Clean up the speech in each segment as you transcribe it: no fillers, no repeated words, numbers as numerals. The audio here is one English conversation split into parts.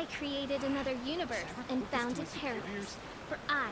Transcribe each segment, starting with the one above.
I created another universe and founded paradise, for I...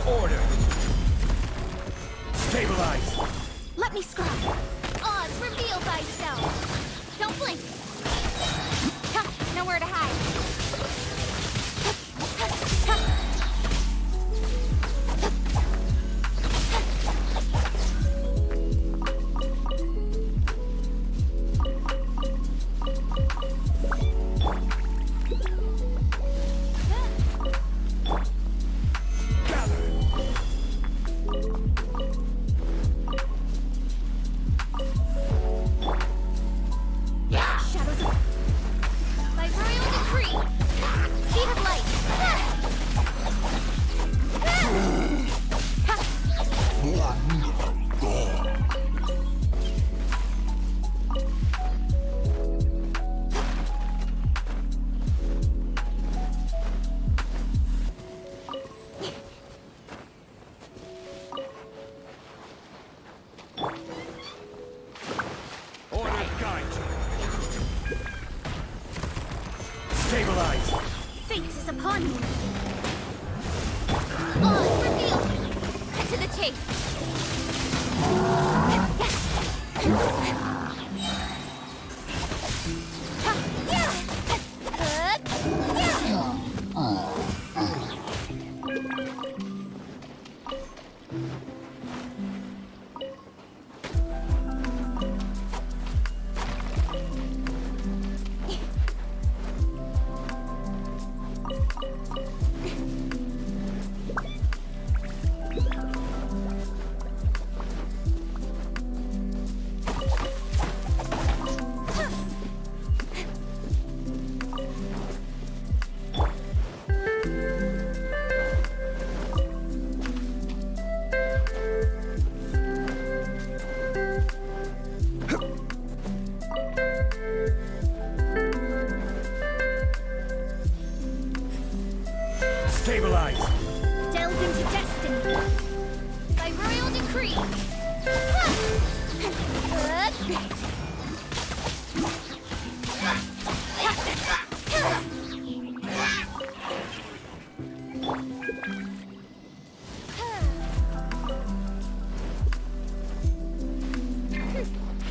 order. Stabilize. Let me scry. Odds, reveal thyself. Don't blink. Nowhere to hide. Stabilize! Fate is upon you! All revealed! Cut to the chase! Stabilize! Delve into destiny! By royal decree!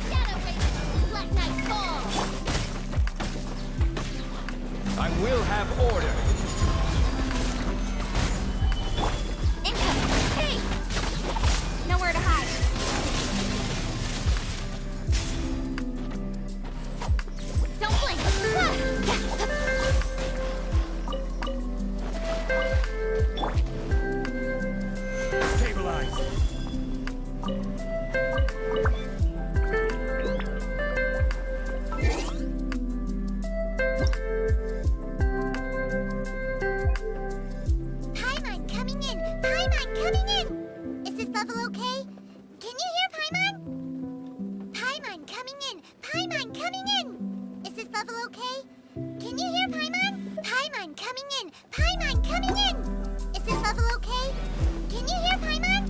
Shadow Raven, let night fall! I will have order! Nowhere to hide. Don't blink. Stabilize. Paimon coming in. Paimon coming in. Is this level okay? Can you hear Paimon? Paimon coming in! Paimon coming in! Is this level okay? Can you hear Paimon? Paimon coming in! Paimon coming in! Is this level okay? Can you hear Paimon?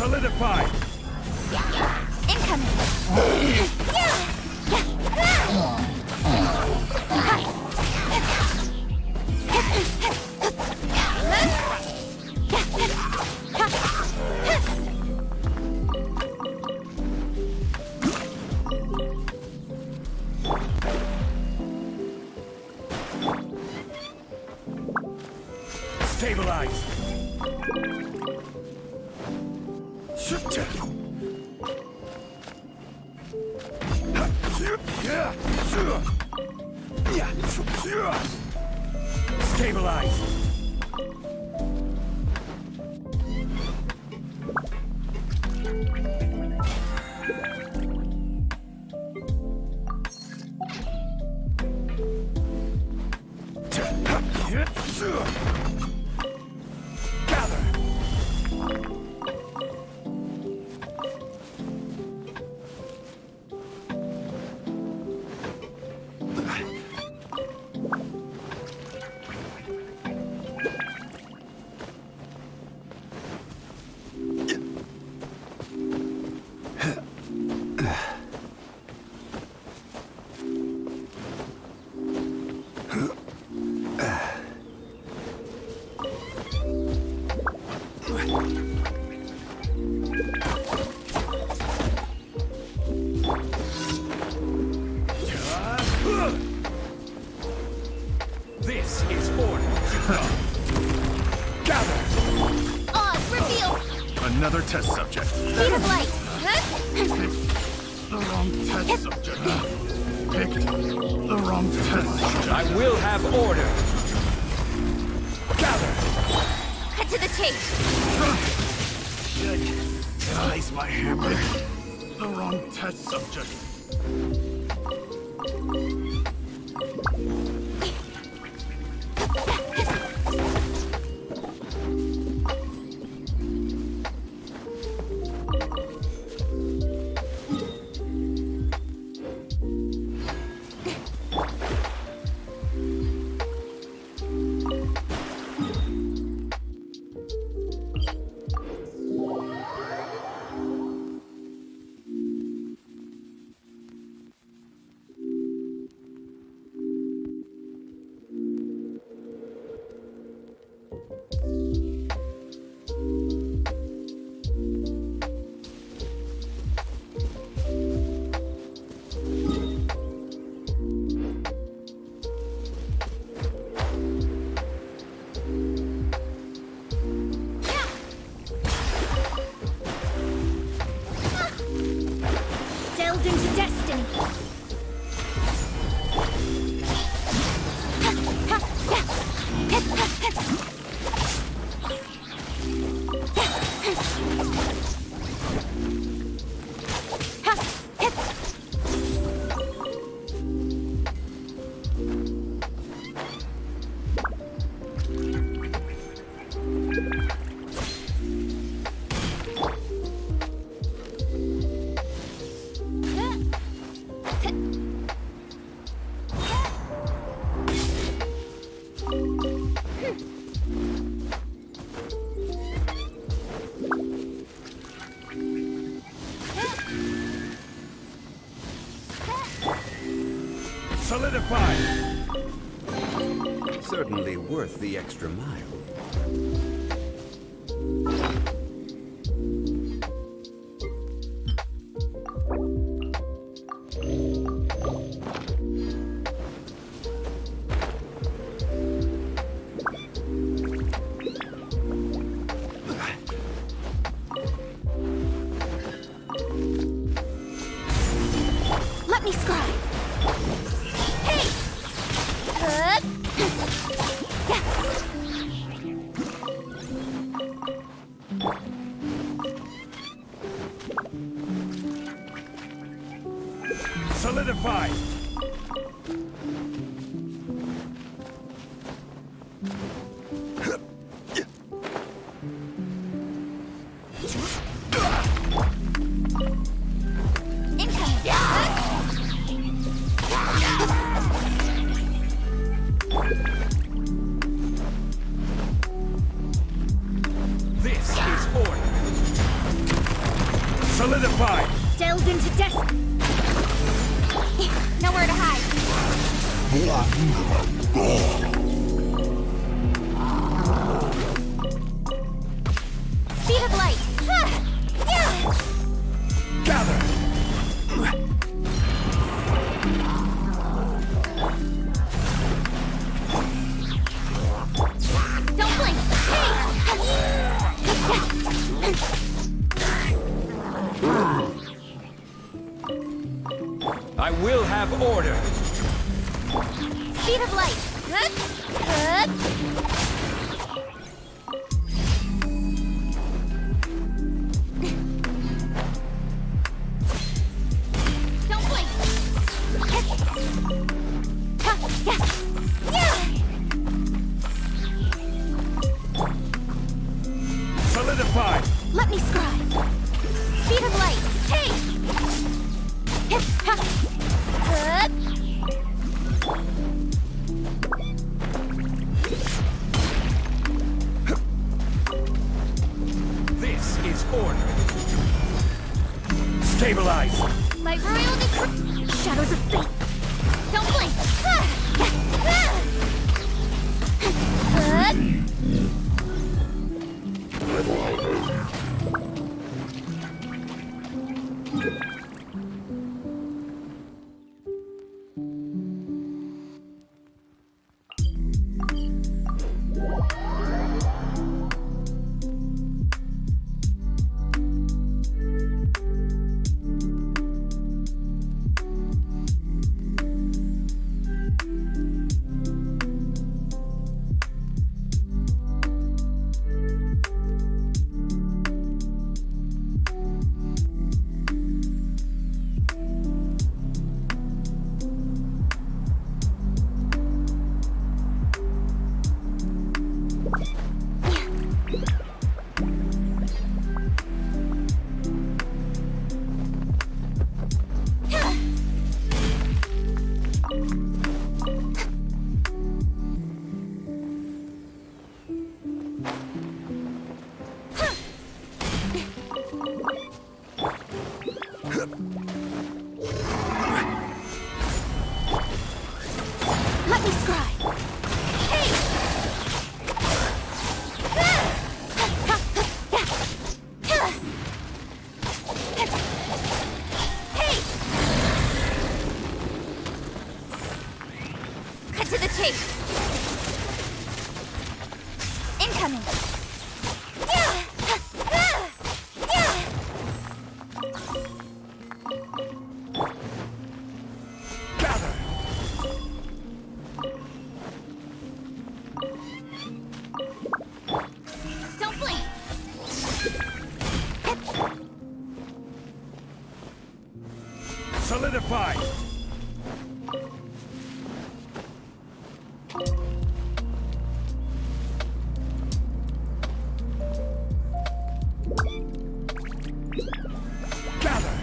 Solidify! Incoming! Stabilize! Stabilize! This is order to come. Gather! Oz, reveal! Another test subject. Speed of light! The wrong test subject. Picked the wrong test subject. I will have order. Gather! Cut to the chase! Shit. Did I place my hammer? The wrong test subject. Delved into destiny! Solidify! Certainly worth the extra mile. Let me scribe. Hey! Good. Solidify! This is order. Solidify! Delved into death. Nowhere to hide. Speed of light. Gather! Don't blink. I will have order. Speed of light. Good. Don't blink. Solidify! Let me scribe. Speed of light. Hey! Good. This is order. Stabilize! My royal decree. Shadows of fate. Don't blink. Good. Let me scribe. Hey! Hey! Cut to the chase. Incoming. Gather! Don't blink. Solidify! Gather!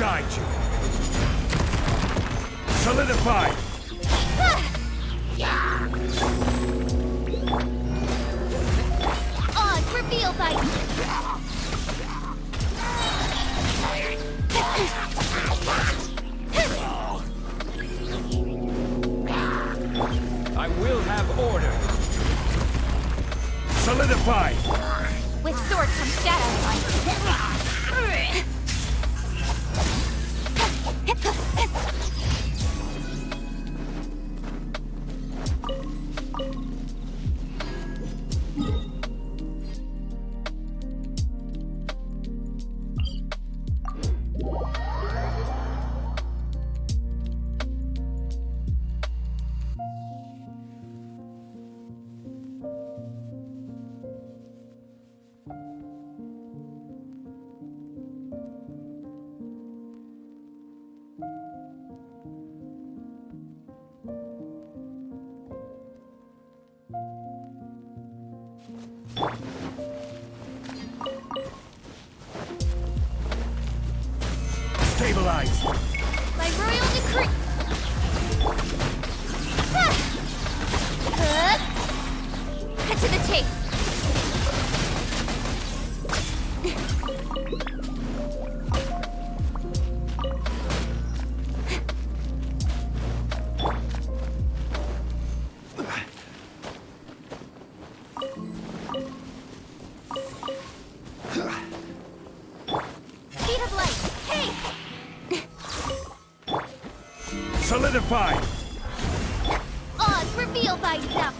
guide you. Solidify. Odds revealed by I will have order. Solidify. with sword comes shadow. Stabilize. By royal decree. Cut to the chase. Speed of light. Hey! Solidify. Odds revealed by self.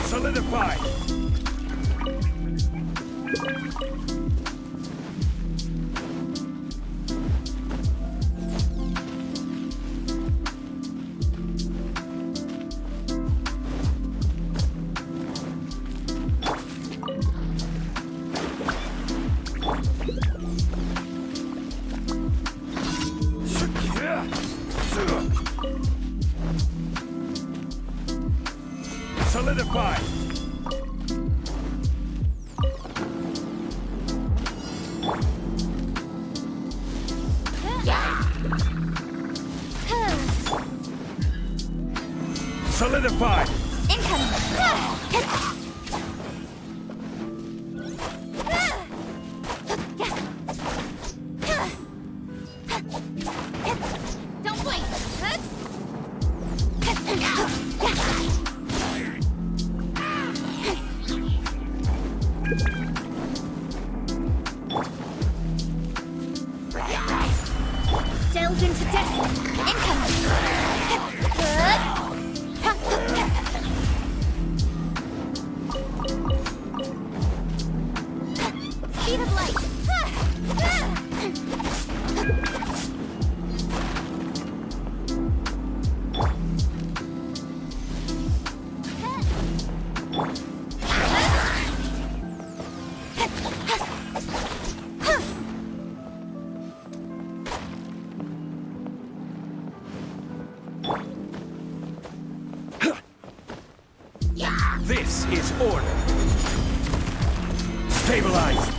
Solidify. Solidify. Solidify. Incoming. Don't blink. Delve into destiny. Incoming. Speed of light. This is order. Stabilize.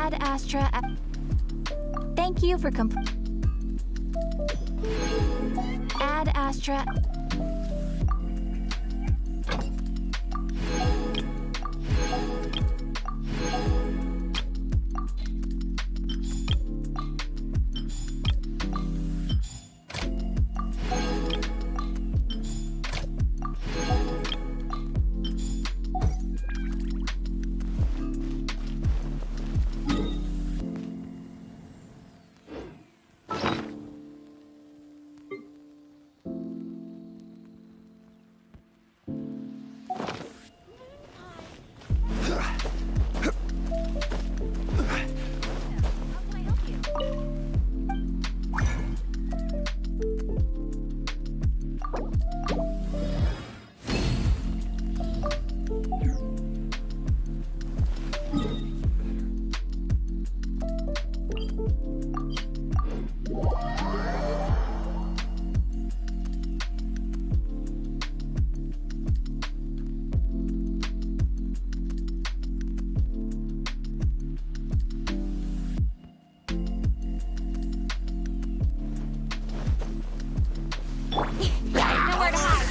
Ad Astra. Thank you for Ad Astra. Nowhere to hide.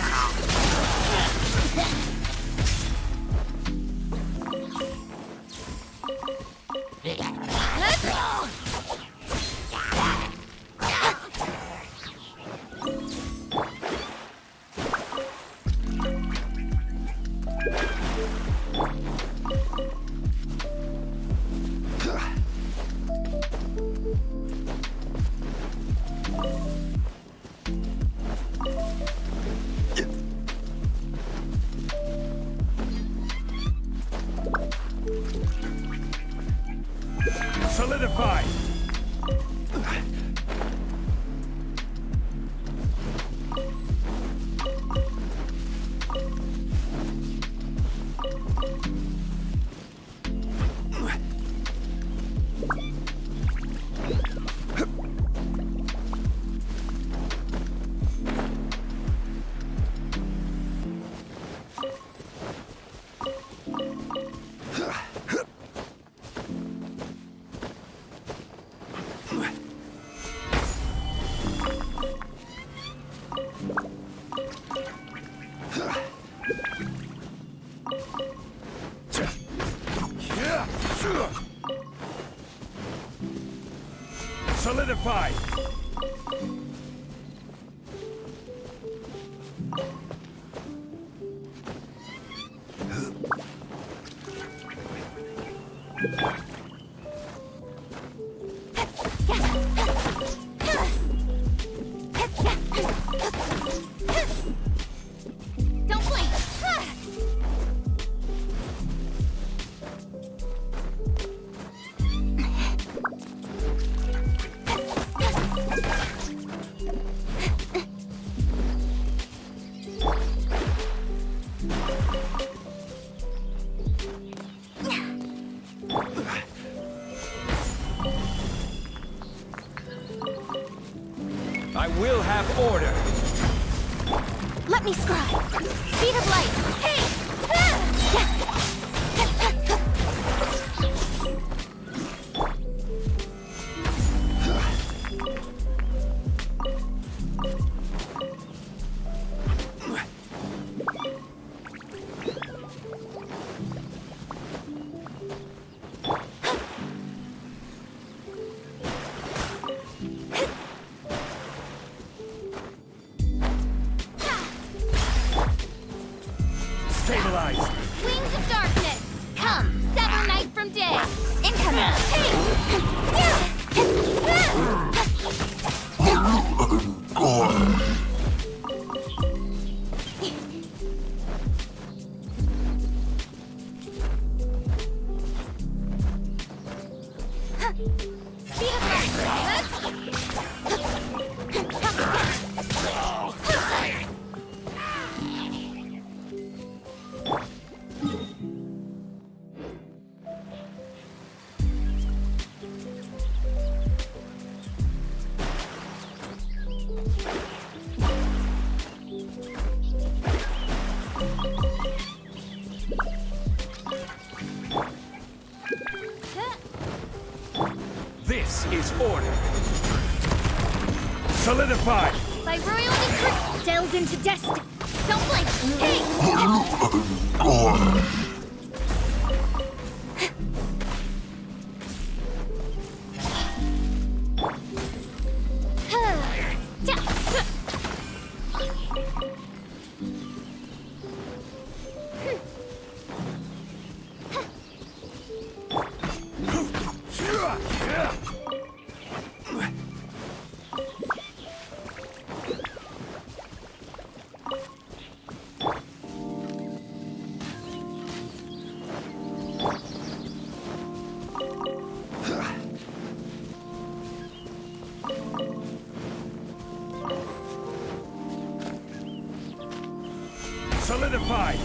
Solidify! Solidify! Don't blink! I will have order! Let me scribe. Speed of light. Hey! Stabilize! Wings of darkness! Come, sever night from day! Incoming! Hey! Speed of This is order. Solidified! By royal decree, delved into destiny. Don't blink. Hey! Solidified!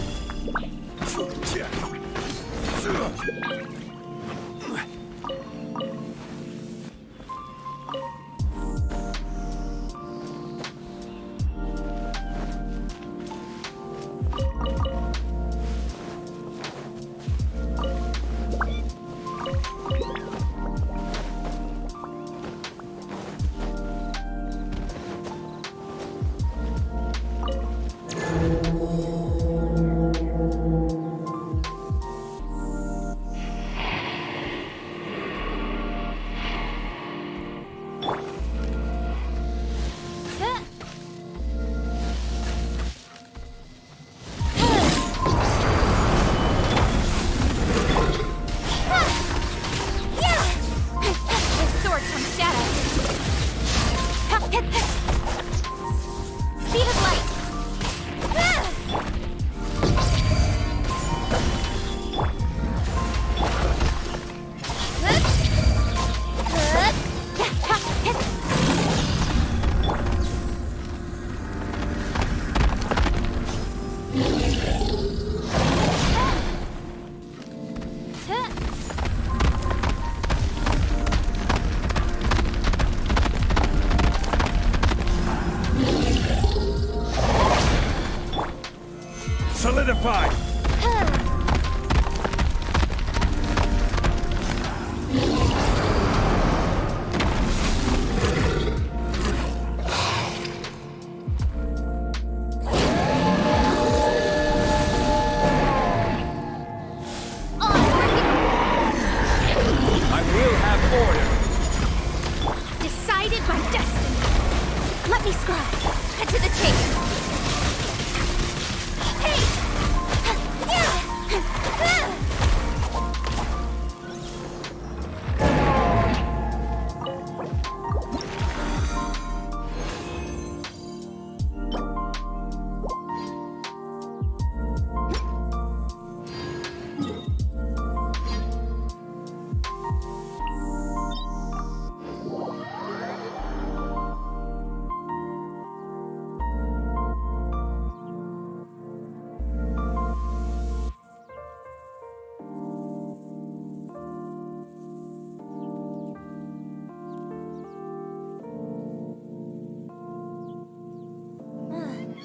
Solidified! I will have order. Decided by destiny. Let me scribe. Cut to the chase. Hey!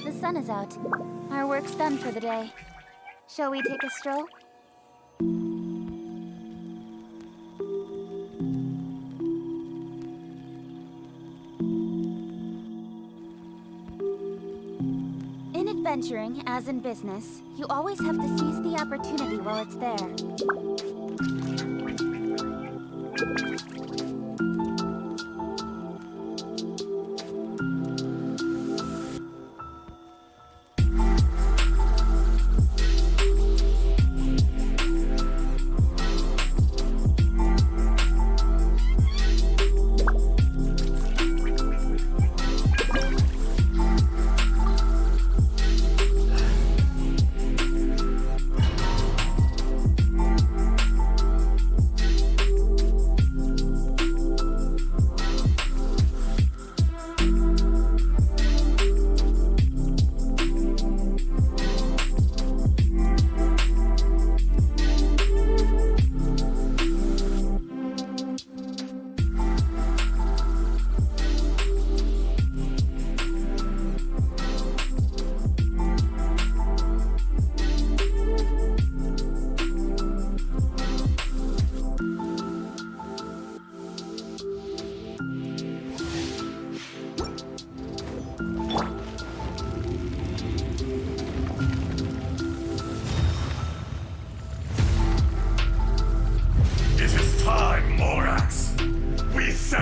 The sun is out. Our work's done for the day. Shall we take a stroll? In adventuring, as in business, you always have to seize the opportunity while it's there.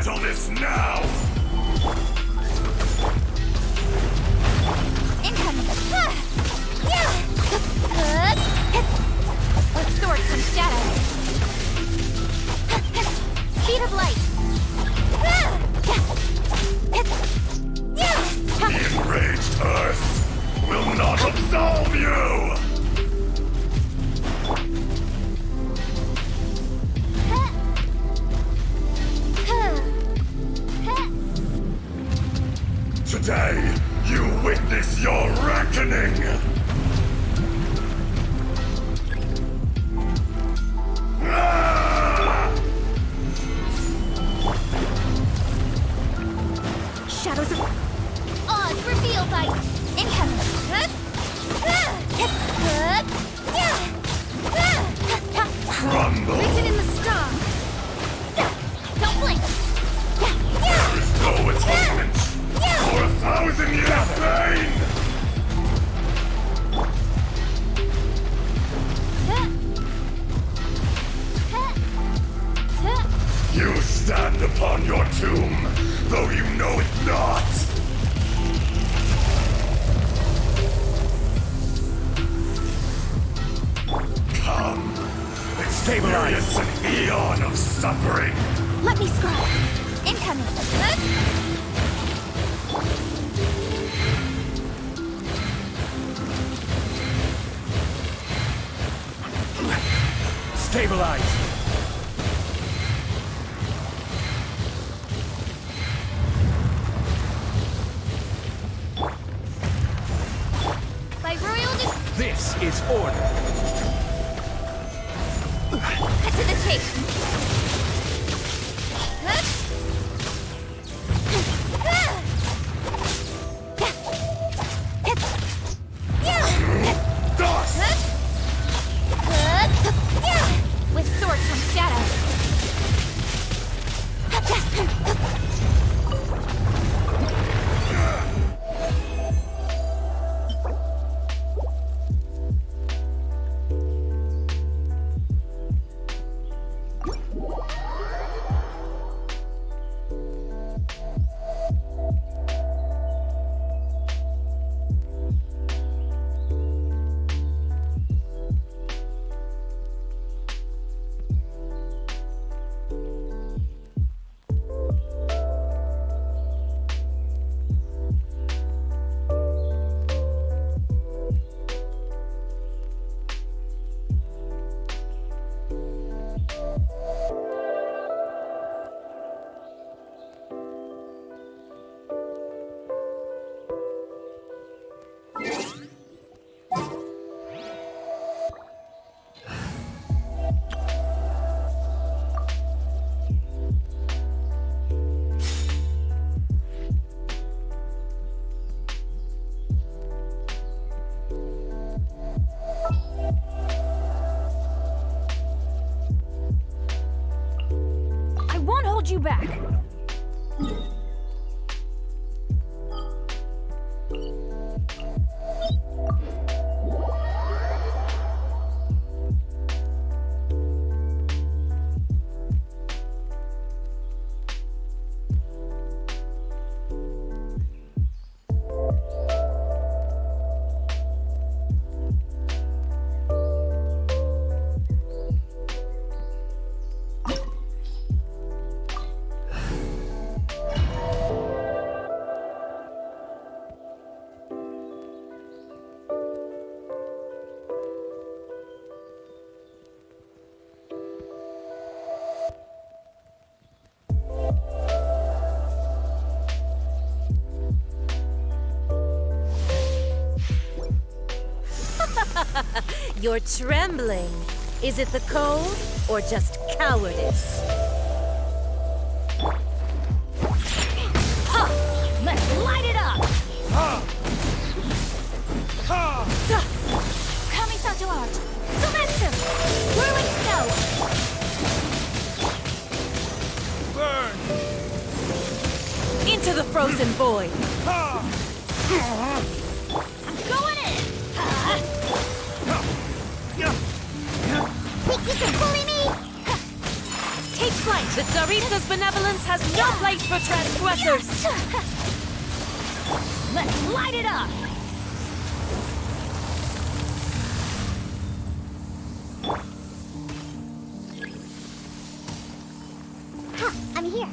settle this now! Incoming! With sword from shadow. Speed of light. The enraged Earth will not absolve you! Today, you witness your reckoning! Shadows of Oz revealed by incoming. Crumble! Written in the stars. Don't blink. There is no atonement for 1,000 years of pain! You stand upon your tomb, though you know it not! Come, experience an eon of suffering! Let me scroll. Incoming. Stabilize. By royal This is order. cut to the chase. Dust! With sword from shadow. I won't hold you back. You're trembling. Is it the cold or just cowardice? Ha! Let's light it up! Kamisato art. Sumeru. Whirling snow. Burn! Into the frozen void! I'm going in. Think you can bully me? Take flight! The Tsaritsa's benevolence has no place for transgressors! Let's light it up! I'm here.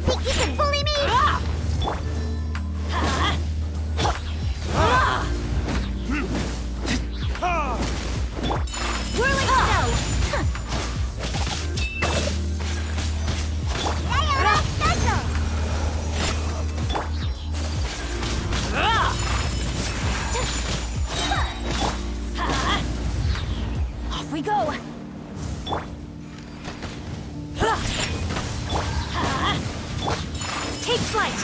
Think you can bully me? Whirling snow! Diorama special! Off we go! Take flight!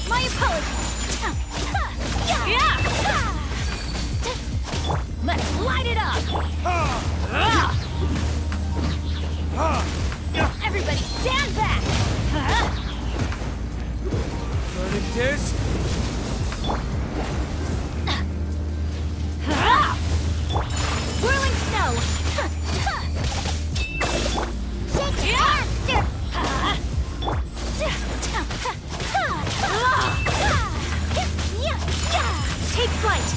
My apologies! Let's light it up! Everybody stand back! Burning tears? Whirling snow! Shake your monster! Take flight!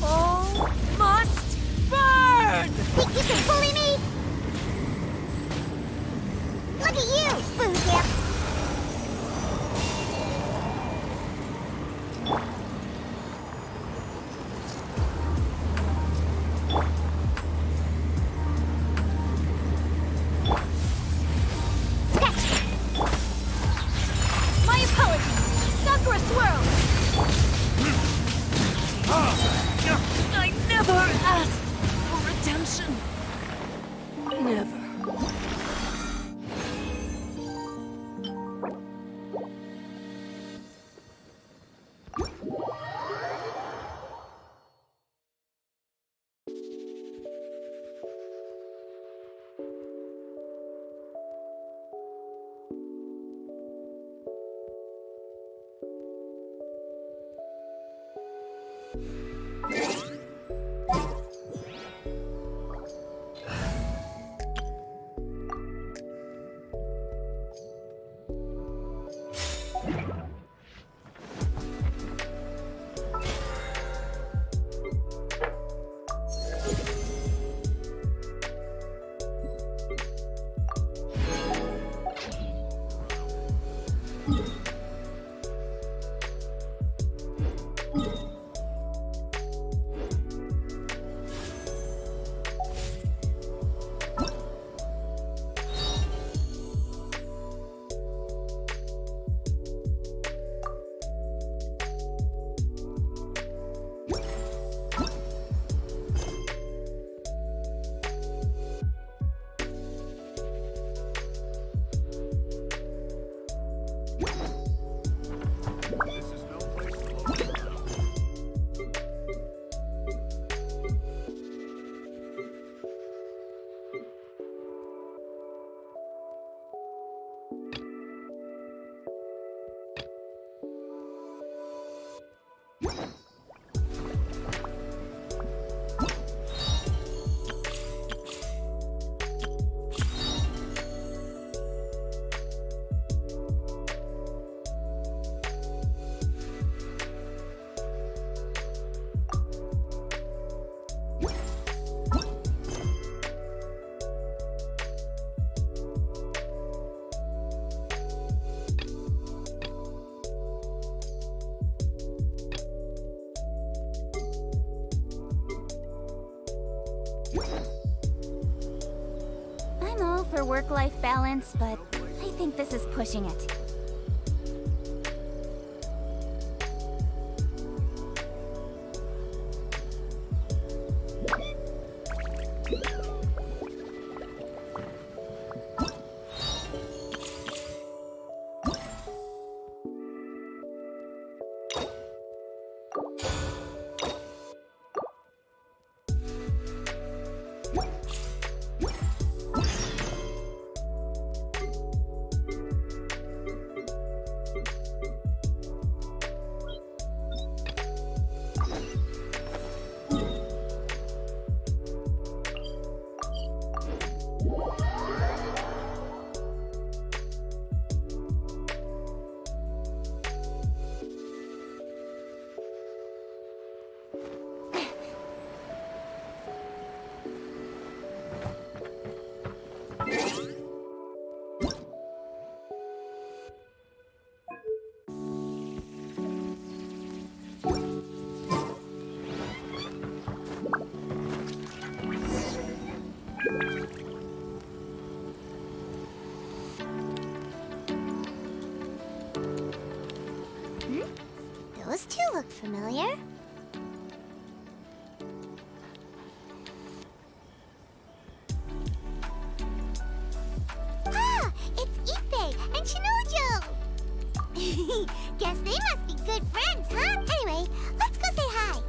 All must burn! Think you can bully me? Look at you, Boo Dip! My apologies! Sakura swirl! I never asked for redemption. Never. I'm all for work-life balance, but I think this is pushing it. Those two look familiar. Ah, it's Ippei and Shinojo! Guess they must be good friends, huh? Anyway, let's go say hi.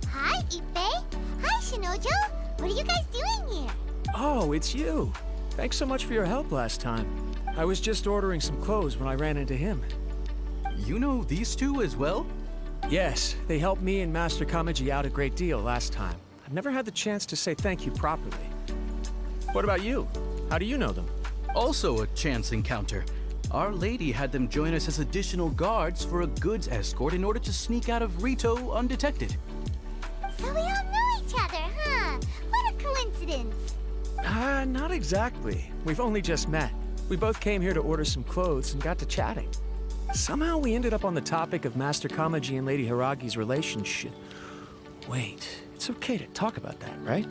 Hi, Ippei. Hi, Shinojo. What are you guys doing here? Oh, it's you. Thanks so much for your help last time. I was just ordering some clothes when I ran into him. You know these two as well? Yes, they helped me and Master Kamaji out a great deal last time. I've never had the chance to say thank you properly. What about you? How do you know them? Also a chance encounter. Our lady had them join us as additional guards for a goods escort in order to sneak out of Rito undetected. So we all know each other, huh? What a coincidence. Not exactly. We've only just met. We both came here to order some clothes and got to chatting. Somehow we ended up on the topic of Master Kamaji and Lady Hiragi's relationship. Wait, it's okay to talk about that, right?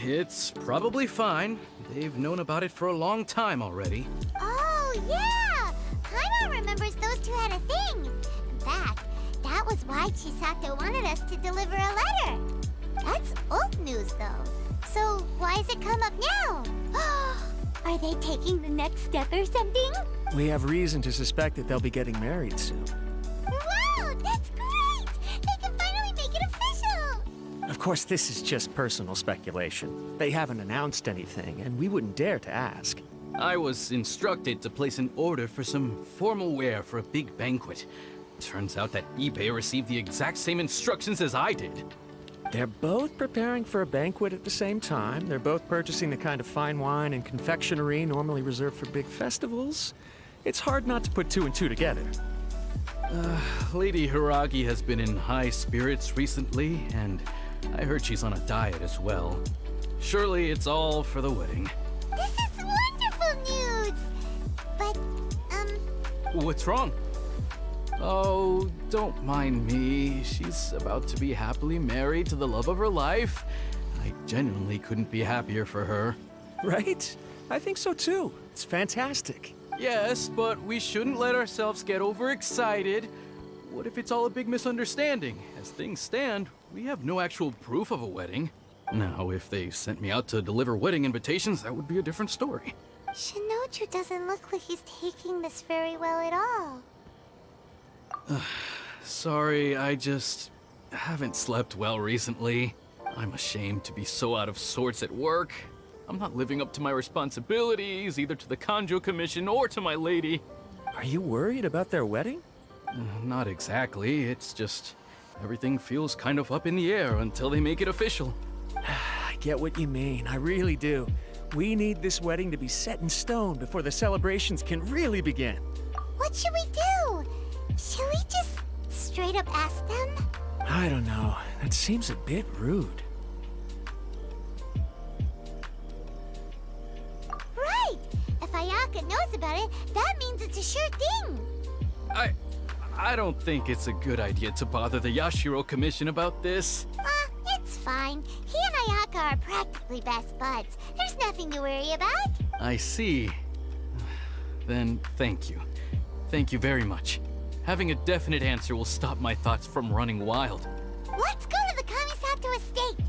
It's probably fine. They've known about it for a long time already. Oh, yeah! Paimon remembers those two had a thing. In fact, that was why Chisato wanted us to deliver a letter. That's old news, though. So why has it come up now? Are they taking the next step or something? We have reason to suspect that they'll be getting married soon. Wow, that's great! They can finally make it official! Of course, this is just personal speculation. They haven't announced anything, and we wouldn't dare to ask. I was instructed to place an order for some formal wear for a big banquet. Turns out that eBay received the exact same instructions as I did. They're both preparing for a banquet at the same time. They're both purchasing the kind of fine wine and confectionery normally reserved for big festivals. It's hard not to put two and two together. Lady Hiragi has been in high spirits recently, and I heard she's on a diet as well. Surely it's all for the wedding. This is wonderful news! But, What's wrong? Oh, don't mind me. She's about to be happily married to the love of her life. I genuinely couldn't be happier for her. Right? I think so too. It's fantastic. Yes, but we shouldn't let ourselves get overexcited. What if it's all a big misunderstanding? As things stand, we have no actual proof of a wedding. Now, if they sent me out to deliver wedding invitations, that would be a different story. Shinoju doesn't look like he's taking this very well at all. Sorry, I just haven't slept well recently. I'm ashamed to be so out of sorts at work. I'm not living up to my responsibilities, either to the Kanjo Commission or to my lady. Are you worried about their wedding? Not exactly, it's just everything feels kind of up in the air until they make it official. I get what you mean. I really do. We need this wedding to be set in stone before the celebrations can really begin. What should we do? Should we just straight up ask them? I don't know. That seems a bit rude. Right! If Ayaka knows about it, that means it's a sure thing. I don't think it's a good idea to bother the Yashiro Commission about this. It's fine. He and Ayaka are practically best buds. There's nothing to worry about. I see. Then thank you. Thank you very much. Having a definite answer will stop my thoughts from running wild. Let's go to the Kamisato estate.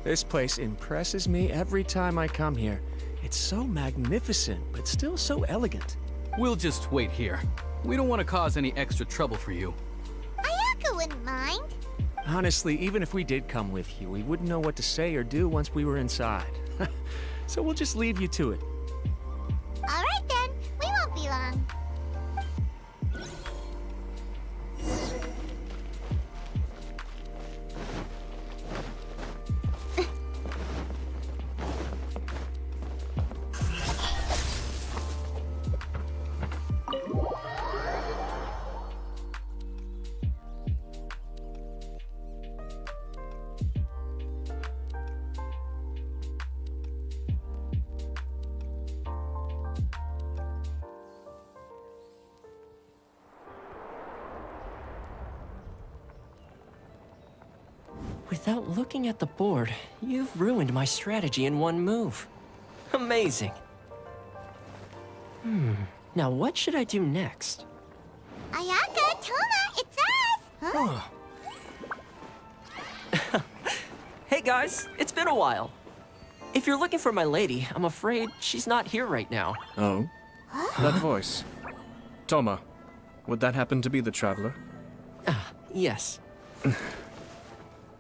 This place impresses me every time I come here. It's so magnificent, but still so elegant. We'll just wait here. We don't want to cause any extra trouble for you. Ayaka wouldn't mind. Honestly, even if we did come with you, we wouldn't know what to say or do once we were inside. So we'll just leave you to it. All right then. We won't be long. Without looking at the board, you've ruined my strategy in one move. Amazing. Now what should I do next? Ayaka, Tona, it's us! Huh? Hey guys, it's been a while. If you're looking for my lady, I'm afraid she's not here right now. Oh? That voice. Toma, would that happen to be the traveler? Yes.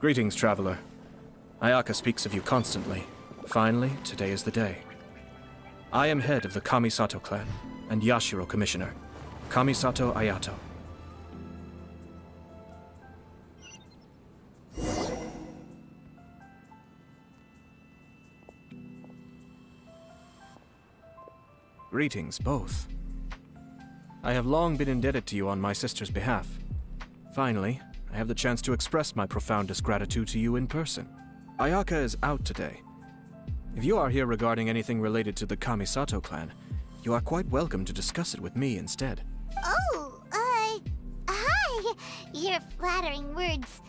Greetings, traveler. Ayaka speaks of you constantly. Finally, today is the day. I am head of the Kamisato clan and Yashiro commissioner, Kamisato Ayato. Greetings, both. I have long been indebted to you on my sister's behalf. Finally, I have the chance to express my profoundest gratitude to you in person. Ayaka is out today. If you are here regarding anything related to the Kamisato clan, you are quite welcome to discuss it with me instead. Oh, hi. Your flattering words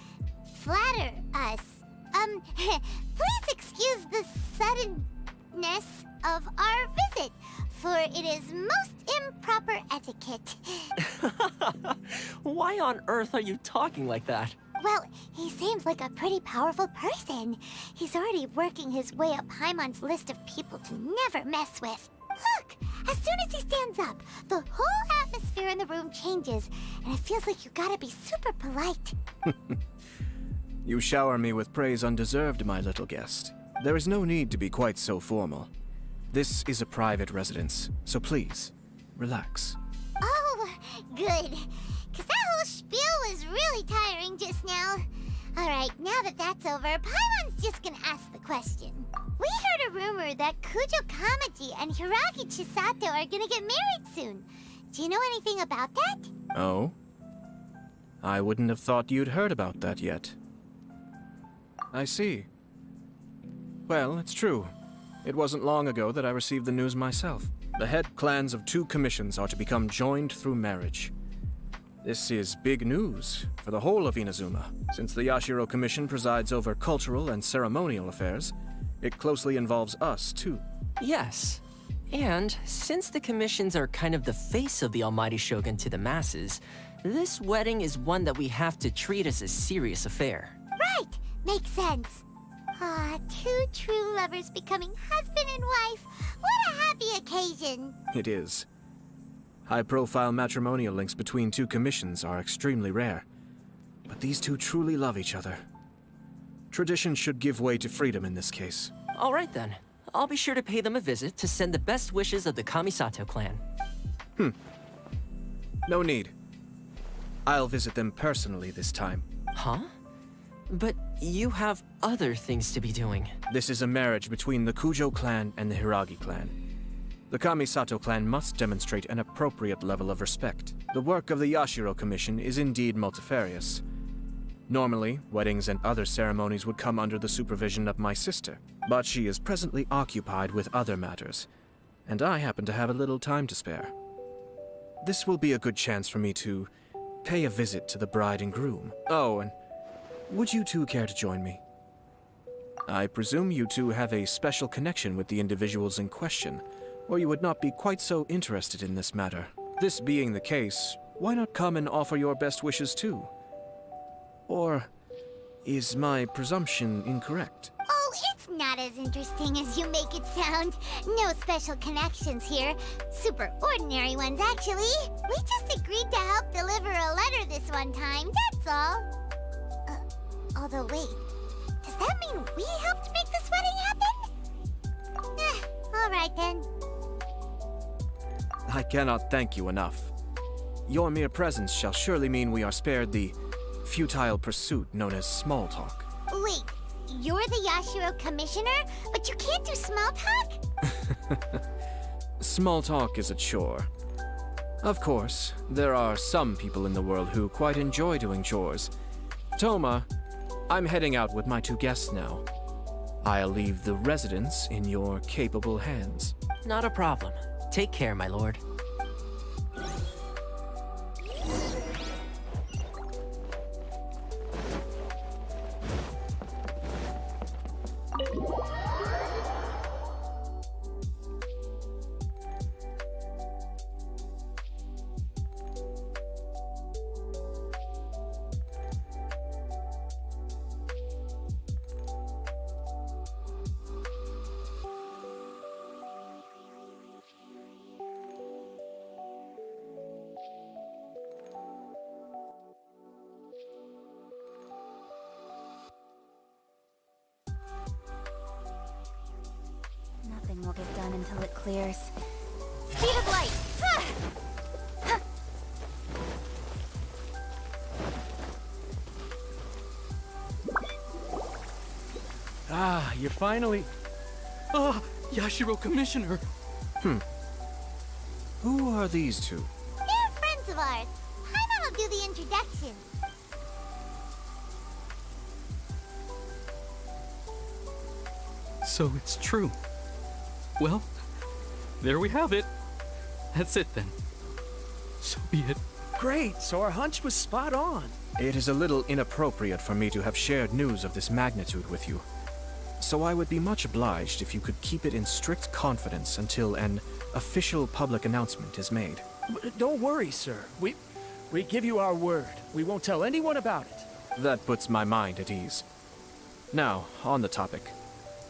flatter us. Please excuse the suddenness of our visit, for it is most improper etiquette. Why on earth are you talking like that? Well, he seems like a pretty powerful person. He's already working his way up Paimon's list of people to never mess with. Look, as soon as he stands up, the whole atmosphere in the room changes, and it feels like you gotta be super polite. You shower me with praise undeserved, my little guest. There is no need to be quite so formal. This is a private residence, so please, relax. Oh, good. Because that whole spiel was really tiring just now. Alright, now that that's over, Paimon's just gonna ask the question. We heard a rumor that Kujo Kamaji and Hiragi Chisato are gonna get married soon. Do you know anything about that? Oh? I wouldn't have thought you'd heard about that yet. I see. Well, it's true. It wasn't long ago that I received the news myself. The head clans of 2 commissions are to become joined through marriage. This is big news for the whole of Inazuma. Since the Yashiro Commission presides over cultural and ceremonial affairs, it closely involves us, too. Yes. And since the commissions are kind of the face of the Almighty Shogun to the masses, this wedding is one that we have to treat as a serious affair. Right! Makes sense. 2 true lovers becoming husband and wife. What a happy occasion. It is. High-profile matrimonial links between 2 commissions are extremely rare. But these 2 truly love each other. Tradition should give way to freedom in this case. All right then. I'll be sure to pay them a visit to send the best wishes of the Kamisato clan. No need. I'll visit them personally this time. Huh? But you have other things to be doing. This is a marriage between the Kujo clan and the Hiragi clan. The Kamisato clan must demonstrate an appropriate level of respect. The work of the Yashiro Commission is indeed multifarious. Normally, weddings and other ceremonies would come under the supervision of my sister, but she is presently occupied with other matters, and I happen to have a little time to spare. This will be a good chance for me to pay a visit to the bride and groom. Oh, and would you two care to join me? I presume you two have a special connection with the individuals in question, or you would not be quite so interested in this matter. This being the case, why not come and offer your best wishes too? Or is my presumption incorrect? Oh, it's not as interesting as you make it sound. No special connections here. Super ordinary ones, actually. We just agreed to help deliver a letter this one time, that's all. Although, wait. Does that mean we helped make this wedding happen? Alright then. I cannot thank you enough. Your mere presence shall surely mean we are spared the futile pursuit known as small talk. Wait, you're the Yashiro Commissioner, but you can't do small talk? Small talk is a chore. Of course, there are some people in the world who quite enjoy doing chores. Toma, I'm heading out with my two guests now. I'll leave the residence in your capable hands. Not a problem. Take care, my lord. Nothing will get done until it clears. Speed of light! Ah, you're finally... Ah, Yashiro Commissioner. Who are these two? They're friends of ours. Paimon will do the introduction. So it's true. Well, there we have it. That's it then. So be it. Great, so our hunch was spot on. It is a little inappropriate for me to have shared news of this magnitude with you. So I would be much obliged if you could keep it in strict confidence until an official public announcement is made. Don't worry, sir. We give you our word. We won't tell anyone about it. That puts my mind at ease. Now, on the topic.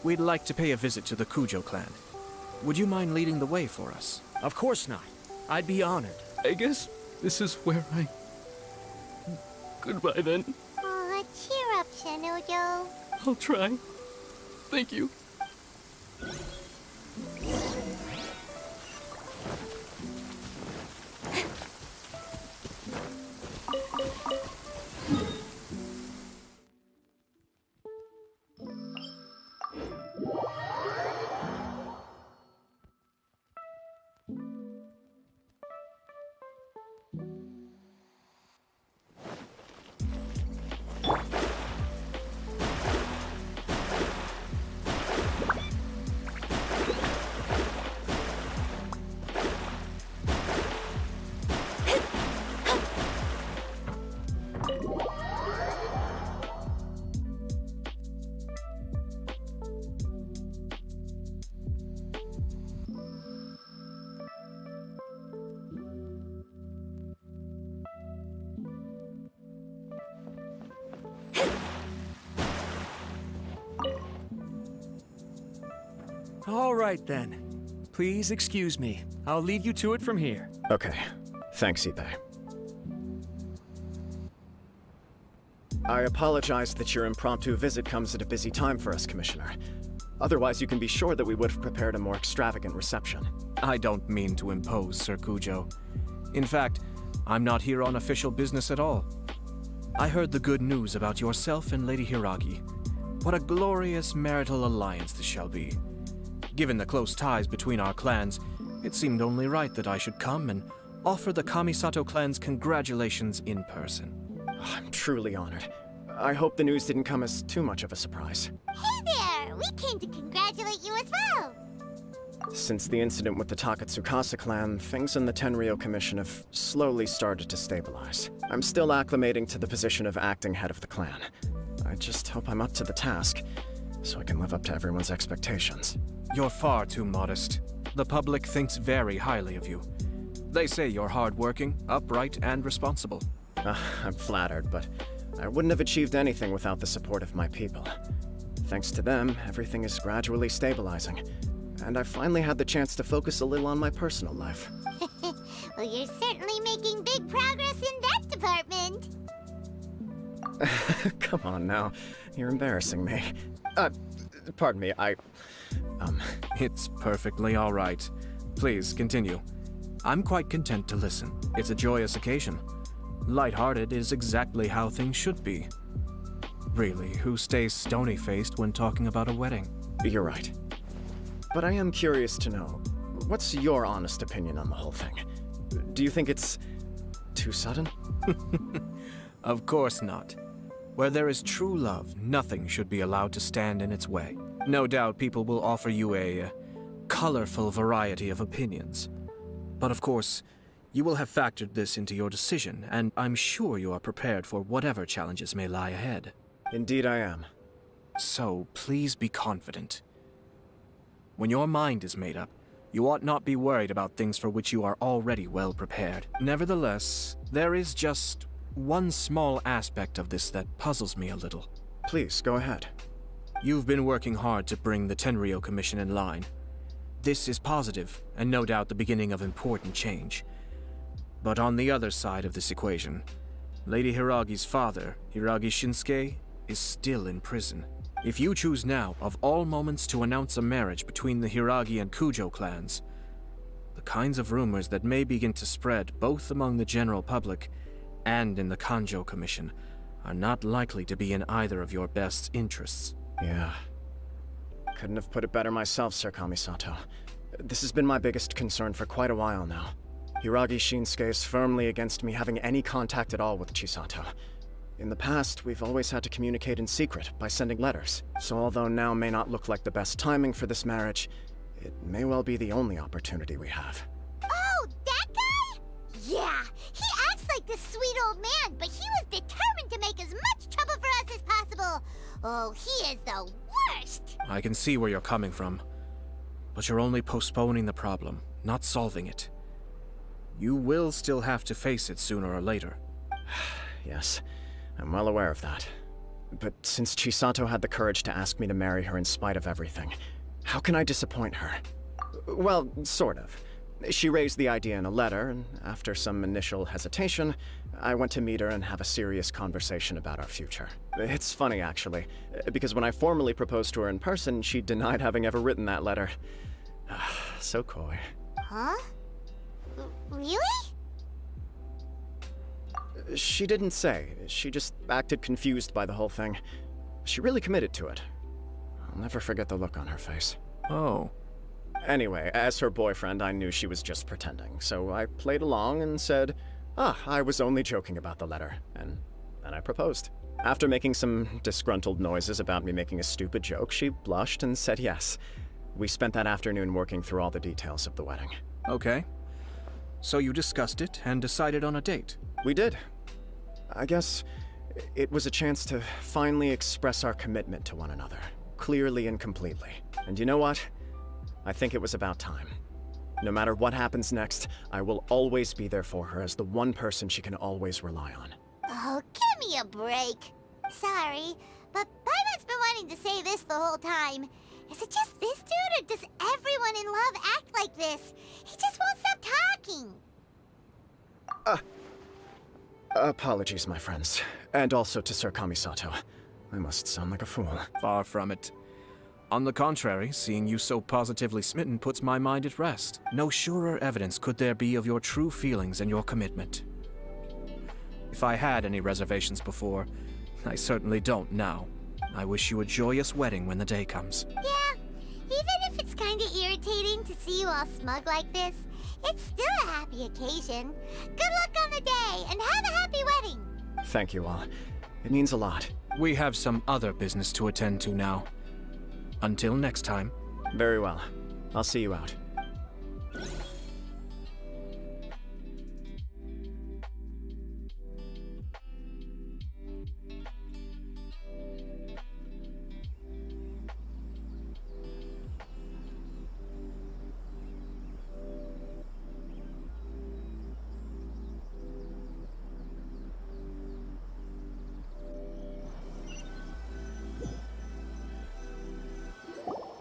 We'd like to pay a visit to the Kujo clan. Would you mind leading the way for us? Of course not. I'd be honored. I guess this is where I... Goodbye then. Aw, cheer up, Shanojo. I'll try. Thank you. All right, then. Please excuse me. I'll lead you to it from here. Okay. Thanks, Ipe. I apologize that your impromptu visit comes at a busy time for us, Commissioner. Otherwise, you can be sure that we would have prepared a more extravagant reception. I don't mean to impose, Sir Kujo. In fact, I'm not here on official business at all. I heard the good news about yourself and Lady Hiragi. What a glorious marital alliance this shall be. Given the close ties between our clans, it seemed only right that I should come and offer the Kamisato clans congratulations in person. I'm truly honored. I hope the news didn't come as too much of a surprise. Hey there! We came to congratulate you as well! Since the incident with the Takatsukasa clan, things in the Tenryou Commission have slowly started to stabilize. I'm still acclimating to the position of acting head of the clan. I just hope I'm up to the task, so I can live up to everyone's expectations. You're far too modest. The public thinks very highly of you. They say you're hardworking, upright, and responsible. I'm flattered, but I wouldn't have achieved anything without the support of my people. Thanks to them, everything is gradually stabilizing, and I've finally had the chance to focus a little on my personal life. Well, you're certainly making big progress in that department. Come on now, you're embarrassing me. Pardon me, It's perfectly all right. Please, continue. I'm quite content to listen. It's a joyous occasion. Lighthearted is exactly how things should be. Really, who stays stony-faced when talking about a wedding? You're right. But I am curious to know, what's your honest opinion on the whole thing? Do you think it's too sudden? Of course not. Where there is true love, nothing should be allowed to stand in its way. No doubt people will offer you a colorful variety of opinions. But of course, you will have factored this into your decision, and I'm sure you are prepared for whatever challenges may lie ahead. Indeed I am. So, please be confident. When your mind is made up, you ought not be worried about things for which you are already well prepared. Nevertheless, there is just one small aspect of this that puzzles me a little. Please, go ahead. You've been working hard to bring the Tenryou Commission in line. This is positive, and no doubt the beginning of important change. But on the other side of this equation, Lady Hiragi's father, Hiragi Shinsuke, is still in prison. If you choose now, of all moments, to announce a marriage between the Hiragi and Kujo clans, the kinds of rumors that may begin to spread both among the general public and in the Kanjo Commission are not likely to be in either of your best interests. Yeah. Couldn't have put it better myself, Sir Kamisato. This has been my biggest concern for quite a while now. Hiragi Shinsuke is firmly against me having any contact at all with Chisato. In the past, we've always had to communicate in secret by sending letters. So although now may not look like the best timing for this marriage, it may well be the only opportunity we have. Oh, that guy? Yeah, he acts like this sweet old man, but he was determined to make as much trouble for us as possible. Oh, he is the worst! I can see where you're coming from, but you're only postponing the problem, not solving it. You will still have to face it sooner or later. Yes, I'm well aware of that. But since Chisato had the courage to ask me to marry her in spite of everything, how can I disappoint her? Well, sort of. She raised the idea in a letter, and after some initial hesitation, I went to meet her and have a serious conversation about our future. It's funny, actually, because when I formally proposed to her in person, she denied having ever written that letter. So coy. Huh? Really? She didn't say. She just acted confused by the whole thing. She really committed to it. I'll never forget the look on her face. Oh. Anyway, as her boyfriend, I knew she was just pretending, so I played along and said, I was only joking about the letter, and then I proposed. After making some disgruntled noises about me making a stupid joke, she blushed and said yes. We spent that afternoon working through all the details of the wedding. Okay. So you discussed it and decided on a date? We did. I guess it was a chance to finally express our commitment to one another, clearly and completely. And you know what? I think it was about time. No matter what happens next, I will always be there for her as the one person she can always rely on. Oh, give me a break. Sorry, but Paimon's been wanting to say this the whole time. Is it just this dude, or does everyone in love act like this? He just won't stop talking. Apologies, my friends. And also to Sir Kamisato. I must sound like a fool. Far from it. On the contrary, seeing you so positively smitten puts my mind at rest. No surer evidence could there be of your true feelings and your commitment. If I had any reservations before, I certainly don't now. I wish you a joyous wedding when the day comes. Yeah, even if it's kinda irritating to see you all smug like this, it's still a happy occasion. Good luck on the day, and have a happy wedding! Thank you all. It means a lot. We have some other business to attend to now. Until next time. Very well. I'll see you out.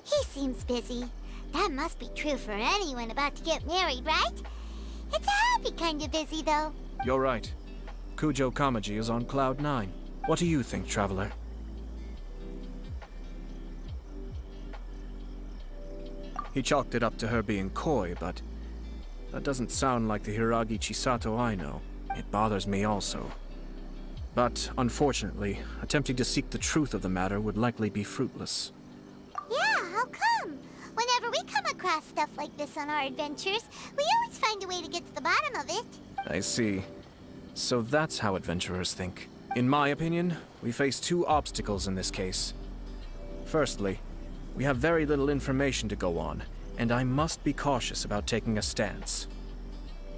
He seems busy. That must be true for anyone about to get married, right? It's a happy kind of busy, though. You're right. Kujo Kamaji is on cloud 9. What do you think, Traveler? He chalked it up to her being coy, but that doesn't sound like the Hiragi Chisato I know. It bothers me also. But, unfortunately, attempting to seek the truth of the matter would likely be fruitless. Yeah, how come? Whenever we come across stuff like this on our adventures, we always find a way to get to the bottom of it. I see. So that's how adventurers think. In my opinion, we face two obstacles in this case. Firstly, we have very little information to go on, and I must be cautious about taking a stance.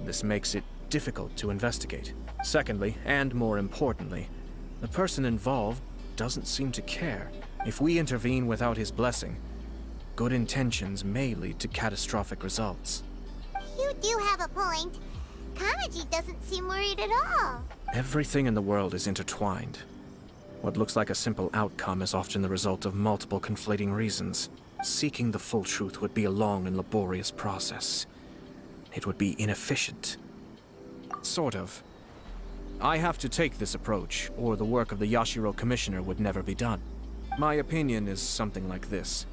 This makes it difficult to investigate. Secondly, and more importantly, the person involved doesn't seem to care. If we intervene without his blessing, good intentions may lead to catastrophic results. You do have a point. Kamaji doesn't seem worried at all. Everything in the world is intertwined. What looks like a simple outcome is often the result of multiple conflating reasons. Seeking the full truth would be a long and laborious process. It would be inefficient. Sort of. I have to take this approach, or the work of the Yashiro Commissioner would never be done. My opinion is something like this.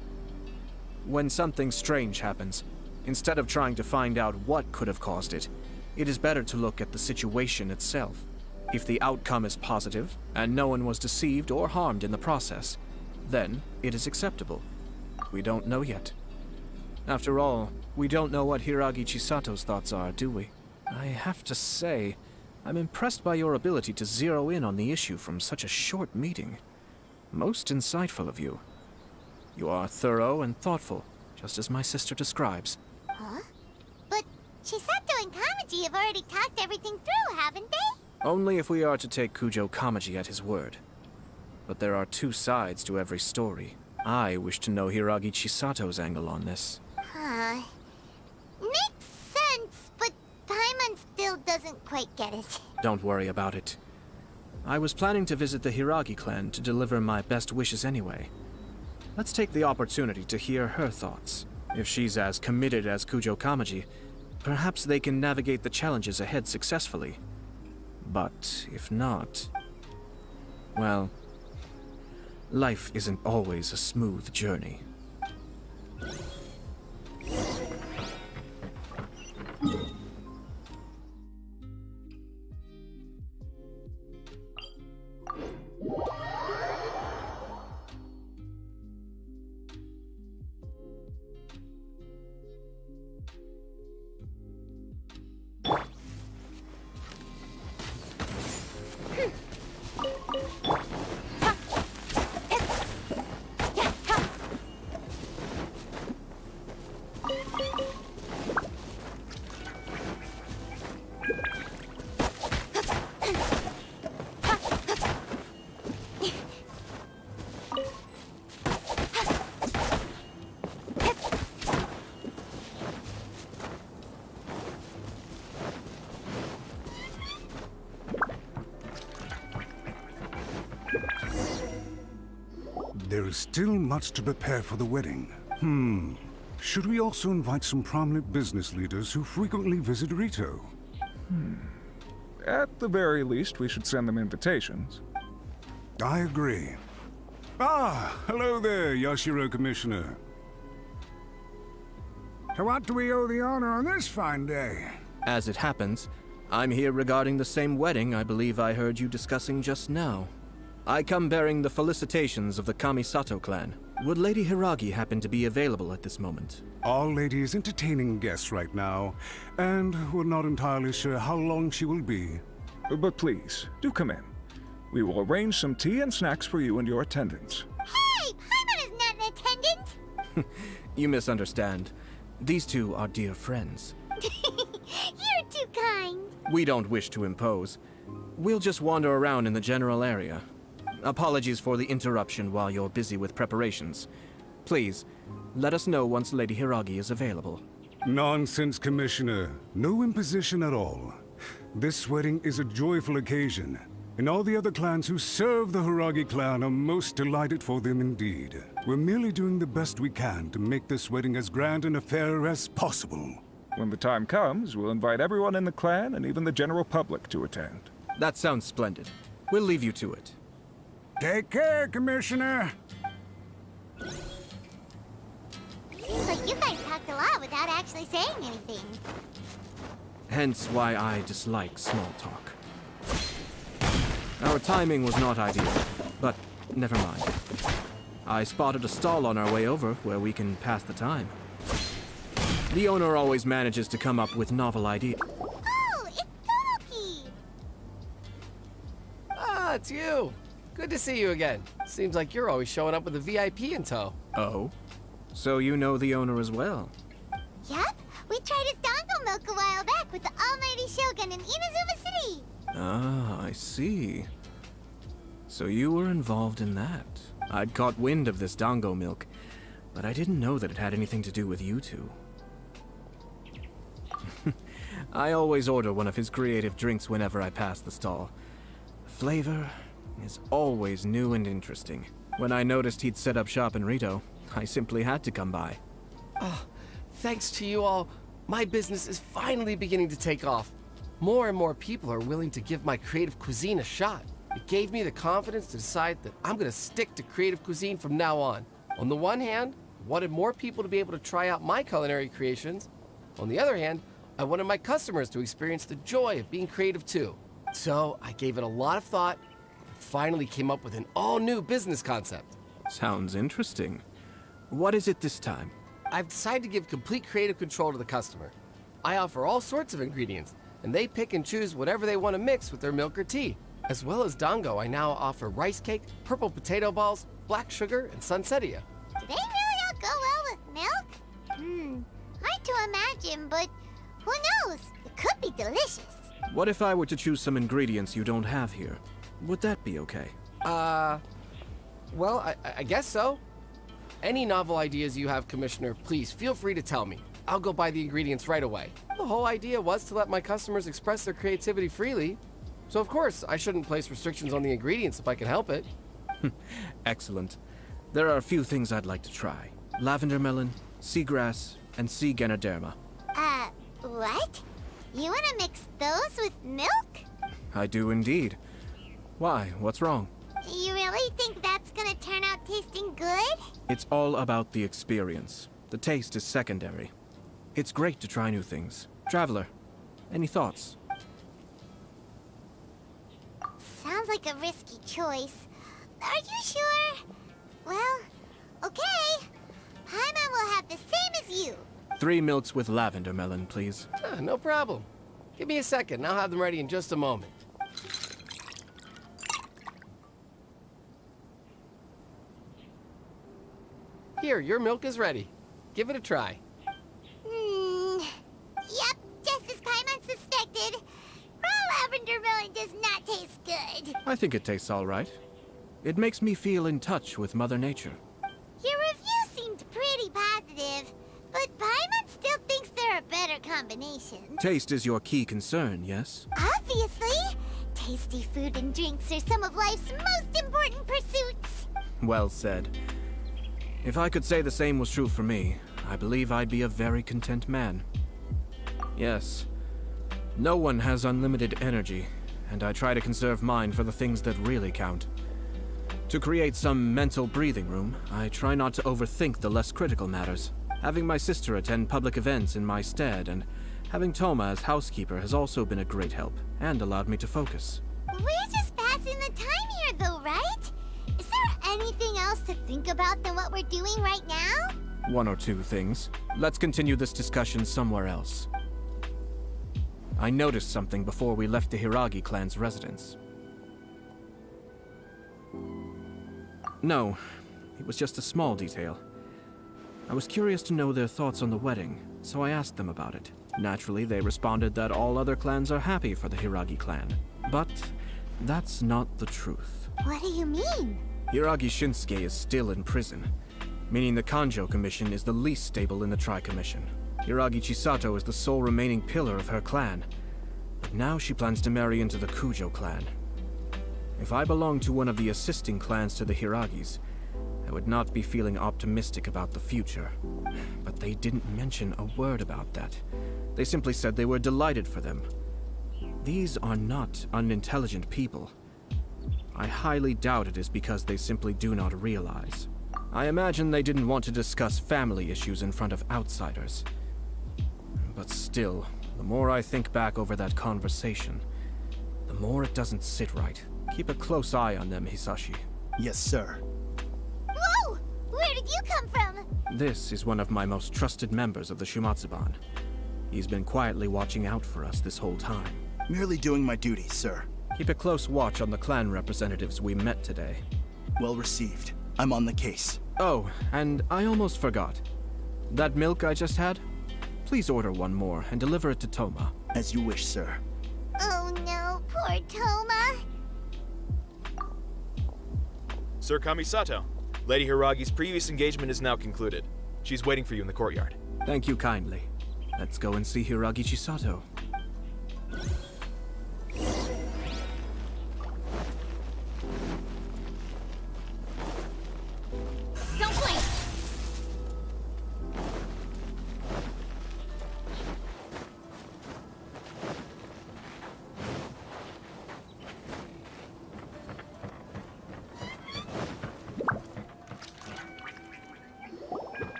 When something strange happens, instead of trying to find out what could have caused it, it is better to look at the situation itself. If the outcome is positive, and no one was deceived or harmed in the process, then it is acceptable. We don't know yet. After all, we don't know what Hiragi Chisato's thoughts are, do we? I have to say, I'm impressed by your ability to zero in on the issue from such a short meeting. Most insightful of you. You are thorough and thoughtful, just as my sister describes. Huh? But Chisato and Kamaji have already talked everything through, haven't they? Only if we are to take Kujo Kamaji at his word. But there are two sides to every story. I wish to know Hiragi Chisato's angle on this. Huh. Makes sense, but Paimon still doesn't quite get it. Don't worry about it. I was planning to visit the Hiragi clan to deliver my best wishes anyway. Let's take the opportunity to hear her thoughts. If she's as committed as Kujo Kamaji, perhaps they can navigate the challenges ahead successfully. But if not, well, life isn't always a smooth journey. There is still much to prepare for the wedding. Should we also invite some prominent business leaders who frequently visit Rito? At the very least, we should send them invitations. I agree. Ah, hello there, Yashiro Commissioner. To what do we owe the honor on this fine day? As it happens, I'm here regarding the same wedding I believe I heard you discussing just now. I come bearing the felicitations of the Kamisato clan. Would Lady Hiragi happen to be available at this moment? Our lady is entertaining guests right now, and we're not entirely sure how long she will be. But please, do come in. We will arrange some tea and snacks for you and your attendants. Hey! Paimon is not an attendant! You misunderstand. These two are dear friends. You're too kind. We don't wish to impose. We'll just wander around in the general area. Apologies for the interruption while you're busy with preparations. Please, let us know once Lady Hiragi is available. Nonsense, Commissioner. No imposition at all. This wedding is a joyful occasion, and all the other clans who serve the Hiragi clan are most delighted for them indeed. We're merely doing the best we can to make this wedding as grand an affair as possible. When the time comes, we'll invite everyone in the clan and even the general public to attend. That sounds splendid. We'll leave you to it. Take care, Commissioner. Seems like you guys talked a lot without actually saying anything. Hence why I dislike small talk. Our timing was not ideal, but never mind. I spotted a stall on our way over where we can pass the time. The owner always manages to come up with novel ideas. Oh, it's Tomoki! Ah, it's you. Good to see you again. Seems like you're always showing up with a VIP in tow. Oh? So you know the owner as well? Yep, we tried his dongo milk a while back with the almighty Shogun in Inazuma City. Ah, I see. So you were involved in that. I'd caught wind of this dango milk, but I didn't know that it had anything to do with you two. I always order one of his creative drinks whenever I pass the stall. The flavor is always new and interesting. When I noticed he'd set up shop in Rito, I simply had to come by. Oh, thanks to you all, my business is finally beginning to take off. More and more people are willing to give my creative cuisine a shot. It gave me the confidence to decide that I'm gonna stick to creative cuisine from now on. On the one hand, I wanted more people to be able to try out my culinary creations. On the other hand, I wanted my customers to experience the joy of being creative too. So I gave it a lot of thought and finally came up with an all-new business concept. Sounds interesting. What is it this time? I've decided to give complete creative control to the customer. I offer all sorts of ingredients, and they pick and choose whatever they want to mix with their milk or tea. As well as dango, I now offer rice cake, purple potato balls, black sugar, and sunsettia. Do they really all go well with milk? Hard to imagine, but who knows? It could be delicious. What if I were to choose some ingredients you don't have here? Would that be okay? Well, I guess so. Any novel ideas you have, Commissioner, please feel free to tell me. I'll go buy the ingredients right away. The whole idea was to let my customers express their creativity freely. So of course, I shouldn't place restrictions on the ingredients if I can help it. Excellent. There are a few things I'd like to try. Lavender melon, seagrass, and sea ganoderma. What? You want to mix those with milk? I do indeed. Why? What's wrong? You really think that's gonna turn out tasting good? It's all about the experience. The taste is secondary. It's great to try new things. Traveler, any thoughts? Sounds like a risky choice. Are you sure? Well, okay. Paimon will have the same as you. 3 milks with lavender melon, please. No problem. Give me a second, I'll have them ready in just a moment. Here, your milk is ready. Give it a try. Yep, just as Paimon suspected. Raw lavender melon does not taste good. I think it tastes all right. It makes me feel in touch with Mother Nature. Your review seemed pretty positive, but Paimon still thinks they're a better combination. Taste is your key concern, yes? Obviously! Tasty food and drinks are some of life's most important pursuits. Well said. If I could say the same was true for me, I believe I'd be a very content man. Yes. No one has unlimited energy, and I try to conserve mine for the things that really count. To create some mental breathing room, I try not to overthink the less critical matters. Having my sister attend public events in my stead, and Having Toma as housekeeper has also been a great help, and allowed me to focus. We're just passing the time here, though, right? Is there anything else to think about than what we're doing right now? One or two things. Let's continue this discussion somewhere else. I noticed something before we left the Hiragi clan's residence. No, it was just a small detail. I was curious to know their thoughts on the wedding, so I asked them about it. Naturally, they responded that all other clans are happy for the Hiragi clan. But that's not the truth. What do you mean? Hiragi Shinsuke is still in prison, meaning the Kanjo Commission is the least stable in the Tri-Commission. Hiragi Chisato is the sole remaining pillar of her clan, but now she plans to marry into the Kujo clan. If I belonged to one of the assisting clans to the Hiragis, I would not be feeling optimistic about the future. But they didn't mention a word about that. They simply said they were delighted for them. These are not unintelligent people. I highly doubt it is because they simply do not realize. I imagine they didn't want to discuss family issues in front of outsiders. But still, the more I think back over that conversation, the more it doesn't sit right. Keep a close eye on them, Hisashi. Yes, sir. Whoa! Where did you come from? This is one of my most trusted members of the Shumatsuban. He's been quietly watching out for us this whole time. Merely doing my duty, sir. Keep a close watch on the clan representatives we met today. Well received. I'm on the case. Oh, and I almost forgot. That milk I just had? Please order one more and deliver it to Toma. As you wish, sir. Oh no, poor Toma. Sir Kamisato, Lady Hiragi's previous engagement is now concluded. She's waiting for you in the courtyard. Thank you kindly. Let's go and see Hiragi Chisato. Don't blink!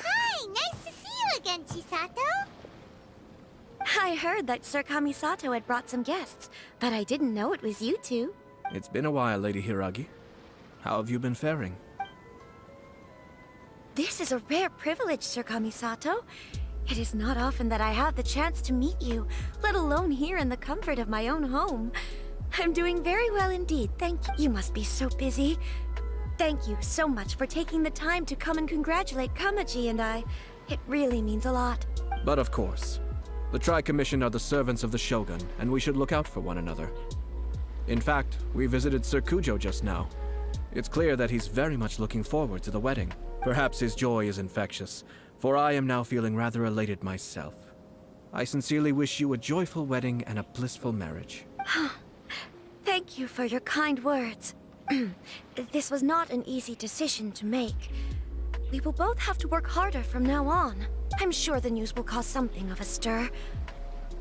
Hi, nice to see you again, Chisato. I heard that Sir Kamisato had brought some guests, but I didn't know it was you two. It's been a while, Lady Hiragi. How have you been faring? This is a rare privilege, Sir Kamisato. It is not often that I have the chance to meet you, let alone here in the comfort of my own home. I'm doing very well indeed, thank you. You must be so busy. Thank you so much for taking the time to come and congratulate Kamaji and I. It really means a lot. But of course. The Tri-Commission are the servants of the Shogun, and we should look out for one another. In fact, we visited Sir Kujo just now. It's clear that he's very much looking forward to the wedding. Perhaps his joy is infectious, for I am now feeling rather elated myself. I sincerely wish you a joyful wedding and a blissful marriage. Thank you for your kind words. This was not an easy decision to make. We will both have to work harder from now on. I'm sure the news will cause something of a stir.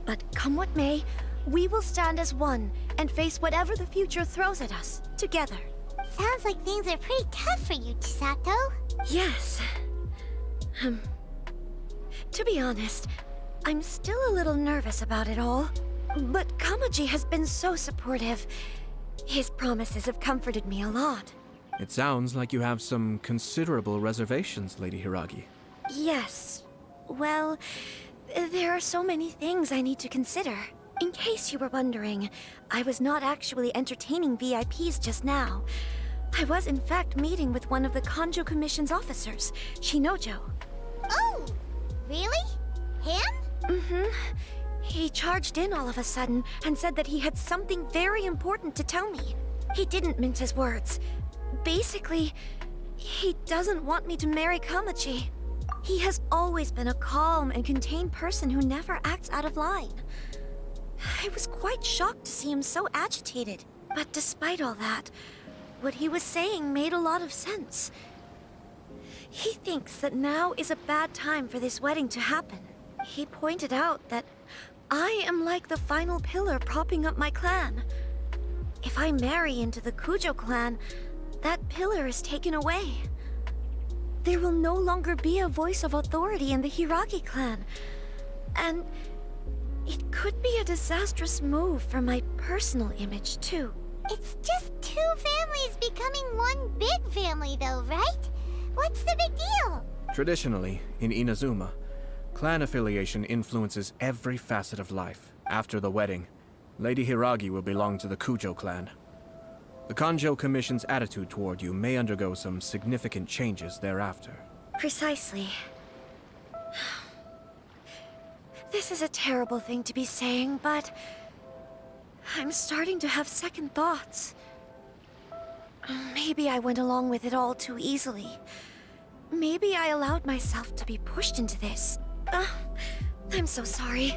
But come what may, we will stand as one and face whatever the future throws at us, together. Sounds like things are pretty tough for you, Chisato. Yes. To be honest, I'm still a little nervous about it all. But Kamaji has been so supportive. His promises have comforted me a lot. It sounds like you have some considerable reservations, Lady Hiragi. Yes. Well, there are so many things I need to consider. In case you were wondering, I was not actually entertaining VIPs just now. I was in fact meeting with one of the Kanjo Commission's officers, Shinojo. Oh, really? Him? Mm-hmm. He charged in all of a sudden and said that he had something very important to tell me. He didn't mince his words. Basically, he doesn't want me to marry Kamaji. He has always been a calm and contained person who never acts out of line. I was quite shocked to see him so agitated. But despite all that, what he was saying made a lot of sense. He thinks that now is a bad time for this wedding to happen. He pointed out that I am like the final pillar propping up my clan. If I marry into the Kujo clan, that pillar is taken away. there will no longer be a voice of authority in the Hiragi clan. And it could be a disastrous move for my personal image, too. It's just two families becoming one big family, though, right? What's the big deal? Traditionally, in Inazuma, clan affiliation influences every facet of life. After the wedding, Lady Hiragi will belong to the Kujo clan. The Kanjo Commission's attitude toward you may undergo some significant changes thereafter. Precisely. This is a terrible thing to be saying, but I'm starting to have second thoughts. Maybe I went along with it all too easily. Maybe I allowed myself to be pushed into this. I'm so sorry.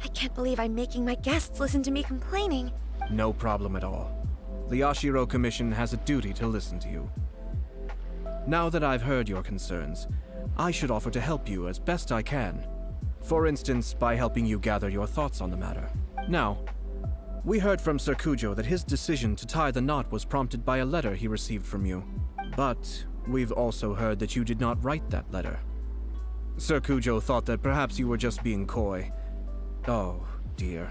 I can't believe I'm making my guests listen to me complaining. No problem at all. The Yashiro Commission has a duty to listen to you. Now that I've heard your concerns, I should offer to help you as best I can. For instance, by helping you gather your thoughts on the matter. Now, we heard from Sir Kujo that his decision to tie the knot was prompted by a letter he received from you. But we've also heard that you did not write that letter. Sir Kujo thought that perhaps you were just being coy. Oh, dear.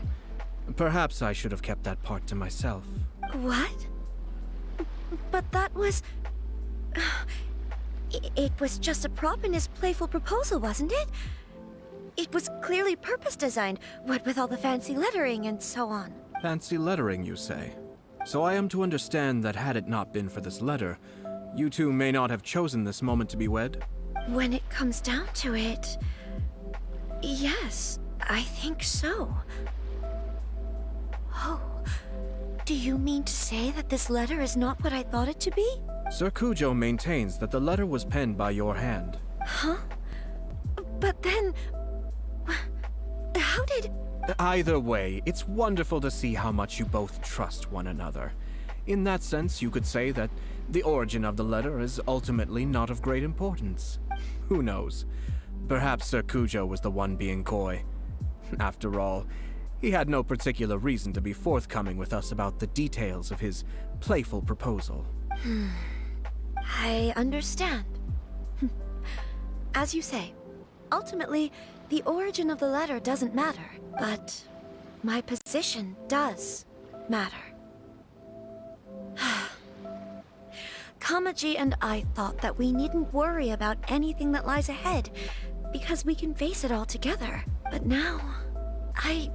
Perhaps I should have kept that part to myself. What? But that was... It was just a prop in his playful proposal, wasn't it? It was clearly purpose-designed, what with all the fancy lettering and so on. Fancy lettering, you say? So I am to understand that had it not been for this letter, you two may not have chosen this moment to be wed? When it comes down to it... yes, I think so. Oh, do you mean to say that this letter is not what I thought it to be? Sir Kujo maintains that the letter was penned by your hand. Huh? But then... how did... Either way, it's wonderful to see how much you both trust one another. In that sense, you could say that the origin of the letter is ultimately not of great importance. Who knows? Perhaps Sir Kujo was the one being coy. After all, he had no particular reason to be forthcoming with us about the details of his playful proposal. I understand. As you say, ultimately, the origin of the letter doesn't matter, but my position does matter. Kamaji and I thought that we needn't worry about anything that lies ahead, because we can face it all together. But now, I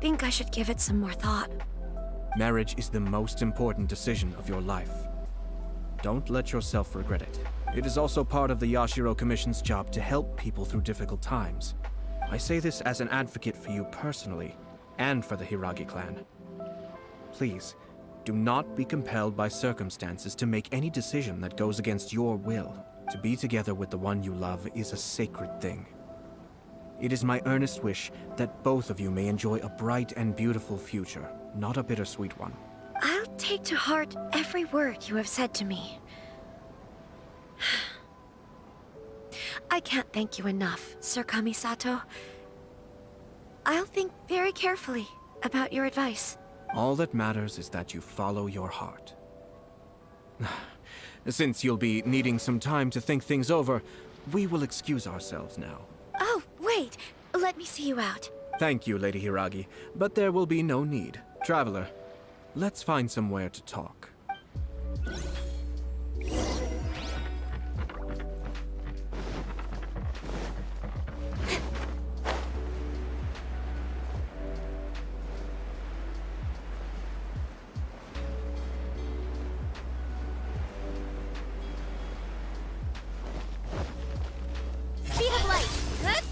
think I should give it some more thought. Marriage is the most important decision of your life. Don't let yourself regret it. It is also part of the Yashiro Commission's job to help people through difficult times. I say this as an advocate for you personally, and for the Hiragi clan. Please, do not be compelled by circumstances to make any decision that goes against your will. To be together with the one you love is a sacred thing. It is my earnest wish that both of you may enjoy a bright and beautiful future, not a bittersweet one. I'll take to heart every word you have said to me. I can't thank you enough, Sir Kamisato. I'll think very carefully about your advice. All that matters is that you follow your heart. Since you'll be needing some time to think things over, we will excuse ourselves now. Oh, wait! Let me see you out. Thank you, Lady Hiragi, but there will be no need. Traveler, let's find somewhere to talk. Speed of light. Good.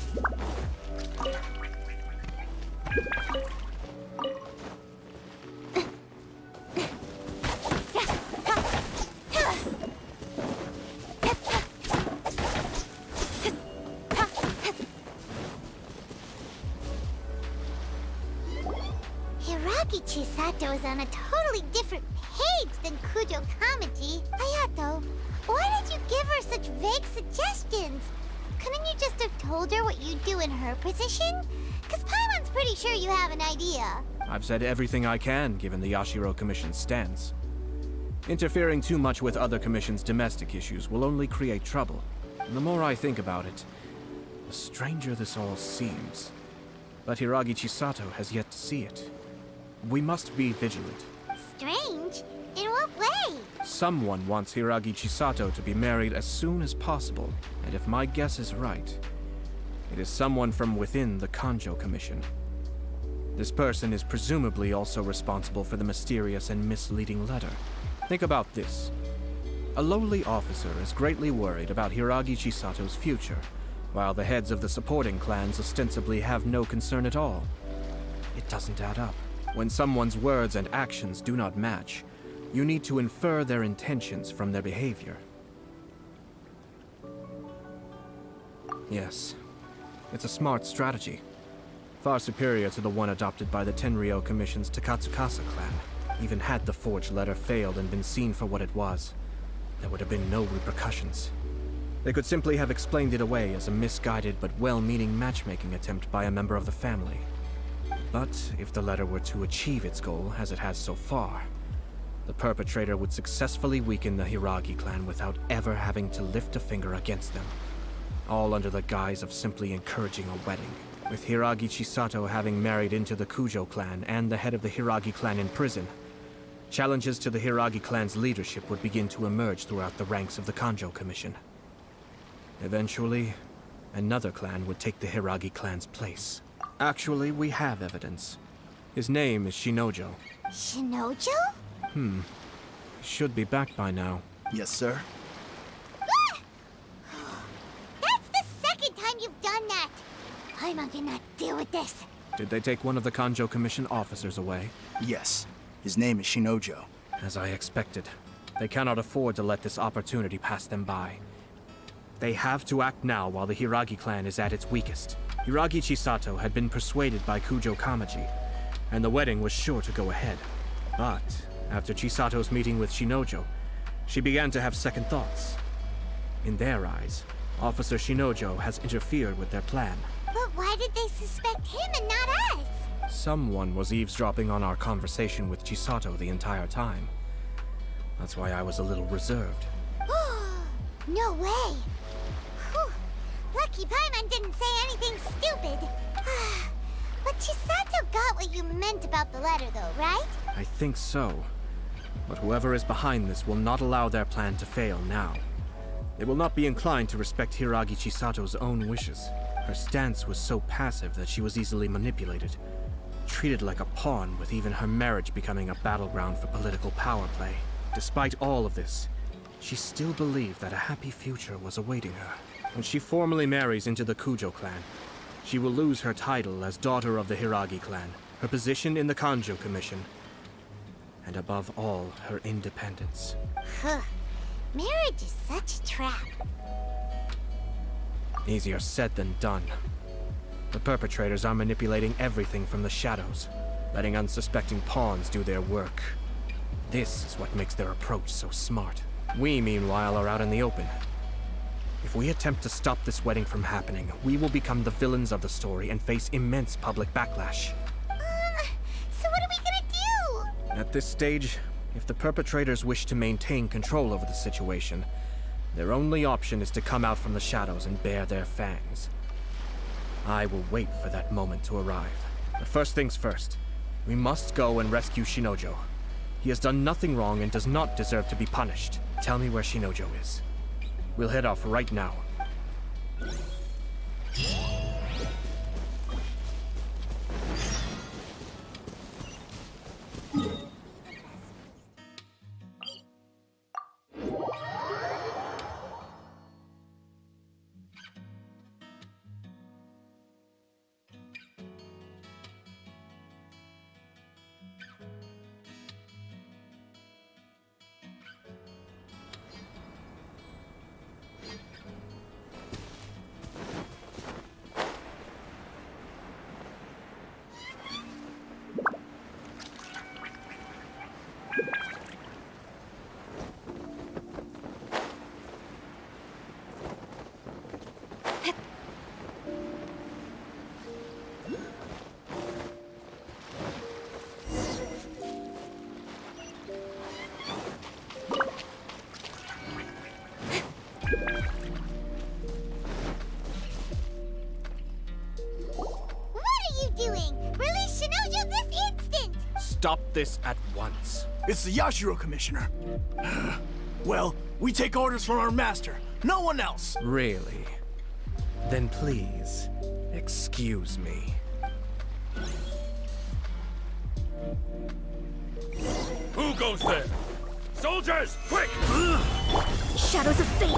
Hiragi Chisato is on a totally different page than Kujo Kamaji. Hayato, why did you give her such vague suggestions? Couldn't you just have told her what you'd do in her position? Because Paimon's pretty sure you have an idea. I've said everything I can, given the Yashiro Commission's stance. Interfering too much with other commissions' domestic issues will only create trouble. And the more I think about it, the stranger this all seems. But Hiragi Chisato has yet to see it. We must be vigilant. Strange? In what way? Someone wants Hiragi Chisato to be married as soon as possible, and if my guess is right, it is someone from within the Kanjo Commission. This person is presumably also responsible for the mysterious and misleading letter. Think about this. A lowly officer is greatly worried about Hiragi Chisato's future, while the heads of the supporting clans ostensibly have no concern at all. It doesn't add up. When someone's words and actions do not match, you need to infer their intentions from their behavior. Yes, it's a smart strategy. Far superior to the one adopted by the Tenryou Commission's Takatsukasa clan. Even had the forged letter failed and been seen for what it was, there would have been no repercussions. They could simply have explained it away as a misguided but well-meaning matchmaking attempt by a member of the family. But if the letter were to achieve its goal, as it has so far, the perpetrator would successfully weaken the Hiragi clan without ever having to lift a finger against them. All under the guise of simply encouraging a wedding. With Hiragi Chisato having married into the Kujo clan and the head of the Hiragi clan in prison, challenges to the Hiragi clan's leadership would begin to emerge throughout the ranks of the Kanjo Commission. Eventually, another clan would take the Hiragi clan's place. Actually, we have evidence. His name is Shinojo. Shinojo? Should be back by now. Yes, sir. That's the second time you've done that! Paimon cannot deal with this. Did they take one of the Kanjo Commission officers away? Yes. His name is Shinojo. As I expected. They cannot afford to let this opportunity pass them by. They have to act now while the Hiragi clan is at its weakest. Hiragi Chisato had been persuaded by Kujo Kamaji, and the wedding was sure to go ahead. But after Chisato's meeting with Shinojo, she began to have second thoughts. In their eyes, Officer Shinojo has interfered with their plan. But why did they suspect him and not us? Someone was eavesdropping on our conversation with Chisato the entire time. That's why I was a little reserved. No way! Whew. Lucky Paimon didn't say anything stupid. But Chisato got what you meant about the letter though, right? I think so. But whoever is behind this will not allow their plan to fail now. They will not be inclined to respect Hiragi Chisato's own wishes. Her stance was so passive that she was easily manipulated. Treated like a pawn, with even her marriage becoming a battleground for political power play. Despite all of this, she still believed that a happy future was awaiting her. When she formally marries into the Kujo clan, she will lose her title as daughter of the Hiragi clan, her position in the Kanjo Commission, and above all, her independence. Marriage is such a trap. Easier said than done. The perpetrators are manipulating everything from the shadows, letting unsuspecting pawns do their work. This is what makes their approach so smart. We, meanwhile, are out in the open. If we attempt to stop this wedding from happening, we will become the villains of the story and face immense public backlash. So what are we gonna do? At this stage, if the perpetrators wish to maintain control over the situation, their only option is to come out from the shadows and bare their fangs. I will wait for that moment to arrive. But first things first, we must go and rescue Shinojo. He has done nothing wrong and does not deserve to be punished. Tell me where Shinojo is. We'll head off right now. stop this at once. It's the Yashiro Commissioner. Well, we take orders from our master. No one else. Really? Then please, excuse me. Who goes there? Soldiers, quick! Shadows of fate.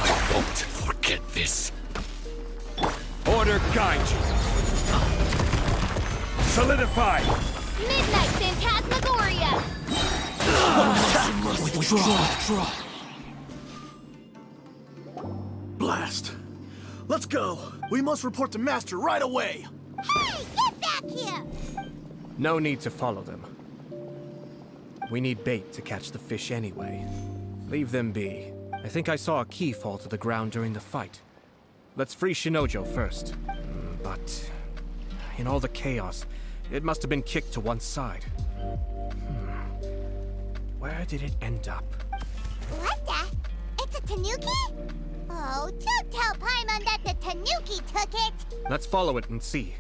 I won't forget this. Order guide you. Solidify! Midnight Phantasmagoria! Withdraw. Blast. Let's go. We must report to Master right away. Hey, get back here! No need to follow them. We need bait to catch the fish anyway. Leave them be. I think I saw a key fall to the ground during the fight. Let's free Shinojo first. But in all the chaos, it must have been kicked to one side. Where did it end up? What the? It's a tanuki? Oh, don't tell Paimon that the tanuki took it! Let's follow it and see.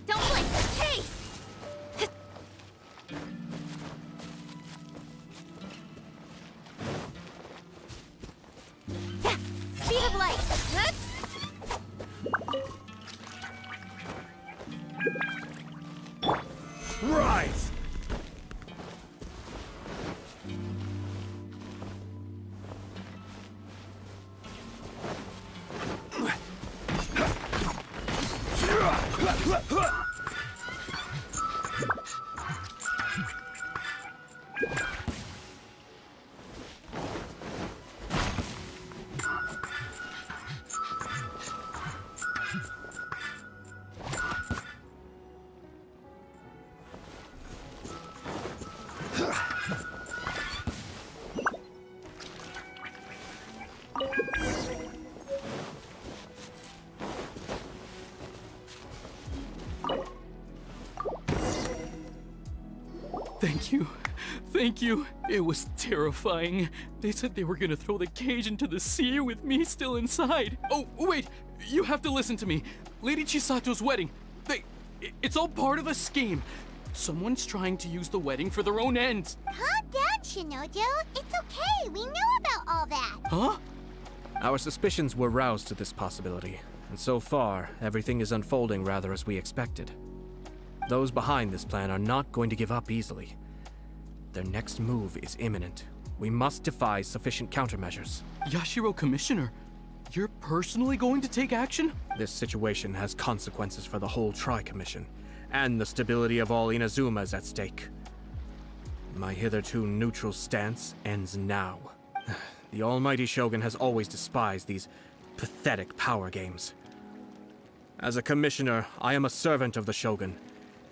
Don't blink! Hey! Speed of light! Rise! Thank you. Thank you. It was terrifying. They said they were gonna throw the cage into the sea with me still inside. Oh, wait. You have to listen to me. Lady Chisato's wedding. It's all part of a scheme. Someone's trying to use the wedding for their own ends. Calm down, Shinojo. It's okay. We know about all that. Huh? Our suspicions were roused to this possibility, and so far, everything is unfolding rather as we expected. Those behind this plan are not going to give up easily. Their next move is imminent. We must devise sufficient countermeasures. Yashiro Commissioner, you're personally going to take action? This situation has consequences for the whole Tri-Commission, and the stability of all Inazuma is at stake. My hitherto neutral stance ends now. The almighty Shogun has always despised these pathetic power games. As a commissioner, I am a servant of the Shogun,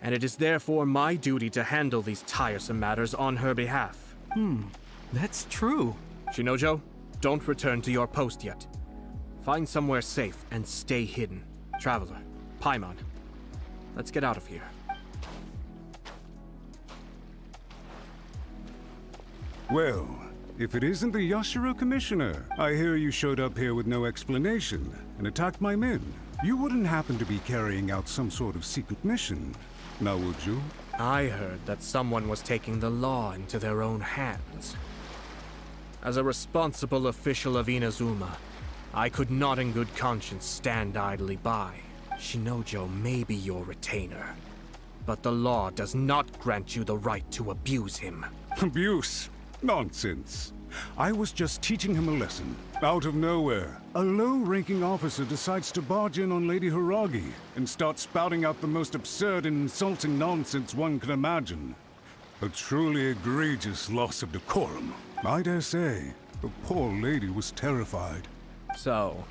and it is therefore my duty to handle these tiresome matters on her behalf. That's true. Shinojo, don't return to your post yet. Find somewhere safe and stay hidden. Traveler, Paimon, let's get out of here. Well, if it isn't the Yashiro Commissioner, I hear you showed up here with no explanation and attacked my men. You wouldn't happen to be carrying out some sort of secret mission, now would you? I heard that someone was taking the law into their own hands. As a responsible official of Inazuma, I could not in good conscience stand idly by. Shinojo may be your retainer, but the law does not grant you the right to abuse him. Abuse? Nonsense. I was just teaching him a lesson. Out of nowhere, a low-ranking officer decides to barge in on Lady Hiragi and start spouting out the most absurd and insulting nonsense one can imagine. A truly egregious loss of decorum. I dare say, the poor lady was terrified. So,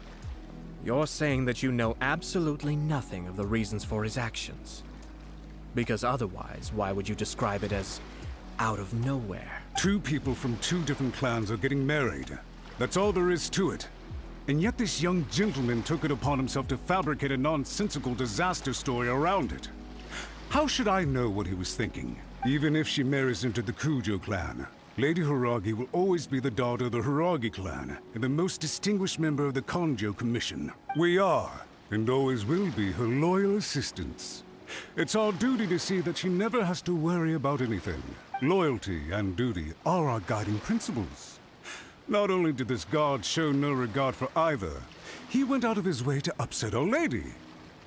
you're saying that you know absolutely nothing of the reasons for his actions? Because otherwise, why would you describe it as out of nowhere? Two people from two different clans are getting married. That's all there is to it. And yet this young gentleman took it upon himself to fabricate a nonsensical disaster story around it. How should I know what he was thinking? Even if she marries into the Kujo clan, Lady Hiragi will always be the daughter of the Hiragi clan and the most distinguished member of the Kanjo Commission. We are, and always will be, her loyal assistants. It's our duty to see that she never has to worry about anything. Loyalty and duty are our guiding principles. Not only did this guard show no regard for either, he went out of his way to upset our lady.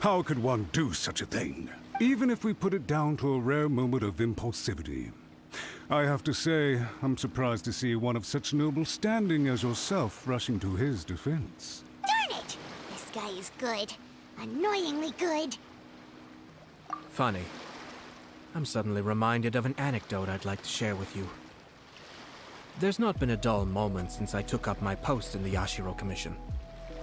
How could one do such a thing? Even if we put it down to a rare moment of impulsivity. I have to say, I'm surprised to see one of such noble standing as yourself rushing to his defense. Darn it! This guy is good. Annoyingly good. Funny. I'm suddenly reminded of an anecdote I'd like to share with you. There's not been a dull moment since I took up my post in the Yashiro Commission.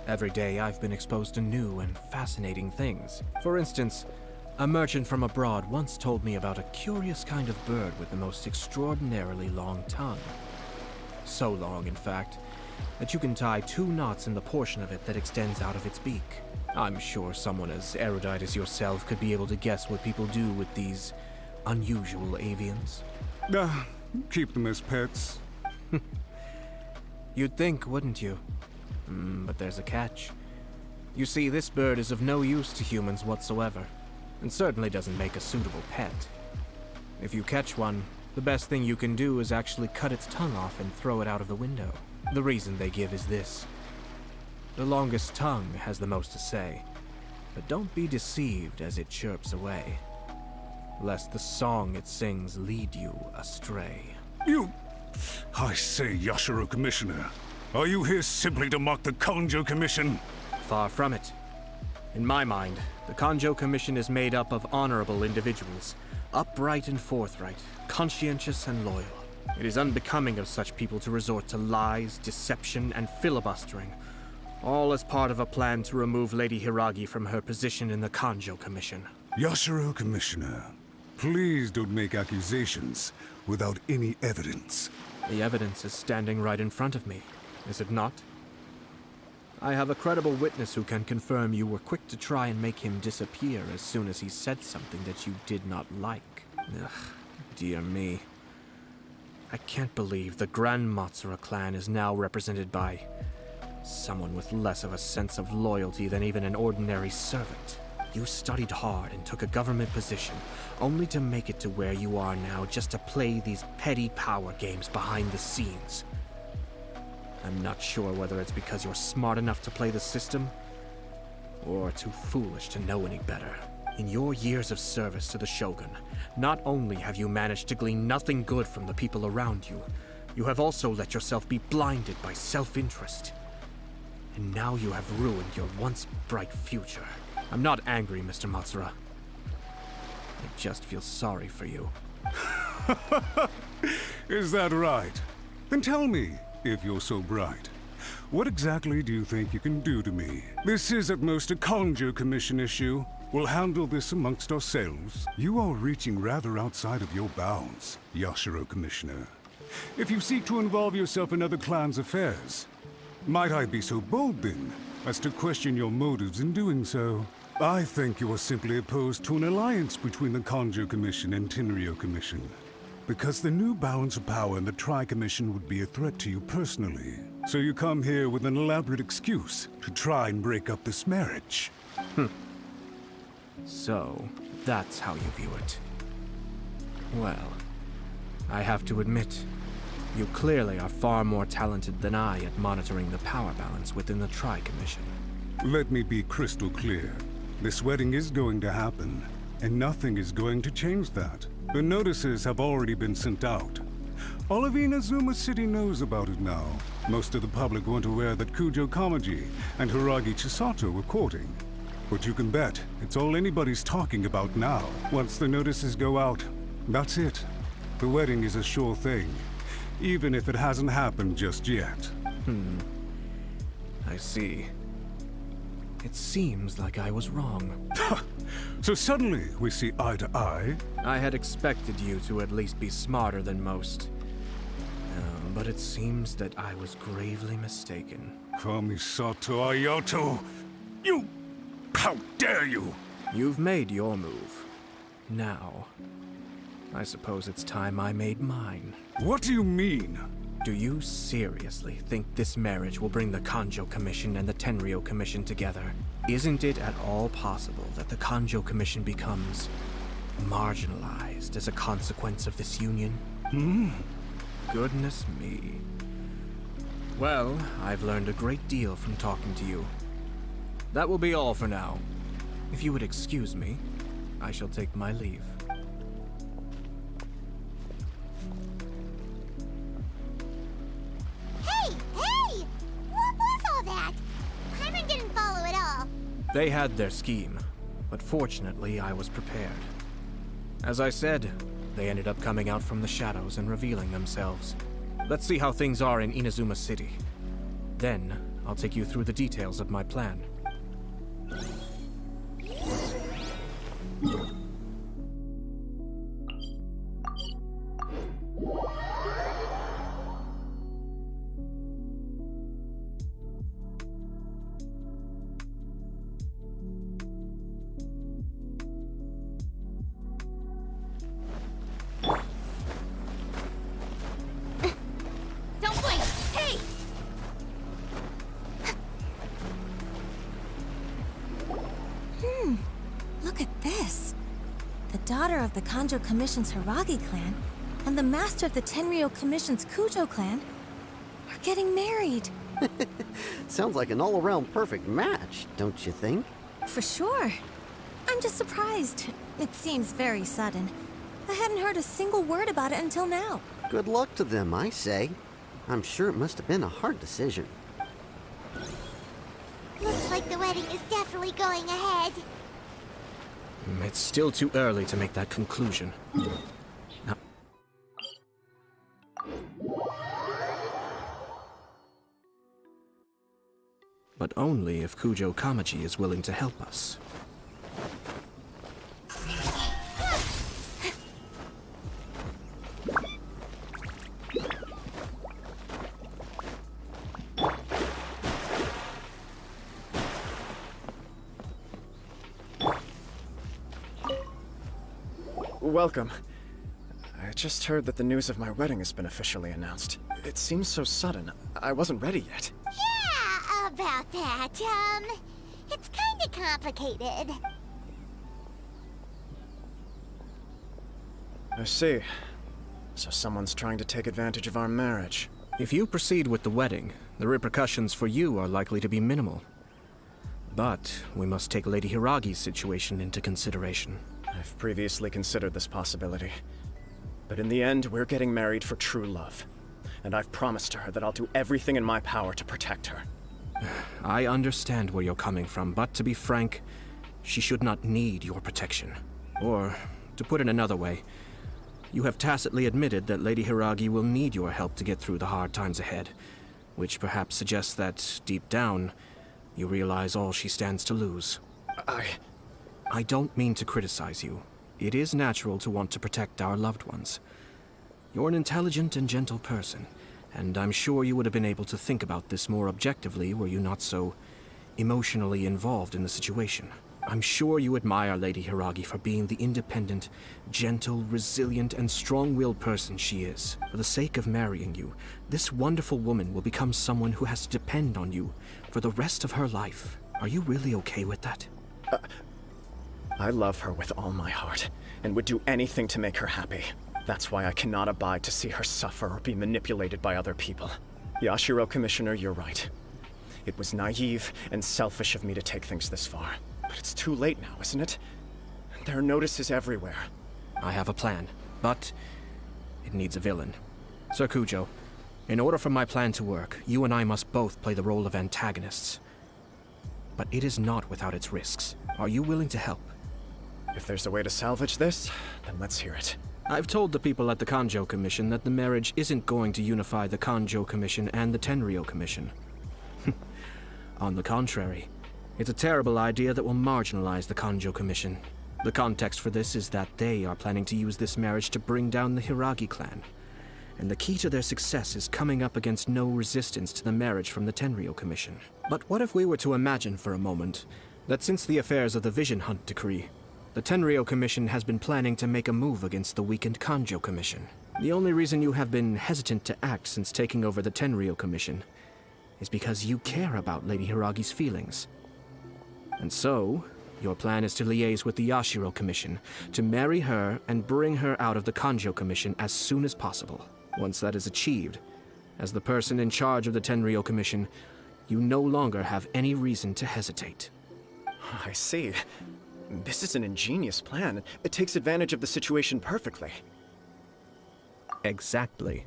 Every day I've been exposed to new and fascinating things. For instance, a merchant from abroad once told me about a curious kind of bird with the most extraordinarily long tongue. So long, in fact, that you can tie 2 knots in the portion of it that extends out of its beak. I'm sure someone as erudite as yourself could be able to guess what people do with these unusual avians. Keep them as pets. You'd think, wouldn't you? But there's a catch. You see, this bird is of no use to humans whatsoever, and certainly doesn't make a suitable pet. If you catch one, the best thing you can do is actually cut its tongue off and throw it out of the window. The reason they give is this. The longest tongue has the most to say, but don't be deceived as it chirps away, lest the song it sings lead you astray. I say, Yashiro Commissioner, are you here simply to mock the Kanjo Commission? Far from it. In my mind, the Kanjo Commission is made up of honorable individuals, upright and forthright, conscientious and loyal. It is unbecoming of such people to resort to lies, deception, and filibustering, all as part of a plan to remove Lady Hiragi from her position in the Kanjo Commission. Yashiro Commissioner, please don't make accusations without any evidence. The evidence is standing right in front of me, is it not? I have a credible witness who can confirm you were quick to try and make him disappear as soon as he said something that you did not like. Ugh, dear me. I can't believe the Grand Matsura clan is now represented by someone with less of a sense of loyalty than even an ordinary servant. You studied hard and took a government position, only to make it to where you are now just to play these petty power games behind the scenes. I'm not sure whether it's because you're smart enough to play the system, or too foolish to know any better. In your years of service to the Shogun, not only have you managed to glean nothing good from the people around you, you have also let yourself be blinded by self-interest. And now you have ruined your once bright future. I'm not angry, Mr. Matsura. I just feel sorry for you. Is that right? Then tell me, if you're so bright, what exactly do you think you can do to me? This is at most a Kanjo Commission issue. We'll handle this amongst ourselves. You are reaching rather outside of your bounds, Yashiro Commissioner. If you seek to involve yourself in other clans' affairs, might I be so bold then, as to question your motives in doing so? I think you are simply opposed to an alliance between the Kanjo Commission and Tenryo Commission, because the new balance of power in the Tri-Commission would be a threat to you personally. So you come here with an elaborate excuse to try and break up this marriage. So, that's how you view it. Well, I have to admit, you clearly are far more talented than I at monitoring the power balance within the Tri-Commission. Let me be crystal clear. This wedding is going to happen, and nothing is going to change that. The notices have already been sent out. All of Inazuma City knows about it now. Most of the public weren't aware that Kujo Kamaji and Hiragi Chisato were courting. But you can bet it's all anybody's talking about now. Once the notices go out, that's it. The wedding is a sure thing, even if it hasn't happened just yet. I see. It seems like I was wrong. So suddenly we see eye to eye? I had expected you to at least be smarter than most. But it seems that I was gravely mistaken. Kamisato Ayato! You... How dare you! You've made your move. Now, I suppose it's time I made mine. What do you mean? Do you seriously think this marriage will bring the Kanjo Commission and the Tenryou Commission together? Isn't it at all possible that the Kanjo Commission becomes marginalized as a consequence of this union? Goodness me. Well, I've learned a great deal from talking to you. That will be all for now. If you would excuse me, I shall take my leave. Hey! What was all that? Paimon didn't follow at all. They had their scheme, but fortunately I was prepared. As I said, they ended up coming out from the shadows and revealing themselves. Let's see how things are in Inazuma City. Then, I'll take you through the details of my plan. Don't blink! Hey! Look at this. The daughter of the Kanjo Commission's Hiragi clan and the master of the Tenryou Commission's Kujo clan are getting married. Sounds like an all-around perfect match, don't you think? For sure. I'm just surprised. It seems very sudden. I hadn't heard a single word about it until now. Good luck to them, I say. I'm sure it must have been a hard decision. Looks like the wedding is definitely going ahead. It's still too early to make that conclusion. But only if Kujo Kamaji is willing to help us. Welcome. I just heard that the news of my wedding has been officially announced. It seems so sudden. I wasn't ready yet. Yeah, about that. It's kinda complicated. I see. So someone's trying to take advantage of our marriage. If you proceed with the wedding, the repercussions for you are likely to be minimal. But we must take Lady Hiragi's situation into consideration. I've previously considered this possibility. But in the end, we're getting married for true love. And I've promised her that I'll do everything in my power to protect her. I understand where you're coming from, but to be frank, she should not need your protection. Or, to put it another way, you have tacitly admitted that Lady Hiragi will need your help to get through the hard times ahead, which perhaps suggests that, deep down, you realize all she stands to lose. I don't mean to criticize you. It is natural to want to protect our loved ones. You're an intelligent and gentle person, and I'm sure you would have been able to think about this more objectively were you not so emotionally involved in the situation. I'm sure you admire Lady Hiragi for being the independent, gentle, resilient, and strong-willed person she is. For the sake of marrying you, this wonderful woman will become someone who has to depend on you for the rest of her life. Are you really okay with that? I love her with all my heart, and would do anything to make her happy. That's why I cannot abide to see her suffer or be manipulated by other people. Yashiro, Commissioner, you're right. It was naive and selfish of me to take things this far. But it's too late now, isn't it? There are notices everywhere. I have a plan, but it needs a villain. Sir Kujo, in order for my plan to work, you and I must both play the role of antagonists. But it is not without its risks. Are you willing to help? If there's a way to salvage this, then let's hear it. I've told the people at the Kanjo Commission that the marriage isn't going to unify the Kanjo Commission and the Tenryou Commission. On the contrary, it's a terrible idea that will marginalize the Kanjo Commission. The context for this is that they are planning to use this marriage to bring down the Hiragi clan. And the key to their success is coming up against no resistance to the marriage from the Tenryou Commission. But what if we were to imagine for a moment that since the affairs of the Vision Hunt decree, the Tenryou Commission has been planning to make a move against the weakened Kanjo Commission. The only reason you have been hesitant to act since taking over the Tenryou Commission is because you care about Lady Hiragi's feelings. And so, your plan is to liaise with the Yashiro Commission, to marry her and bring her out of the Kanjo Commission as soon as possible. Once that is achieved, as the person in charge of the Tenryou Commission, you no longer have any reason to hesitate. I see. This is an ingenious plan. It takes advantage of the situation perfectly. Exactly.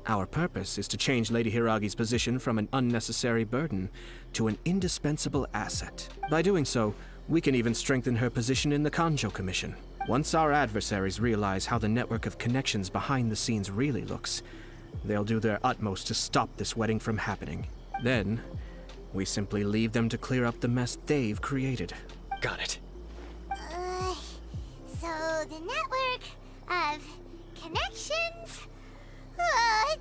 Our purpose is to change Lady Hiragi's position from an unnecessary burden to an indispensable asset. By doing so, we can even strengthen her position in the Kanjo Commission. Once our adversaries realize how the network of connections behind the scenes really looks, they'll do their utmost to stop this wedding from happening. Then, we simply leave them to clear up the mess they've created. Got it. So the network of connections?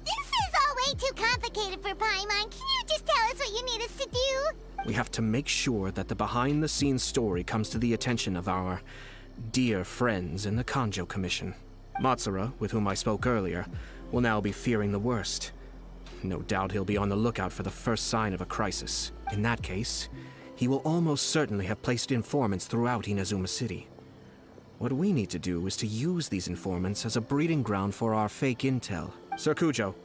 This is all way too complicated for Paimon. Can you just tell us what you need us to do? We have to make sure that the behind-the-scenes story comes to the attention of our dear friends in the Kanjo Commission. Matsura, with whom I spoke earlier, will now be fearing the worst. No doubt he'll be on the lookout for the first sign of a crisis. In that case, he will almost certainly have placed informants throughout Inazuma City. What we need to do is to use these informants as a breeding ground for our fake intel. Sir Kujo,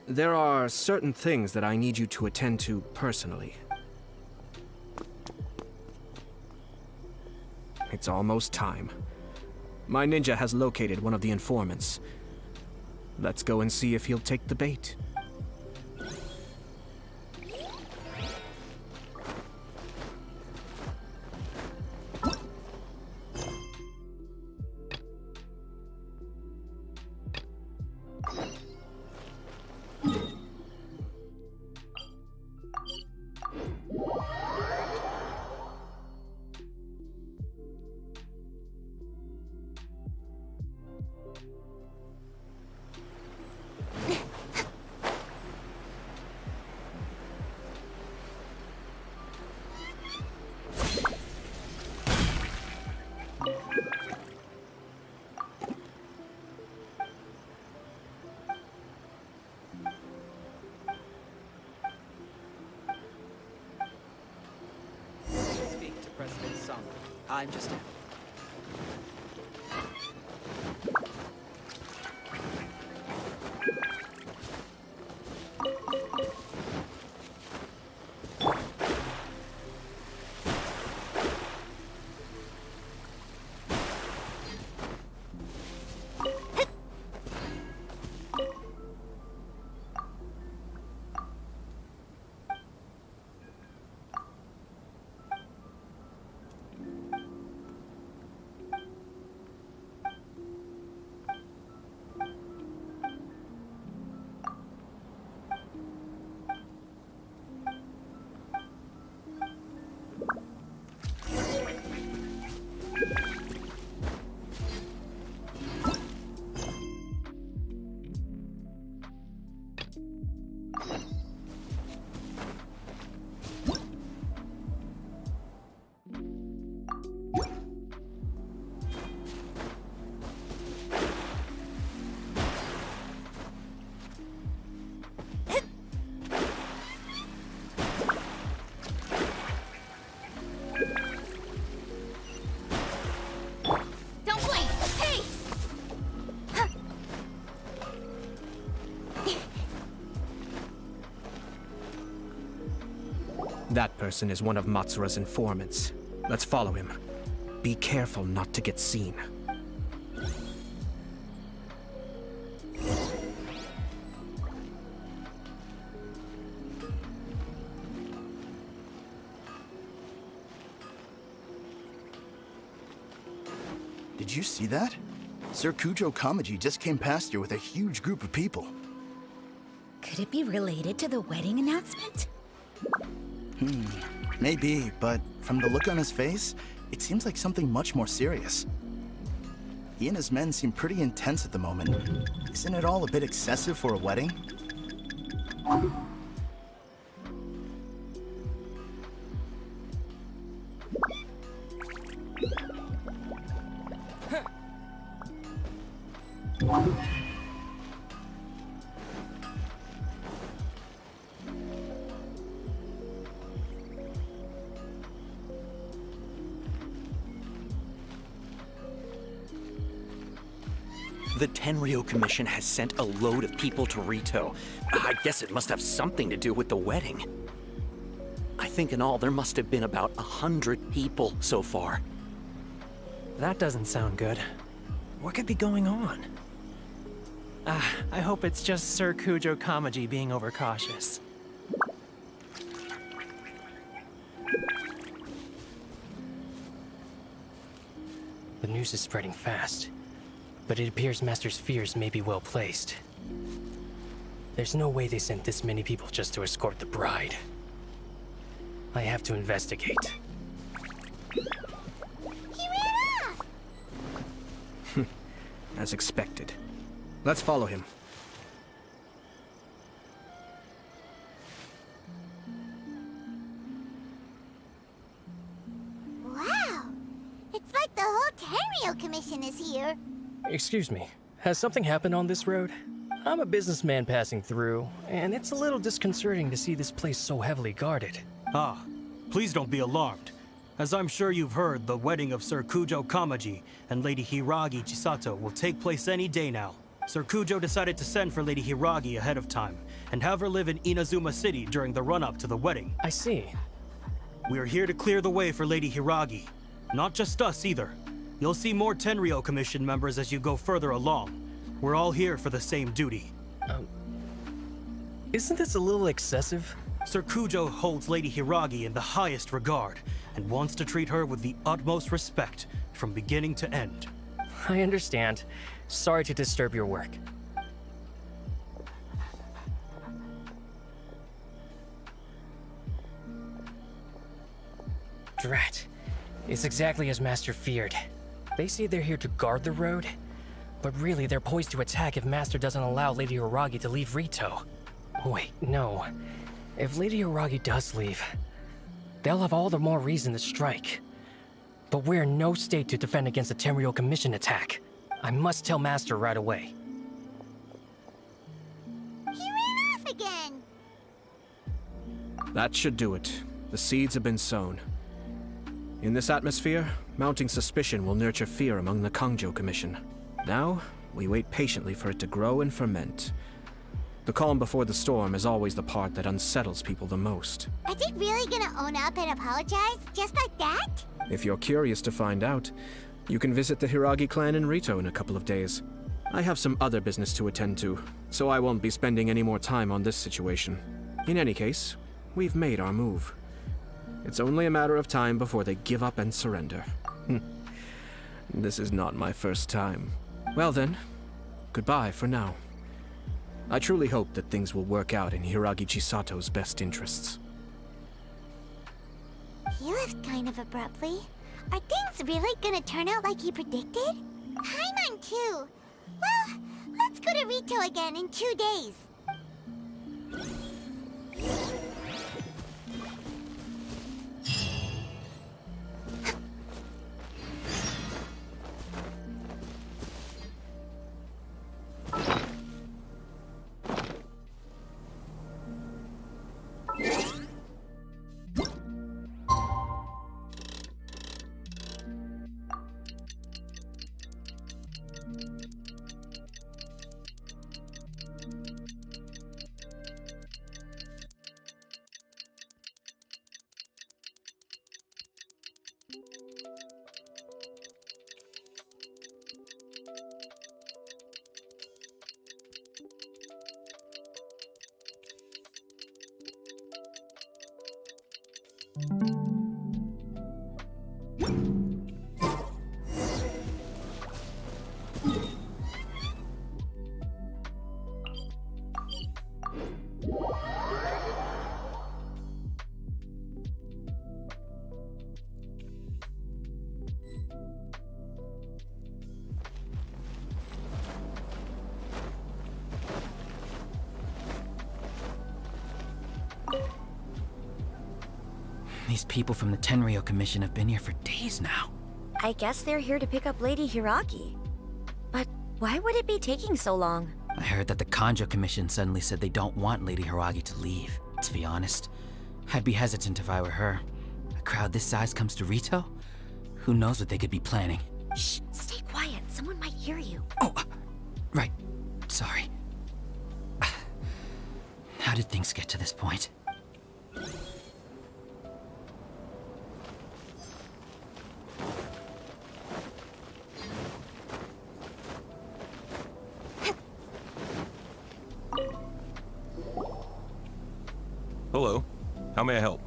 there are certain things that I need you to attend to personally. It's almost time. My ninja has located one of the informants. Let's go and see if he'll take the bait. I'm just... That person is one of Matsura's informants. Let's follow him. Be careful not to get seen. Did you see that? Sir Kujo Kamaji just came past here with a huge group of people. Could it be related to the wedding announcement? Maybe, but from the look on his face, it seems like something much more serious. He and his men seem pretty intense at the moment. Isn't it all a bit excessive for a wedding? The Tenryo Commission has sent a load of people to Rito. I guess it must have something to do with the wedding. I think in all there must have been about 100 people so far. That doesn't sound good. What could be going on? I hope it's just Sir Kujo Kamaji being overcautious. The news is spreading fast, but it appears Master's fears may be well placed. There's no way they sent this many people just to escort the bride. I have to investigate. He ran off! As expected. Let's follow him. Wow! It's like the whole Tenryo Commission is here. Excuse me, has something happened on this road? I'm a businessman passing through, and it's a little disconcerting to see this place so heavily guarded. Ah, please don't be alarmed. As I'm sure you've heard, the wedding of Sir Kujo Kamaji and Lady Hiragi Chisato will take place any day now. Sir Kujo decided to send for Lady Hiragi ahead of time, and have her live in Inazuma City during the run-up to the wedding. I see. We are here to clear the way for Lady Hiragi. Not just us either. You'll see more Tenryo Commission members as you go further along. We're all here for the same duty. Isn't this a little excessive? Sir Kujo holds Lady Hiragi in the highest regard, and wants to treat her with the utmost respect, from beginning to end. I understand. Sorry to disturb your work. Drat. It's exactly as Master feared. They say they're here to guard the road, but really they're poised to attack if Master doesn't allow Lady Hiragi to leave Rito. Wait, no. If Lady Hiragi does leave, they'll have all the more reason to strike. But we're in no state to defend against a Tenryo Commission attack. I must tell Master right away. He ran off again! That should do it. The seeds have been sown. In this atmosphere, mounting suspicion will nurture fear among the Kangjo Commission. Now, we wait patiently for it to grow and ferment. The calm before the storm is always the part that unsettles people the most. Are they really gonna own up and apologize, just like that? If you're curious to find out, you can visit the Hiragi clan in Rito in a couple of days. I have some other business to attend to, so I won't be spending any more time on this situation. In any case, we've made our move. It's only a matter of time before they give up and surrender. This is not my first time. Well then, goodbye for now. I truly hope that things will work out in Hiragi Chisato's best interests. He left kind of abruptly. Are things really gonna turn out like he predicted? Paimon too. Well, let's go to Rito again in 2 days. These people from the Tenryou Commission have been here for days now. I guess they're here to pick up Lady Hiragi. But why would it be taking so long? I heard that the Kanjo Commission suddenly said they don't want Lady Hiragi to leave. To be honest, I'd be hesitant if I were her. A crowd this size comes to Rito? Who knows what they could be planning? Shh, stay quiet. Someone might hear you. Oh, right. Sorry. How did things get to this point? Hello. How may I help?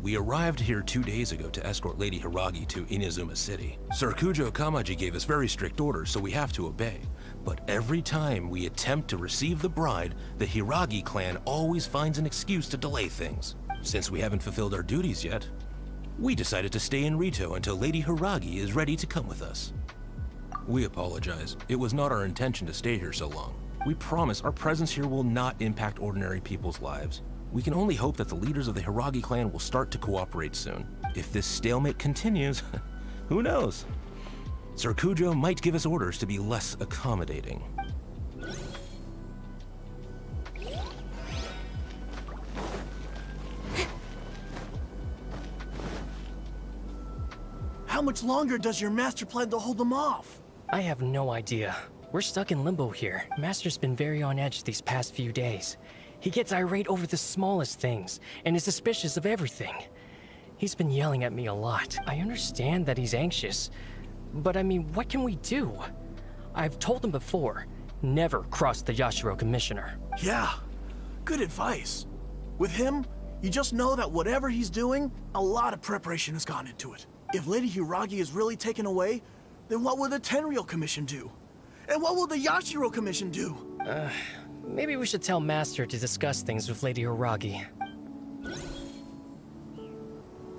We arrived here 2 days ago to escort Lady Hiragi to Inazuma City. Sir Kujo Kamaji gave us very strict orders, so we have to obey. But every time we attempt to receive the bride, the Hiragi clan always finds an excuse to delay things. Since we haven't fulfilled our duties yet, we decided to stay in Rito until Lady Hiragi is ready to come with us. We apologize. It was not our intention to stay here so long. We promise our presence here will not impact ordinary people's lives. We can only hope that the leaders of the Hiragi clan will start to cooperate soon. If this stalemate continues, who knows? Sir Kujo might give us orders to be less accommodating. How much longer does your master plan to hold them off? I have no idea. We're stuck in limbo here. Master's been very on edge these past few days. He gets irate over the smallest things, and is suspicious of everything. He's been yelling at me a lot. I understand that he's anxious, but I mean, what can we do? I've told him before, never cross the Yashiro Commissioner. Yeah, good advice. With him, you just know that whatever he's doing, a lot of preparation has gone into it. If Lady Hiragi is really taken away, then what will the Tenryou Commission do? And what will the Yashiro Commission do? Maybe we should tell Master to discuss things with Lady Hiragi.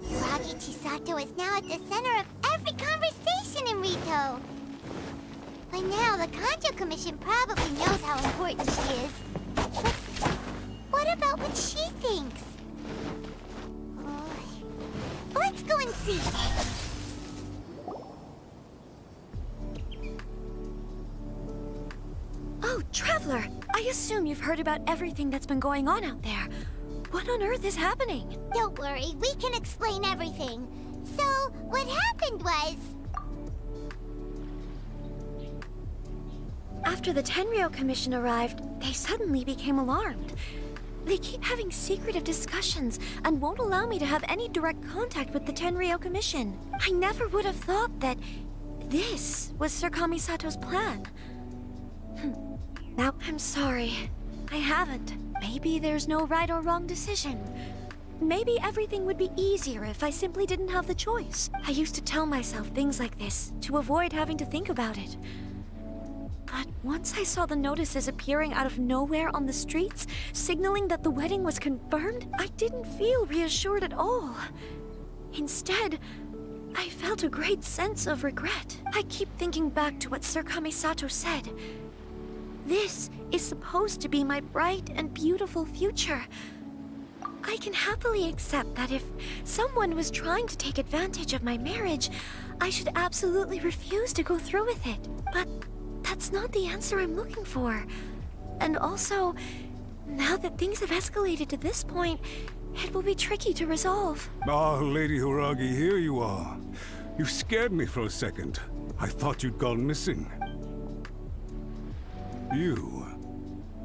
Hiragi Chisato is now at the center of every conversation in Rito. By now, the Kanjo Commission probably knows how important she is. But what about what she thinks? Let's go and see. Oh, Traveler! I assume you've heard about everything that's been going on out there. What on earth is happening? Don't worry, we can explain everything. So, what happened was... After the Tenryou Commission arrived, they suddenly became alarmed. They keep having secretive discussions and won't allow me to have any direct contact with the Tenryou Commission. I never would have thought that this was Sir Kamisato's plan. Now, I'm sorry. I haven't. Maybe there's no right or wrong decision. Maybe everything would be easier if I simply didn't have the choice. I used to tell myself things like this to avoid having to think about it. But once I saw the notices appearing out of nowhere on the streets, signaling that the wedding was confirmed, I didn't feel reassured at all. Instead, I felt a great sense of regret. I keep thinking back to what Sir Kamisato said. This is supposed to be my bright and beautiful future. I can happily accept that if someone was trying to take advantage of my marriage, I should absolutely refuse to go through with it. But that's not the answer I'm looking for. And also, now that things have escalated to this point, it will be tricky to resolve. Ah, Lady Hiragi, here you are. You scared me for a second. I thought you'd gone missing. You?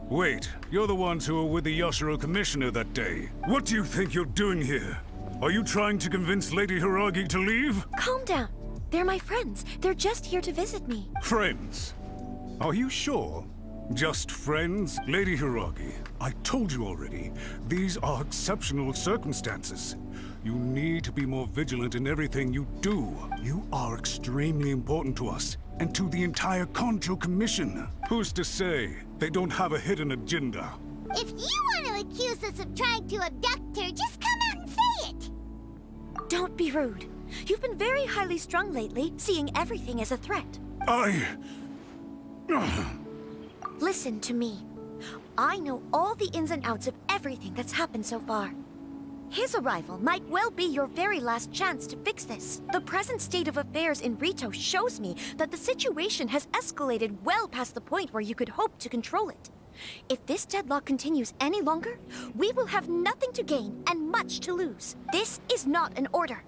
Wait, you're the ones who were with the Yashiro Commissioner that day. What do you think you're doing here? Are you trying to convince Lady Hiragi to leave? Calm down. They're my friends. They're just here to visit me. Friends? Are you sure? Just friends? Lady Hiragi, I told you already, these are exceptional circumstances. You need to be more vigilant in everything you do. You are extremely important to us, and to the entire Kanjo Commission. Who's to say They don't have a hidden agenda. If you want to accuse us of trying to abduct her, just come out and say it! Don't be rude. You've been very highly strung lately, seeing everything as a threat. Listen to me. I know all the ins and outs of everything that's happened so far. His arrival might well be your very last chance to fix this. The present state of affairs in Rito shows me that the situation has escalated well past the point where you could hope to control it. If this deadlock continues any longer, we will have nothing to gain and much to lose. This is not an order.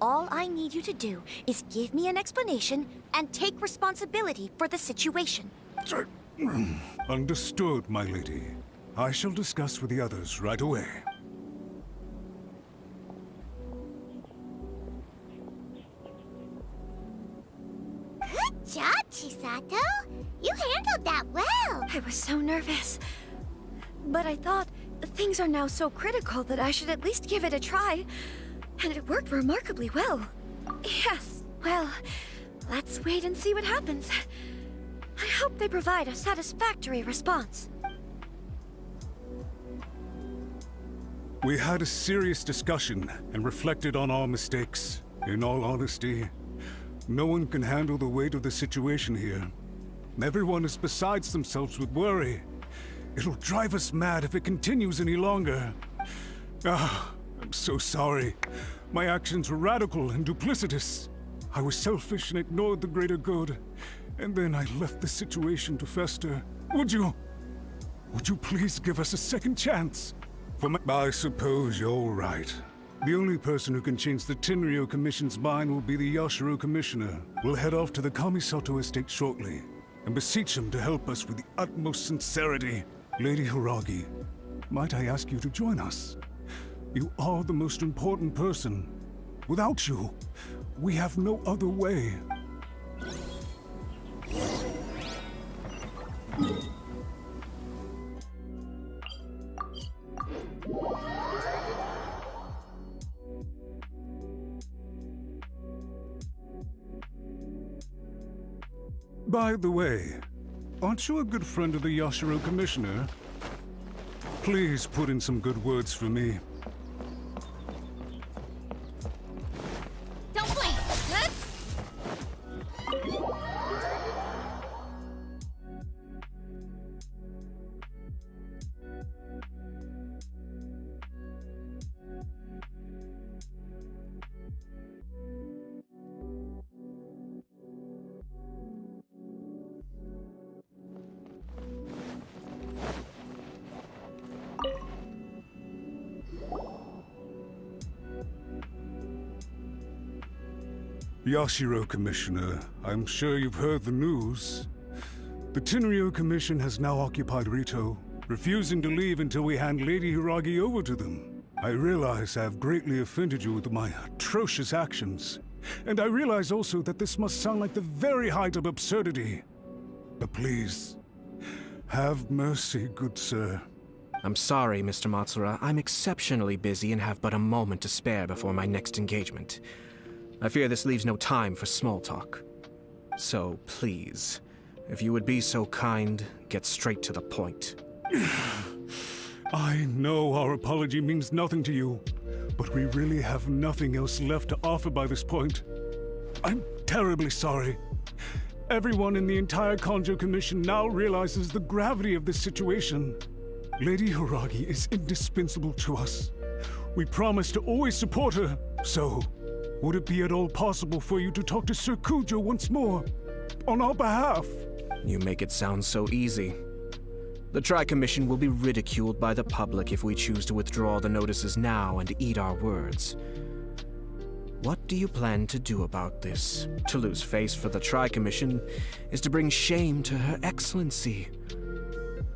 All I need you to do is give me an explanation and take responsibility for the situation. Understood, my lady. I shall discuss with the others right away. Good job, Chisato. You handled that well. I was so nervous. But I thought things are now so critical that I should at least give it a try. And it worked remarkably well. Yes, well, let's wait and see what happens. I hope they provide a satisfactory response. We had a serious discussion and reflected on our mistakes. In all honesty, no one can handle the weight of the situation here. Everyone is besides themselves with worry. It'll drive us mad if it continues any longer. I'm so sorry. My actions were radical and duplicitous. I was selfish and ignored the greater good. And then I left the situation to fester. Would you please give us a second chance? I suppose you're right. The only person who can change the Tenryou Commission's mind will be the Yashiro Commissioner. We'll head off to the Kamisato estate shortly and beseech him to help us with the utmost sincerity. Lady Hiragi, might I ask you to join us? You are the most important person. Without you, we have no other way. By the way, aren't you a good friend of the Yashiro Commissioner? Please put in some good words for me. Don't blink! Huh? Yashiro Commissioner, I'm sure you've heard the news. The Tenryou Commission has now occupied Rito, refusing to leave until we hand Lady Hiragi over to them. I realize I have greatly offended you with my atrocious actions, and I realize also that this must sound like the very height of absurdity. But please, have mercy, good sir. I'm sorry, Mr. Matsura. I'm exceptionally busy and have but a moment to spare before my next engagement. I fear this leaves no time for small talk. So, please, if you would be so kind, get straight to the point. I know our apology means nothing to you, but we really have nothing else left to offer by this point. I'm terribly sorry. Everyone in the entire Kanjo Commission now realizes the gravity of this situation. Lady Hiragi is indispensable to us. We promise to always support her, so would it be at all possible for you to talk to Sir Kujo once more, on our behalf? You make it sound so easy. The Tri-Commission will be ridiculed by the public if we choose to withdraw the notices now and eat our words. What do you plan to do about this? To lose face for the Tri-Commission is to bring shame to Her Excellency.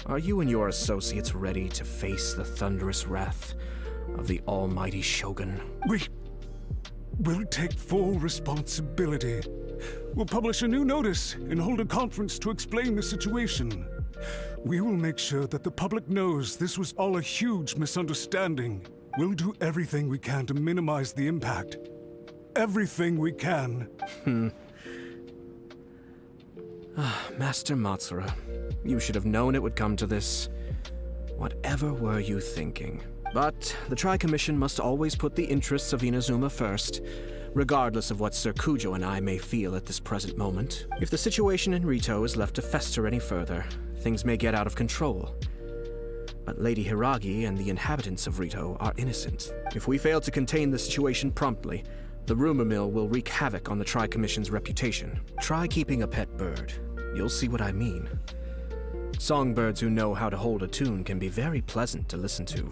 Are you and your associates ready to face the thunderous wrath of the almighty Shogun? We'll take full responsibility. We'll publish a new notice and hold a conference to explain the situation. We will make sure that the public knows this was all a huge misunderstanding. We'll do everything we can to minimize the impact. Everything we can. Master Matsura, you should have known it would come to this. Whatever were you thinking? But the Tri-Commission must always put the interests of Inazuma first, regardless of what Sir Kujo and I may feel at this present moment. If the situation in Rito is left to fester any further, things may get out of control. But Lady Hiragi and the inhabitants of Rito are innocent. If we fail to contain the situation promptly, the rumor mill will wreak havoc on the Tri-Commission's reputation. Try keeping a pet bird. You'll see what I mean. Songbirds who know how to hold a tune can be very pleasant to listen to,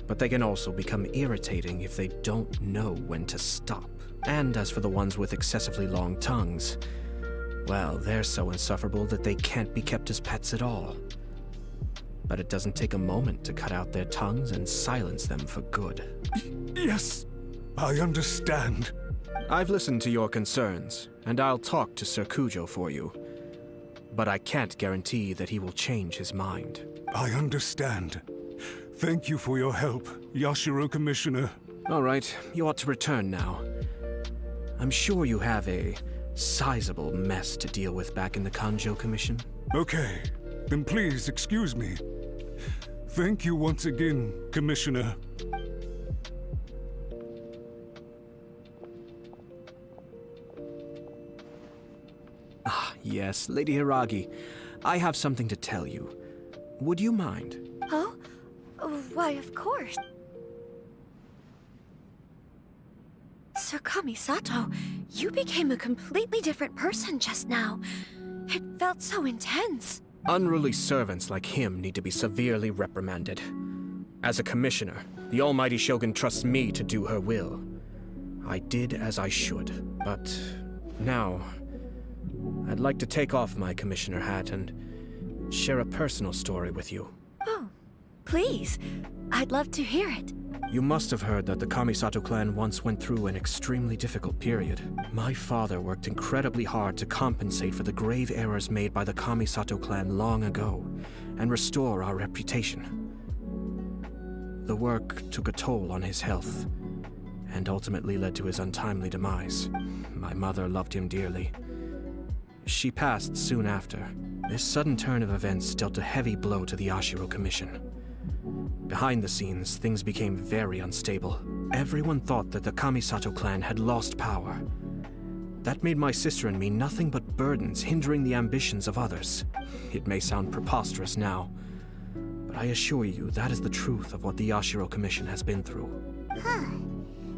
but they can also become irritating if they don't know when to stop. And as for the ones with excessively long tongues, well, they're so insufferable that they can't be kept as pets at all. But it doesn't take a moment to cut out their tongues and silence them for good. Yes, I understand. I've listened to your concerns, and I'll talk to Sir Kujo for you. But I can't guarantee that he will change his mind. I understand. Thank you for your help, Yashiro Commissioner. All right, you ought to return now. I'm sure you have a sizable mess to deal with back in the Kanjo Commission. Okay, then please excuse me. Thank you once again, Commissioner. Ah, yes, Lady Hiragi. I have something to tell you. Would you mind? Oh? Why, of course. Sir Kamisato, you became a completely different person just now. It felt so intense. Unruly servants like him need to be severely reprimanded. As a commissioner, the Almighty Shogun trusts me to do her will. I did as I should, but now I'd like to take off my commissioner hat and share a personal story with you. Oh, please. I'd love to hear it. You must have heard that the Kamisato clan once went through an extremely difficult period. My father worked incredibly hard to compensate for the grave errors made by the Kamisato clan long ago, and restore our reputation. The work took a toll on his health, and ultimately led to his untimely demise. My mother loved him dearly. She passed soon after. This sudden turn of events dealt a heavy blow to the Ashiro Commission. Behind the scenes, things became very unstable. Everyone thought that the Kamisato clan had lost power. That made my sister and me nothing but burdens hindering the ambitions of others. It may sound preposterous now, but I assure you that is the truth of what the Ashiro Commission has been through. Huh.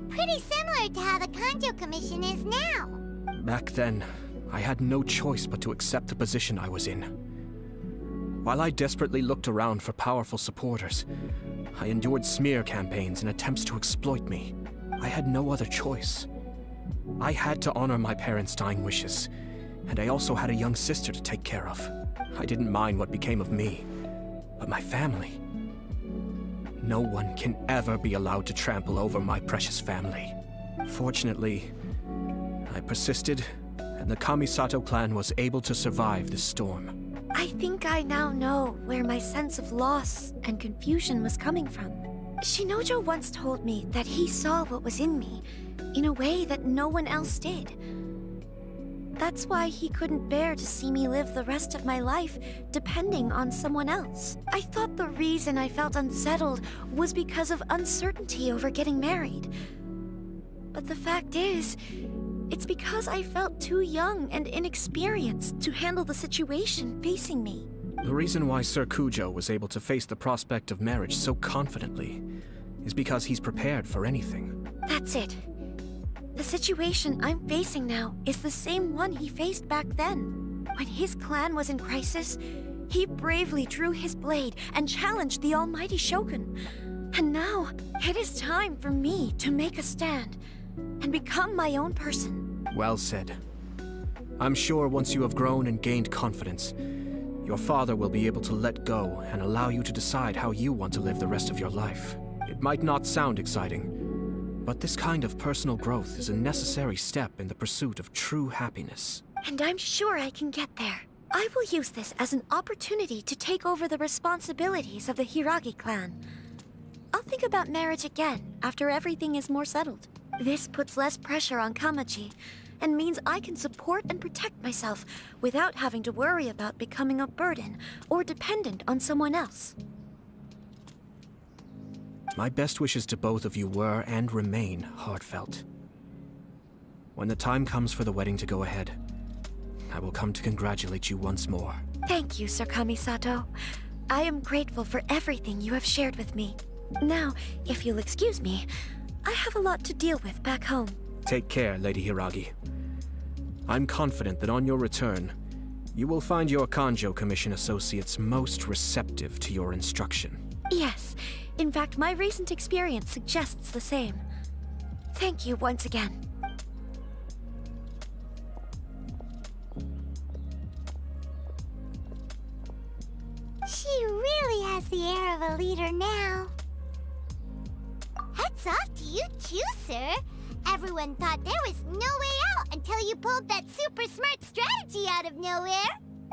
Pretty similar to how the Kanjo Commission is now. Back then, I had no choice but to accept the position I was in. While I desperately looked around for powerful supporters, I endured smear campaigns and attempts to exploit me. I had no other choice. I had to honor my parents' dying wishes, and I also had a young sister to take care of. I didn't mind what became of me, but my family. No one can ever be allowed to trample over my precious family. Fortunately, I persisted, and the Kamisato clan was able to survive this storm. I think I now know where my sense of loss and confusion was coming from. Shinojo once told me that he saw what was in me in a way that no one else did. That's why he couldn't bear to see me live the rest of my life depending on someone else. I thought the reason I felt unsettled was because of uncertainty over getting married. But the fact is, it's because I felt too young and inexperienced to handle the situation facing me. The reason why Sir Kujo was able to face the prospect of marriage so confidently is because he's prepared for anything. That's it. The situation I'm facing now is the same one he faced back then. When his clan was in crisis, he bravely drew his blade and challenged the Almighty Shogun. And now, it is time for me to make a stand and become my own person. Well said. I'm sure once you have grown and gained confidence, your father will be able to let go and allow you to decide how you want to live the rest of your life. It might not sound exciting, but this kind of personal growth is a necessary step in the pursuit of true happiness. And I'm sure I can get there. I will use this as an opportunity to take over the responsibilities of the Hiragi clan. I'll think about marriage again after everything is more settled. This puts less pressure on Kamaji, and means I can support and protect myself without having to worry about becoming a burden or dependent on someone else. My best wishes to both of you were and remain heartfelt. When the time comes for the wedding to go ahead, I will come to congratulate you once more. Thank you, Sir Kamisato. I am grateful for everything you have shared with me. Now, if you'll excuse me, I have a lot to deal with back home. Take care, Lady Hiragi. I'm confident that on your return, you will find your Kanjo Commission associates most receptive to your instruction. Yes, in fact, my recent experience suggests the same. Thank you once again. She really has the air of a leader now. Hats off to you too, sir. Everyone thought there was no way out until you pulled that super smart strategy out of nowhere.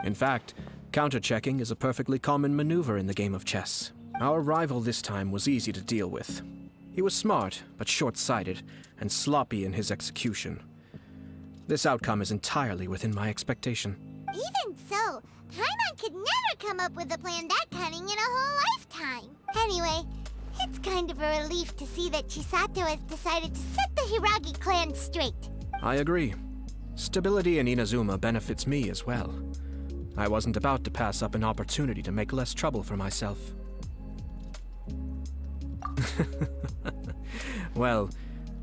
In fact, counter-checking is a perfectly common maneuver in the game of chess. Our rival this time was easy to deal with. He was smart, but short-sighted, and sloppy in his execution. This outcome is entirely within my expectation. Even so, Paimon could never come up with a plan that cunning in a whole lifetime. Anyway, it's kind of a relief to see that Chisato has decided to set the Hiragi clan straight. I agree. Stability in Inazuma benefits me as well. I wasn't about to pass up an opportunity to make less trouble for myself. Well,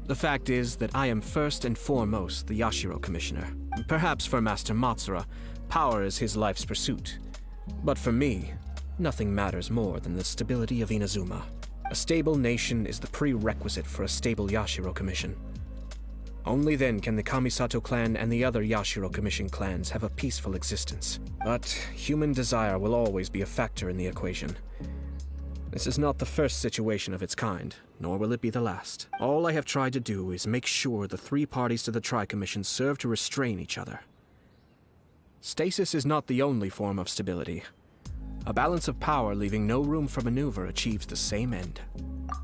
the fact is that I am first and foremost the Yashiro Commissioner. Perhaps for Master Matsura, power is his life's pursuit. But for me, nothing matters more than the stability of Inazuma. A stable nation is the prerequisite for a stable Yashiro Commission. Only then can the Kamisato clan and the other Yashiro Commission clans have a peaceful existence. But human desire will always be a factor in the equation. This is not the first situation of its kind, nor will it be the last. All I have tried to do is make sure the three parties to the Tri-Commission serve to restrain each other. Stasis is not the only form of stability. A balance of power leaving no room for maneuver achieves the same end.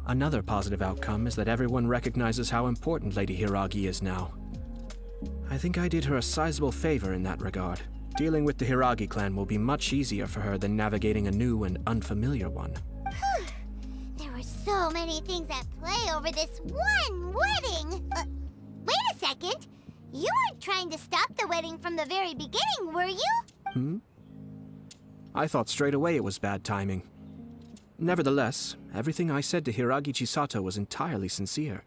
Another positive outcome is that everyone recognizes how important Lady Hiragi is now. I think I did her a sizable favor in that regard. Dealing with the Hiragi clan will be much easier for her than navigating a new and unfamiliar one. There were so many things at play over this one wedding. Wait a second. You weren't trying to stop the wedding from the very beginning, were you? I thought straight away it was bad timing. Nevertheless, everything I said to Hiragi Chisato was entirely sincere.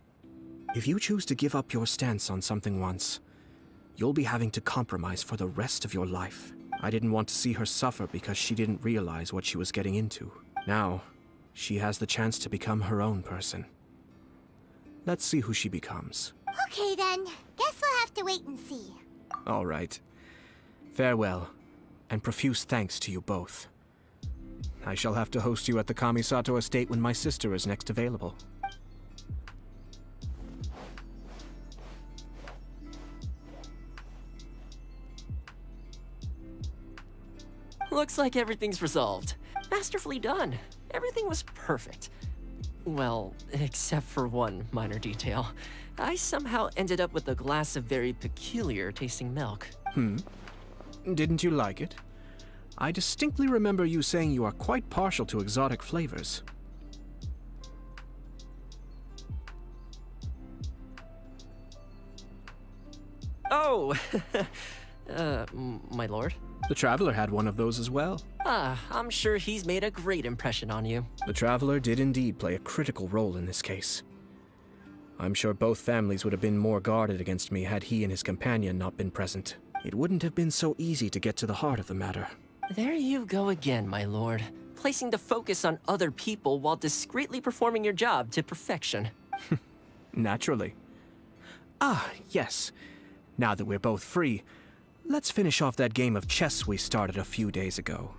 If you choose to give up your stance on something once, you'll be having to compromise for the rest of your life. I didn't want to see her suffer because she didn't realize what she was getting into. Now, she has the chance to become her own person. Let's see who she becomes. Okay then. Guess we'll have to wait and see. All right. Farewell, and profuse thanks to you both. I shall have to host you at the Kamisato estate when my sister is next available. Looks like everything's resolved. Masterfully done. Everything was perfect. Well, except for one minor detail. I somehow ended up with a glass of very peculiar tasting milk. Didn't you like it? I distinctly remember you saying you are quite partial to exotic flavors. Oh, my lord. The Traveler had one of those as well. I'm sure he's made a great impression on you. The Traveler did indeed play a critical role in this case. I'm sure both families would have been more guarded against me had he and his companion not been present. It wouldn't have been so easy to get to the heart of the matter. There you go again, my lord. Placing the focus on other people while discreetly performing your job to perfection. Naturally. Ah, yes. Now that we're both free, let's finish off that game of chess we started a few days ago.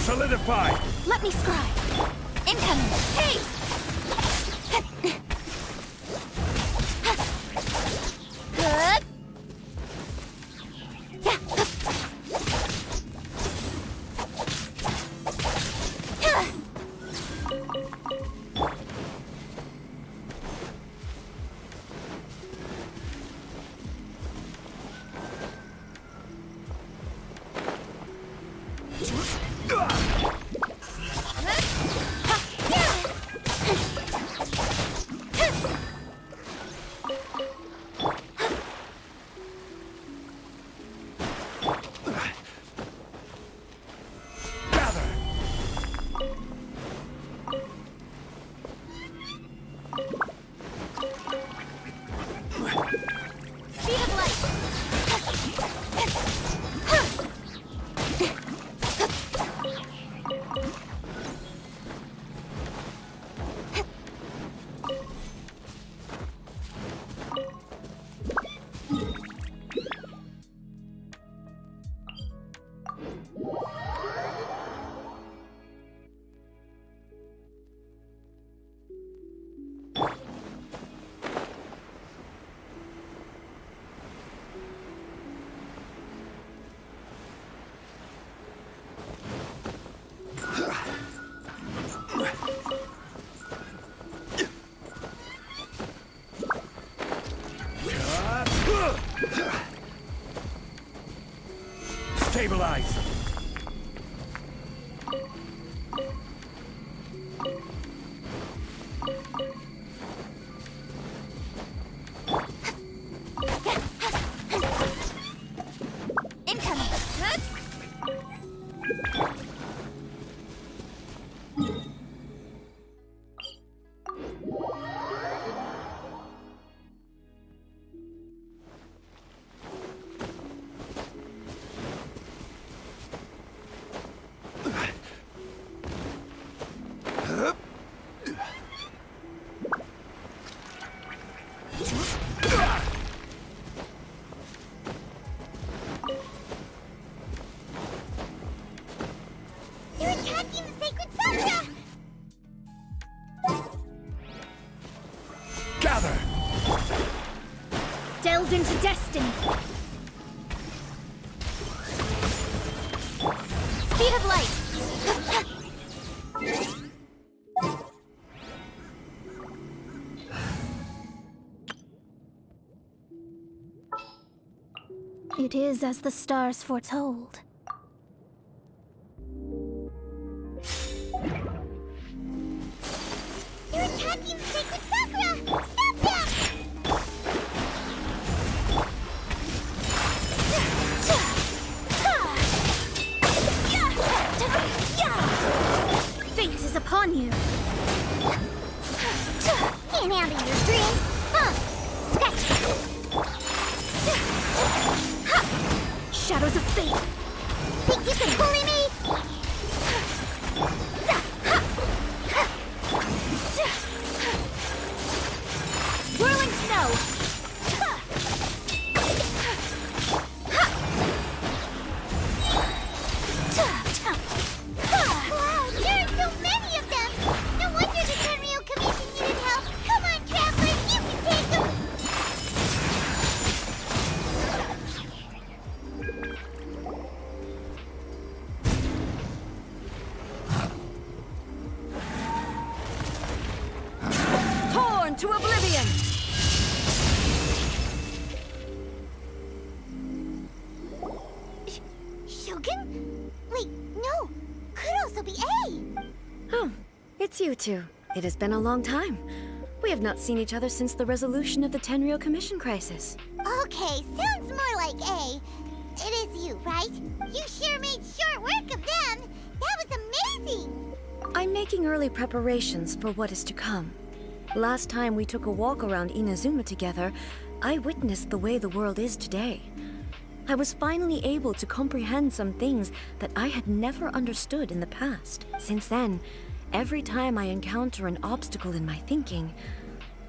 Solidify! Let me scry. Incoming. Hey! Good. Stabilize! You're attacking the sacred Sakura! Gather! Delved into destiny. Speed of light! It is as the stars foretold. You're attacking the sacred Sakura! Stop Fate is upon you. Can't handle your dream! Scratch! Shadows of fate. Think you can bully me? Whirling snow. Wow, there are so many of them! No wonder the Tenryou Commission needed help! Come on, travelers, you can take them! Torn to oblivion. Shogun? Wait, no! Could also be A! Oh, it's you two. It has been a long time. We have not seen each other since the resolution of the Tenryou Commission crisis. Okay, sounds more like A. It is you, right? You sure made short work of them. That was amazing. I'm making early preparations for what is to come. Last time we took a walk around Inazuma together, I witnessed the way the world is today. I was finally able to comprehend some things that I had never understood in the past. Since then, every time I encounter an obstacle in my thinking,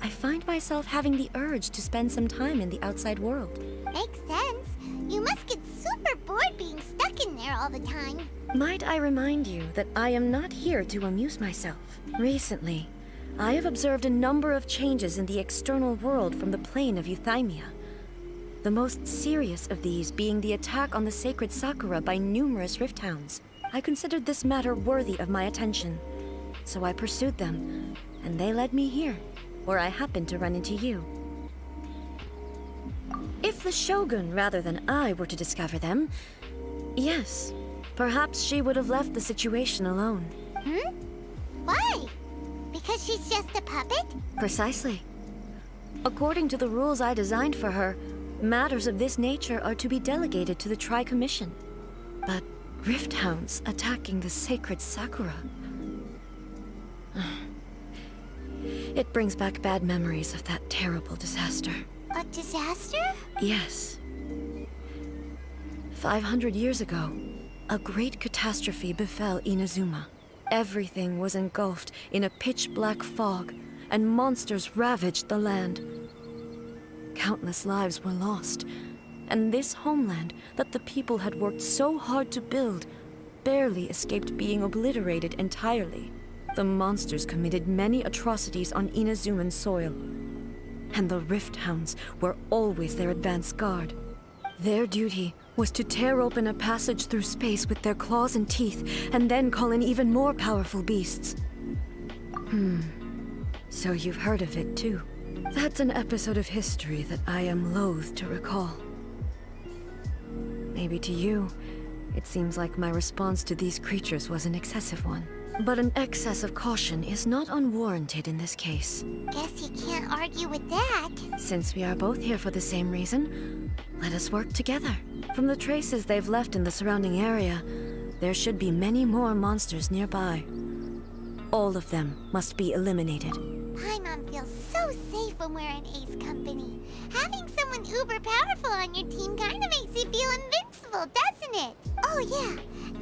I find myself having the urge to spend some time in the outside world. Makes sense. You must get super bored being stuck in there all the time. Might I remind you that I am not here to amuse myself. Recently, I have observed a number of changes in the external world from the plane of Euthymia. The most serious of these being the attack on the sacred Sakura by numerous rift hounds. I considered this matter worthy of my attention, so I pursued them, and they led me here, where I happened to run into you. If the Shogun rather than I were to discover them, yes, perhaps she would have left the situation alone. Why? Because she's just a puppet? Precisely. According to the rules I designed for her, matters of this nature are to be delegated to the Tri-Commission. But rift hounds attacking the sacred Sakura... It brings back bad memories of that terrible disaster. A disaster? Yes. 500 years ago, a great catastrophe befell Inazuma. Everything was engulfed in a pitch-black fog, and monsters ravaged the land. Countless lives were lost, and this homeland that the people had worked so hard to build barely escaped being obliterated entirely. The monsters committed many atrocities on Inazuman soil, and the Rift Hounds were always their advance guard. Their duty was to tear open a passage through space with their claws and teeth, and then call in even more powerful beasts. So you've heard of it too. That's an episode of history that I am loath to recall. Maybe to you, it seems like my response to these creatures was an excessive one. But an excess of caution is not unwarranted in this case. Guess you can't argue with that. Since we are both here for the same reason, let us work together. From the traces they've left in the surrounding area, there should be many more monsters nearby. All of them must be eliminated. Paimon feels so safe when we're in Ace Company. Having someone uber powerful on your team kind of makes you feel invincible, doesn't it? Oh yeah,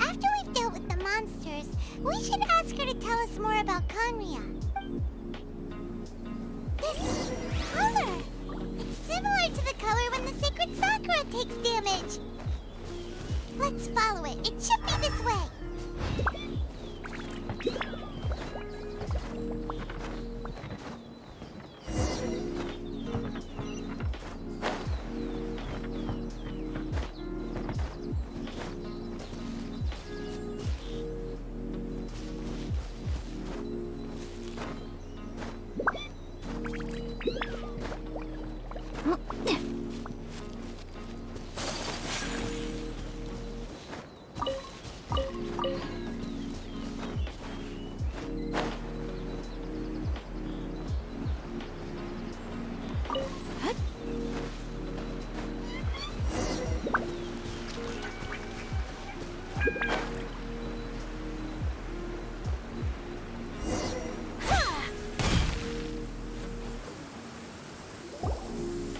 after we've dealt with the monsters, we should ask her to tell us more about Conria. This color! It's similar to the color when the sacred Sakura takes damage. Let's follow it. It should be this way.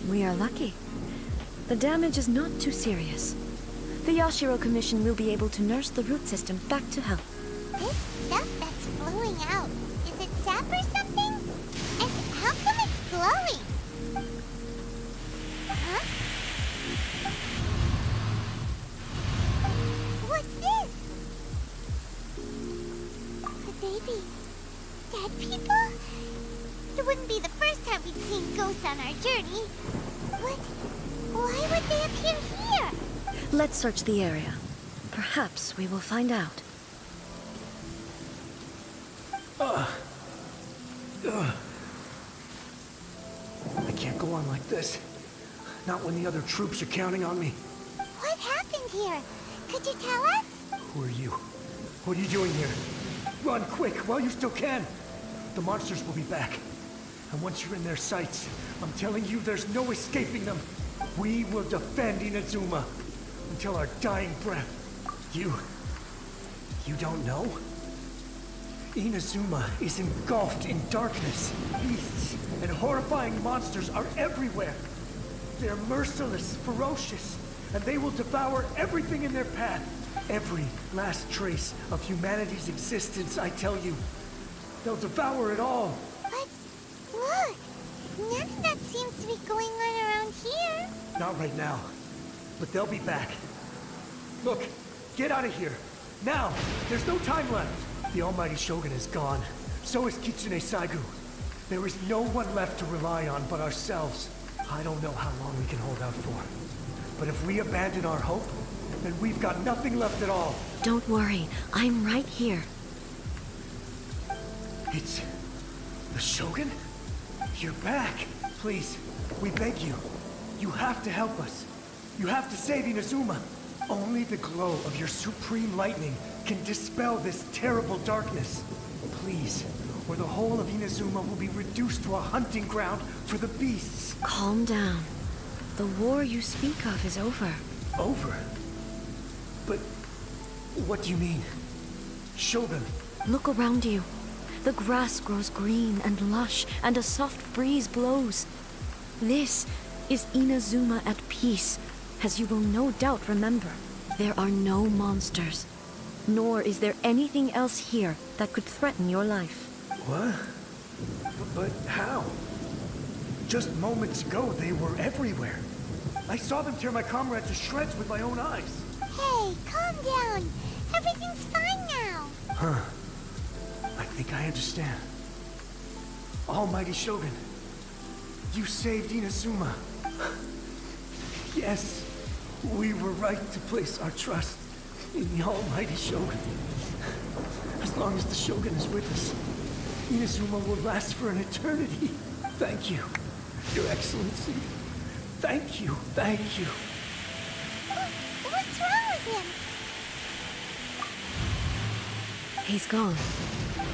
We are lucky. The damage is not too serious. The Yashiro Commission will be able to nurse the root system back to health. This stuff that's flowing out, is it sap or something? And how come it's glowing? Huh? What's this? Could they be dead people? It wouldn't be the first time we'd seen ghosts on our journey. Why would they appear here? Let's search the area. Perhaps we will find out. I can't go on like this. Not when the other troops are counting on me. What happened here? Could you tell us? Who are you? What are you doing here? Run quick while you still can. the monsters will be back. And once you're in their sights, I'm telling you, there's no escaping them. We will defend Inazuma until our dying breath. You don't know? Inazuma is engulfed in darkness. Beasts and horrifying monsters are everywhere. They're merciless, ferocious, and they will devour everything in their path. Every last trace of humanity's existence, I tell you. They'll devour it all. But look, none of that seems to be going on around here. Not right now, but they'll be back. Look, get out of here. Now, there's no time left. The almighty Shogun is gone. So is Kitsune Saigu. There is no one left to rely on but ourselves. I don't know how long we can hold out for. But if we abandon our hope, then we've got nothing left at all. Don't worry, I'm right here. It's the Shogun? You're back. Please, we beg you. You have to help us. You have to save Inazuma. Only the glow of your supreme lightning can dispel this terrible darkness. Please, or the whole of Inazuma will be reduced to a hunting ground for the beasts. Calm down. The war you speak of is over. Over? But what do you mean? Shogun. Look around you. The grass grows green and lush, and a soft breeze blows. This is Inazuma at peace, as you will no doubt remember. There are no monsters, nor is there anything else here that could threaten your life. What? But how? Just moments ago, they were everywhere. I saw them tear my comrade to shreds with my own eyes. Hey, calm down. Everything's fine now. Huh. I think I understand. Almighty Shogun, you saved Inazuma. Yes, we were right to place our trust in the Almighty Shogun. As long as the Shogun is with us, Inazuma will last for an eternity. Thank you, Your Excellency. Thank you, thank you. What's wrong with him? He's gone.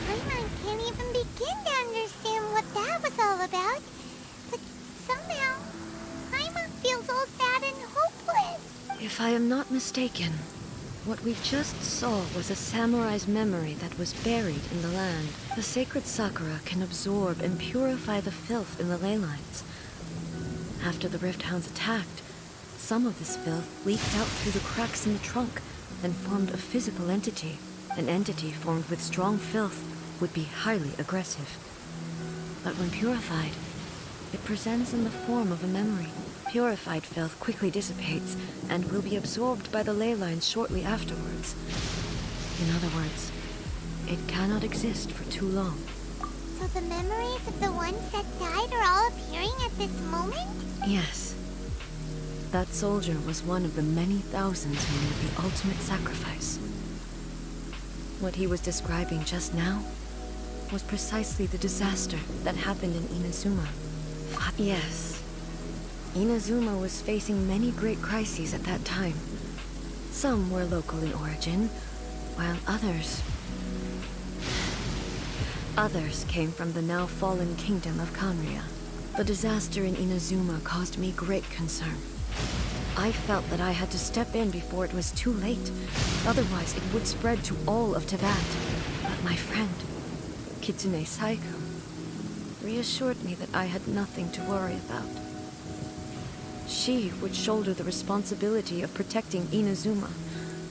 Paimon can't even begin to understand what that was all about. But somehow, Paimon feels all sad and hopeless. If I am not mistaken, what we just saw was a samurai's memory that was buried in the land. The sacred sakura can absorb and purify the filth in the ley lines. After the Rift Hounds attacked, some of this filth leaked out through the cracks in the trunk and formed a physical entity. An entity formed with strong filth would be highly aggressive. But when purified, it presents in the form of a memory. Purified filth quickly dissipates and will be absorbed by the ley lines shortly afterwards. In other words, it cannot exist for too long. So the memories of the ones that died are all appearing at this moment? Yes. That soldier was one of the many thousands who made the ultimate sacrifice. What he was describing just now was precisely the disaster that happened in Inazuma. Yes. Inazuma was facing many great crises at that time. Some were local in origin, while others came from the now fallen kingdom of Kanria. The disaster in Inazuma caused me great concern. I felt that I had to step in before it was too late. Otherwise, it would spread to all of Teyvat. But my friend, Kitsune Saigu, reassured me that I had nothing to worry about. She would shoulder the responsibility of protecting Inazuma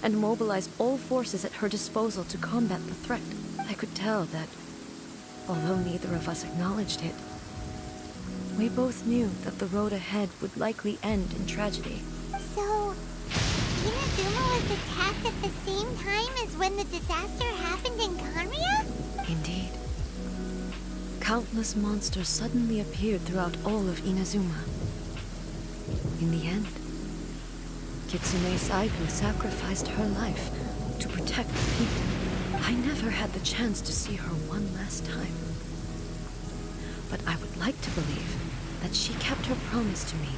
and mobilize all forces at her disposal to combat the threat. I could tell that, although neither of us acknowledged it, we both knew that the road ahead would likely end in tragedy. So, Inazuma was attacked at the same time as when the disaster happened in Kanria? Indeed. Countless monsters suddenly appeared throughout all of Inazuma. In the end, Kitsune Saigu sacrificed her life to protect the people. I never had the chance to see her one last time. But I would like to believe that she kept her promise to me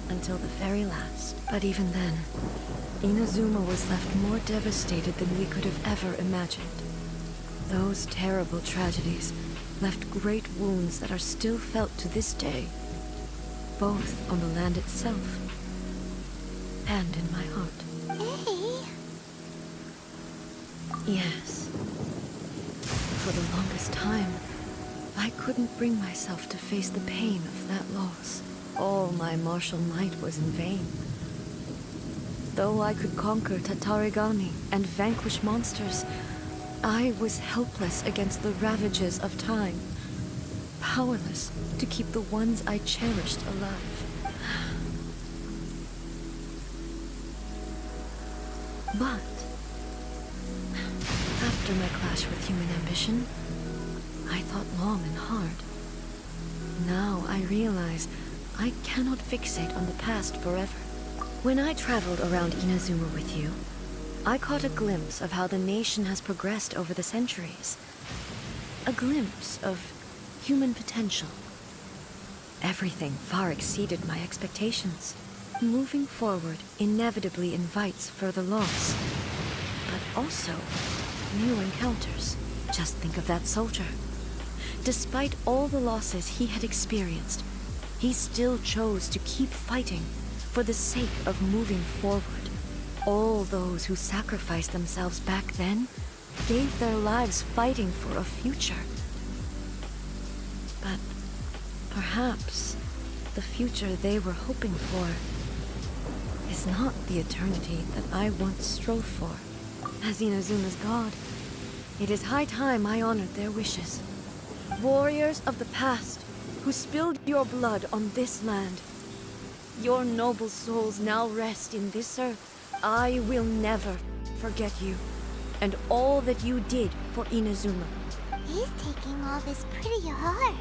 until the very last. But even then, Inazuma was left more devastated than we could have ever imagined. Those terrible tragedies left great wounds that are still felt to this day, both on the land itself and in my heart. Hey. Yes. For the longest time, I couldn't bring myself to face the pain of that loss. All my martial might was in vain. Though I could conquer Tatarigami and vanquish monsters, I was helpless against the ravages of time, powerless to keep the ones I cherished alive. But after my clash with human ambition, I thought long and hard. Now I realize I cannot fixate on the past forever. When I traveled around Inazuma with you, I caught a glimpse of how the nation has progressed over the centuries. A glimpse of human potential. Everything far exceeded my expectations. Moving forward inevitably invites further loss, but also new encounters. Just think of that soldier. Despite all the losses he had experienced, he still chose to keep fighting for the sake of moving forward. All those who sacrificed themselves back then gave their lives fighting for a future. But perhaps the future they were hoping for is not the eternity that I once strove for. As Inazuma's god, it is high time I honored their wishes. Warriors of the past, who spilled your blood on this land, your noble souls now rest in this earth. I will never forget you, and all that you did for Inazuma. He's taking all this pretty hard.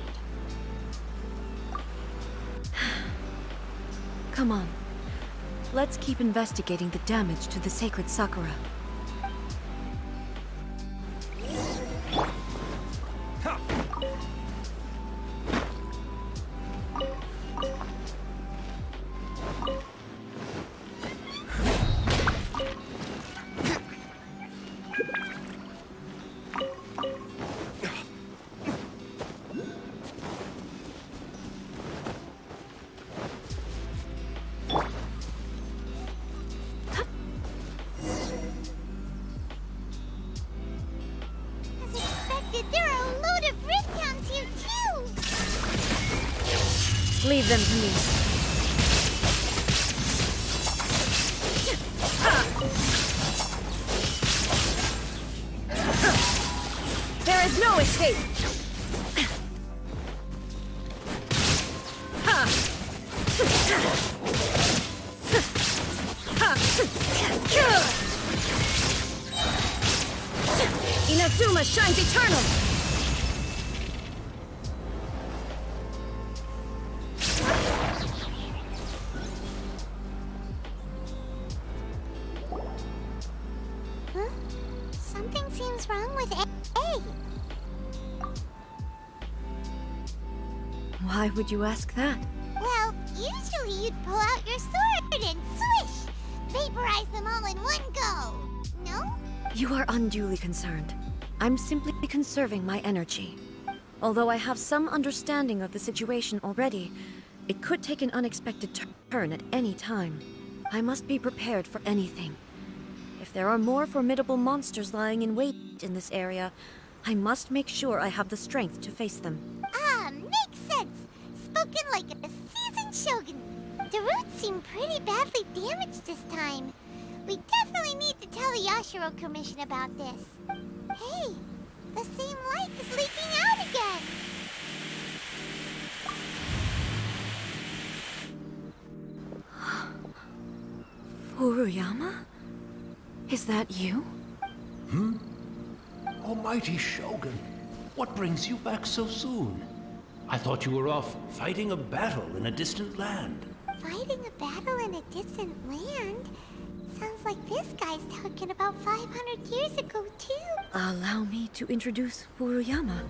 Come on. Let's keep investigating the damage to the sacred Sakura. Leave them to me. There is no escape. Inazuma shines eternal. Something seems wrong with A. Why would you ask that? Well, usually you'd pull out your sword and swish! Vaporize them all in one go! No? You are unduly concerned. I'm simply conserving my energy. Although I have some understanding of the situation already, it could take an unexpected turn at any time. I must be prepared for anything. If there are more formidable monsters lying in wait in this area, I must make sure I have the strength to face them. Ah, makes sense! Spoken like a seasoned shogun. The roots seem pretty badly damaged this time. We definitely need to tell the Yashiro Commission about this. Hey, the same light is leaking out again! Furuyama? Is that you? Almighty Shogun, what brings you back so soon? I thought you were off fighting a battle in a distant land. Fighting a battle in a distant land? Sounds like this guy's talking about 500 years ago, too. Allow me to introduce Furuyama.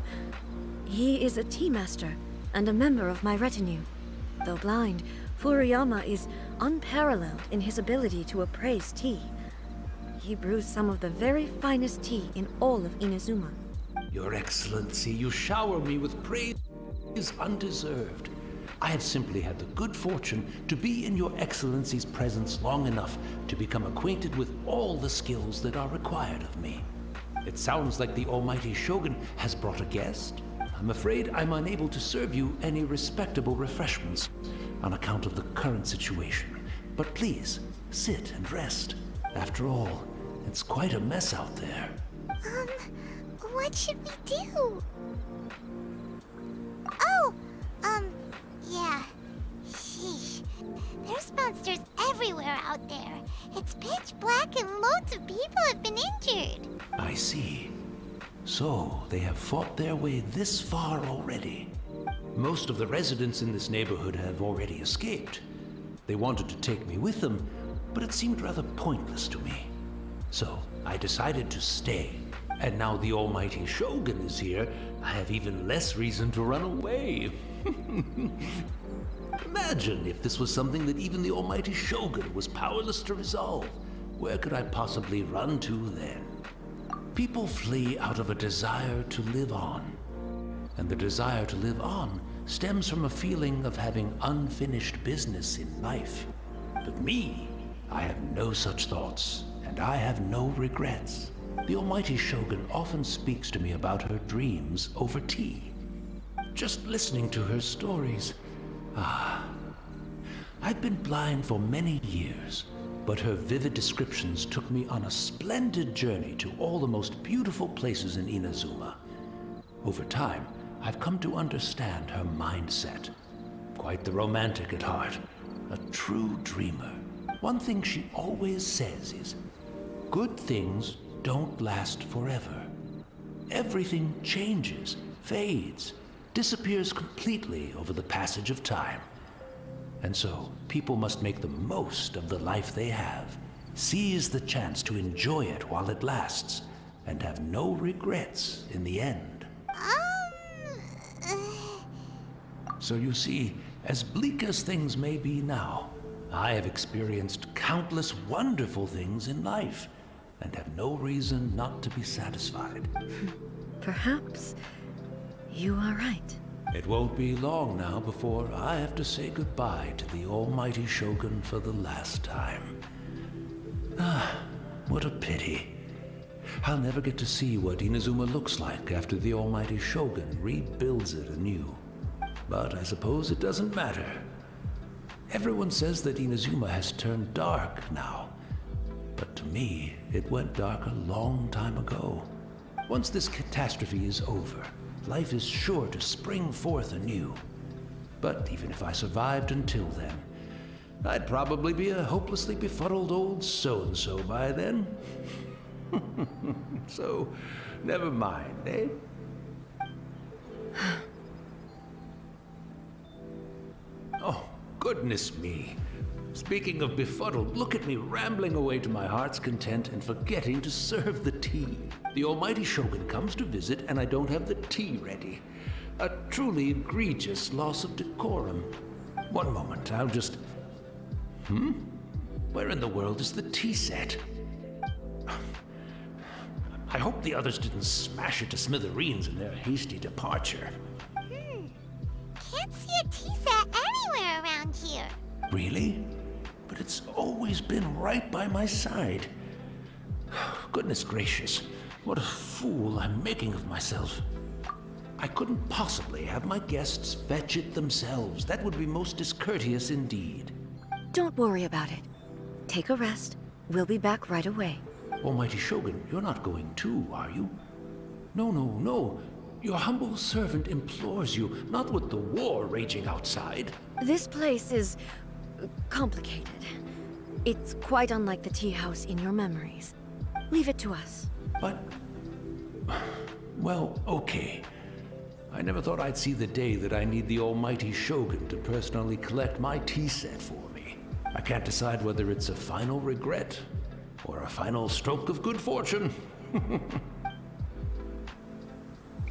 He is a tea master and a member of my retinue. Though blind, Furuyama is unparalleled in his ability to appraise tea. He brews some of the very finest tea in all of Inazuma. Your Excellency, you shower me with praise undeserved. I have simply had the good fortune to be in Your Excellency's presence long enough to become acquainted with all the skills that are required of me. It sounds like the almighty Shogun has brought a guest. I'm afraid I'm unable to serve you any respectable refreshments on account of the current situation. But please, sit and rest. After all, it's quite a mess out there. What should we do? Oh, yeah. Sheesh. There's monsters everywhere out there. It's pitch black and loads of people have been injured. I see. So, they have fought their way this far already. Most of the residents in this neighborhood have already escaped. They wanted to take me with them, but it seemed rather pointless to me. So, I decided to stay. And now the almighty Shogun is here, I have even less reason to run away. Imagine if this was something that even the almighty Shogun was powerless to resolve. Where could I possibly run to then? People flee out of a desire to live on. And the desire to live on stems from a feeling of having unfinished business in life. But me, I have no such thoughts, and I have no regrets. The almighty Shogun often speaks to me about her dreams over tea. Just listening to her stories, I've been blind for many years, but her vivid descriptions took me on a splendid journey to all the most beautiful places in Inazuma. Over time, I've come to understand her mindset. Quite the romantic at heart, a true dreamer. One thing she always says is, good things don't last forever. Everything changes, fades, disappears completely over the passage of time. And so, people must make the most of the life they have, seize the chance to enjoy it while it lasts, and have no regrets in the end. So you see, as bleak as things may be now, I have experienced countless wonderful things in life, and have no reason not to be satisfied. Perhaps you are right. It won't be long now before I have to say goodbye to the almighty Shogun for the last time. What a pity. I'll never get to see what Inazuma looks like after the almighty Shogun rebuilds it anew. But I suppose it doesn't matter. Everyone says that Inazuma has turned dark now. But to me, it went dark a long time ago. Once this catastrophe is over, life is sure to spring forth anew. But even if I survived until then, I'd probably be a hopelessly befuddled old so-and-so by then. So, never mind, eh? Oh, goodness me. Speaking of befuddled, look at me rambling away to my heart's content and forgetting to serve the tea. The almighty Shogun comes to visit and I don't have the tea ready. A truly egregious loss of decorum. One moment, I'll just... Where in the world is the tea set? I hope the others didn't smash it to smithereens in their hasty departure. Can't see a tea set anywhere around here. Really? But it's always been right by my side. Goodness gracious, what a fool I'm making of myself. I couldn't possibly have my guests fetch it themselves. That would be most discourteous indeed. Don't worry about it. Take a rest. We'll be back right away. Almighty Shogun, you're not going too, are you? No. Your humble servant implores you, not with the war raging outside. This place is complicated. It's quite unlike the tea house in your memories. Leave it to us. But... well, okay. I never thought I'd see the day that I need the almighty Shogun to personally collect my tea set for me. I can't decide whether it's a final regret or a final stroke of good fortune.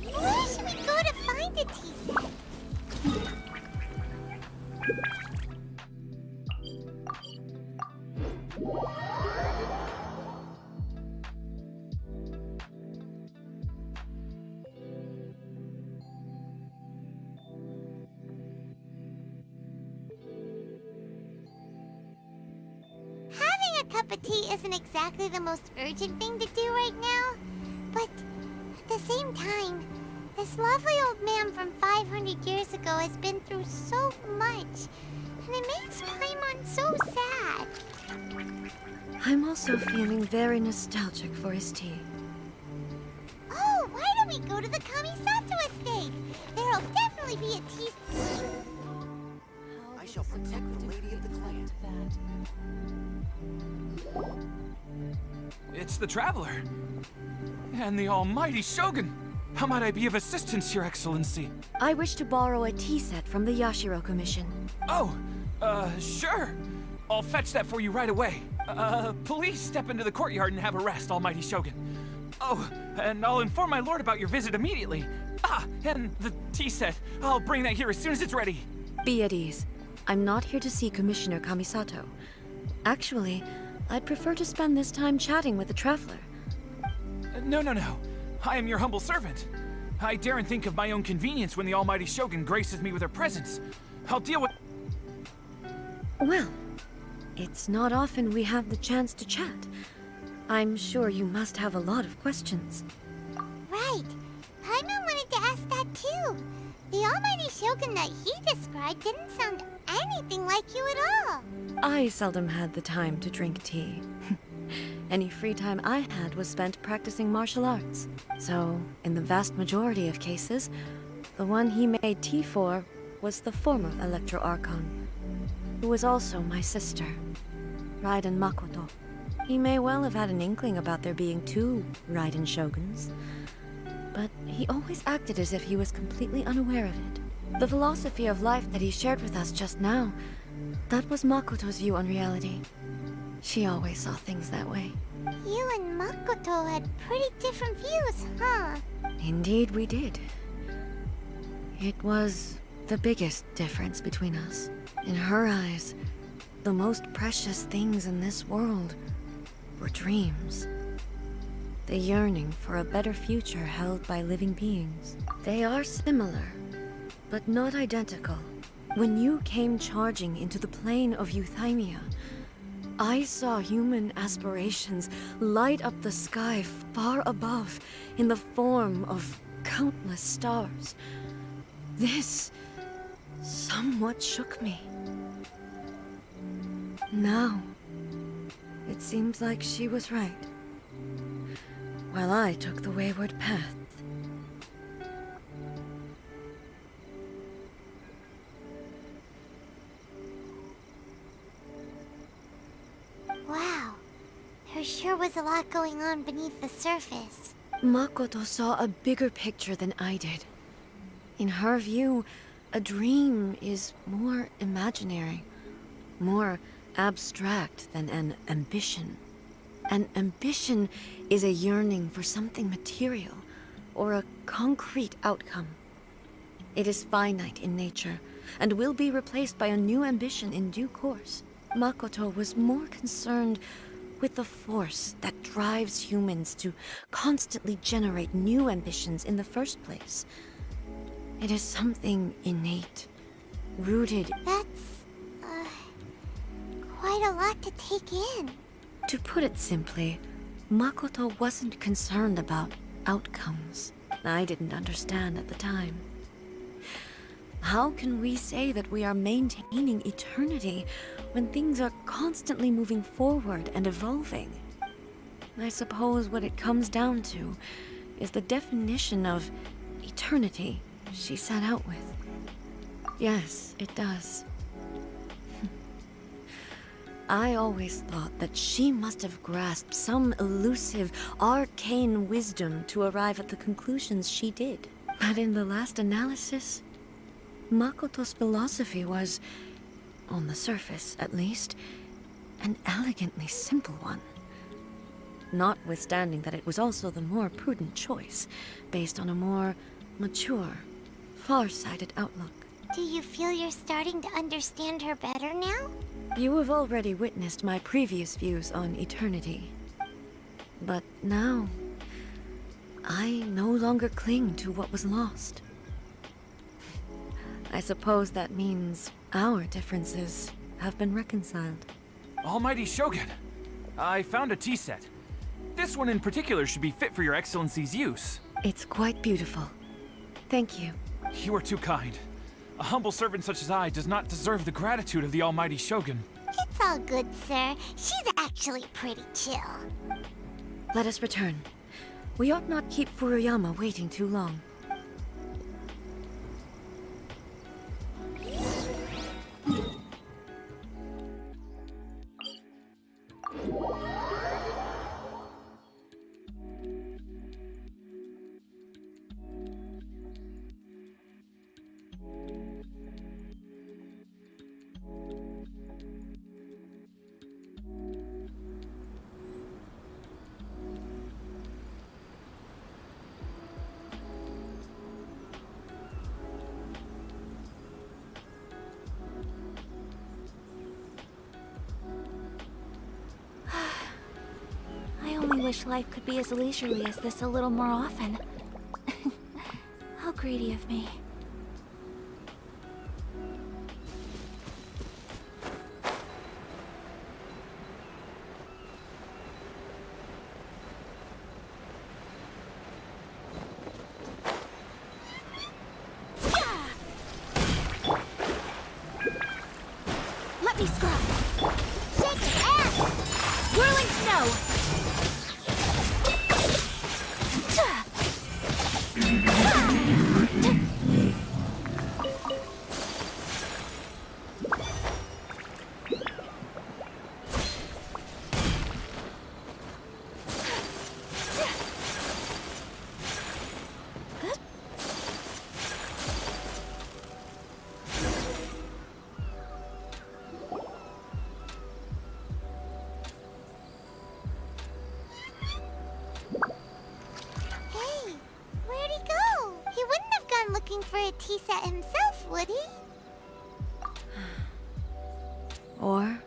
Where should we go to find a tea set? cup of tea isn't exactly the most urgent thing to do right now, but at the same time, this lovely old man from 500 years ago has been through so much, and it makes Paimon so sad. I'm also feeling very nostalgic for his tea. Oh, why don't we go to the Kamisato estate? There'll definitely be a tea... I shall protect the lady of the clan. It's the Traveler. And the almighty Shogun. How might I be of assistance, Your Excellency? I wish to borrow a tea set from the Yashiro Commission. Oh, sure. I'll fetch that for you right away. Please step into the courtyard and have a rest, almighty Shogun. Oh, and I'll inform my lord about your visit immediately. Ah, and the tea set. I'll bring that here as soon as it's ready. Be at ease. I'm not here to see Commissioner Kamisato. Actually, I'd prefer to spend this time chatting with the Traveler. No. I am your humble servant. I daren't think of my own convenience when the almighty Shogun graces me with her presence. I'll deal with... Well, it's not often we have the chance to chat. I'm sure you must have a lot of questions. Right. Paimon wanted to ask that too. The almighty Shogun that he described didn't sound anything like you at all. I seldom had the time to drink tea. Any free time I had was spent practicing martial arts. So, in the vast majority of cases, the one he made tea for was the former Electro Archon, who was also my sister, Raiden Makoto. He may well have had an inkling about there being two Raiden Shoguns, but he always acted as if he was completely unaware of it. The philosophy of life that he shared with us just now, that was Makoto's view on reality. She always saw things that way. You and Makoto had pretty different views, huh? Indeed we did. It was the biggest difference between us. In her eyes, the most precious things in this world were dreams. The yearning for a better future held by living beings. They are similar, but not identical. When you came charging into the plane of Euthymia, I saw human aspirations light up the sky far above in the form of countless stars. This somewhat shook me. Now, it seems like she was right, while I took the wayward path. Wow, there sure was a lot going on beneath the surface. Makoto saw a bigger picture than I did. In her view, a dream is more imaginary, more abstract than an ambition. An ambition is a yearning for something material, or a concrete outcome. It is finite in nature, and will be replaced by a new ambition in due course. Makoto was more concerned with the force that drives humans to constantly generate new ambitions in the first place. It is something innate, rooted... That's... quite a lot to take in. To put it simply, Makoto wasn't concerned about outcomes. I didn't understand at the time. How can we say that we are maintaining eternity when things are constantly moving forward and evolving? I suppose what it comes down to is the definition of eternity she set out with. Yes, it does. I always thought that she must have grasped some elusive, arcane wisdom to arrive at the conclusions she did. But in the last analysis, Makoto's philosophy was, on the surface at least, an elegantly simple one. Notwithstanding that it was also the more prudent choice, based on a more mature, far-sighted outlook. Do you feel you're starting to understand her better now? You have already witnessed my previous views on eternity. But now, I no longer cling to what was lost. I suppose that means our differences have been reconciled. Almighty Shogun! I found a tea set. This one in particular should be fit for your Excellency's use. It's quite beautiful. Thank you. You are too kind. A humble servant such as I does not deserve the gratitude of the almighty Shogun. It's all good, sir. She's actually pretty chill. Let us return. We ought not keep Furuyama waiting too long. I only wish life could be as leisurely as this a little more often. How greedy of me. Let me scrub. Shake your ass! Whirling snow! Looking for a tea set himself, would he? Or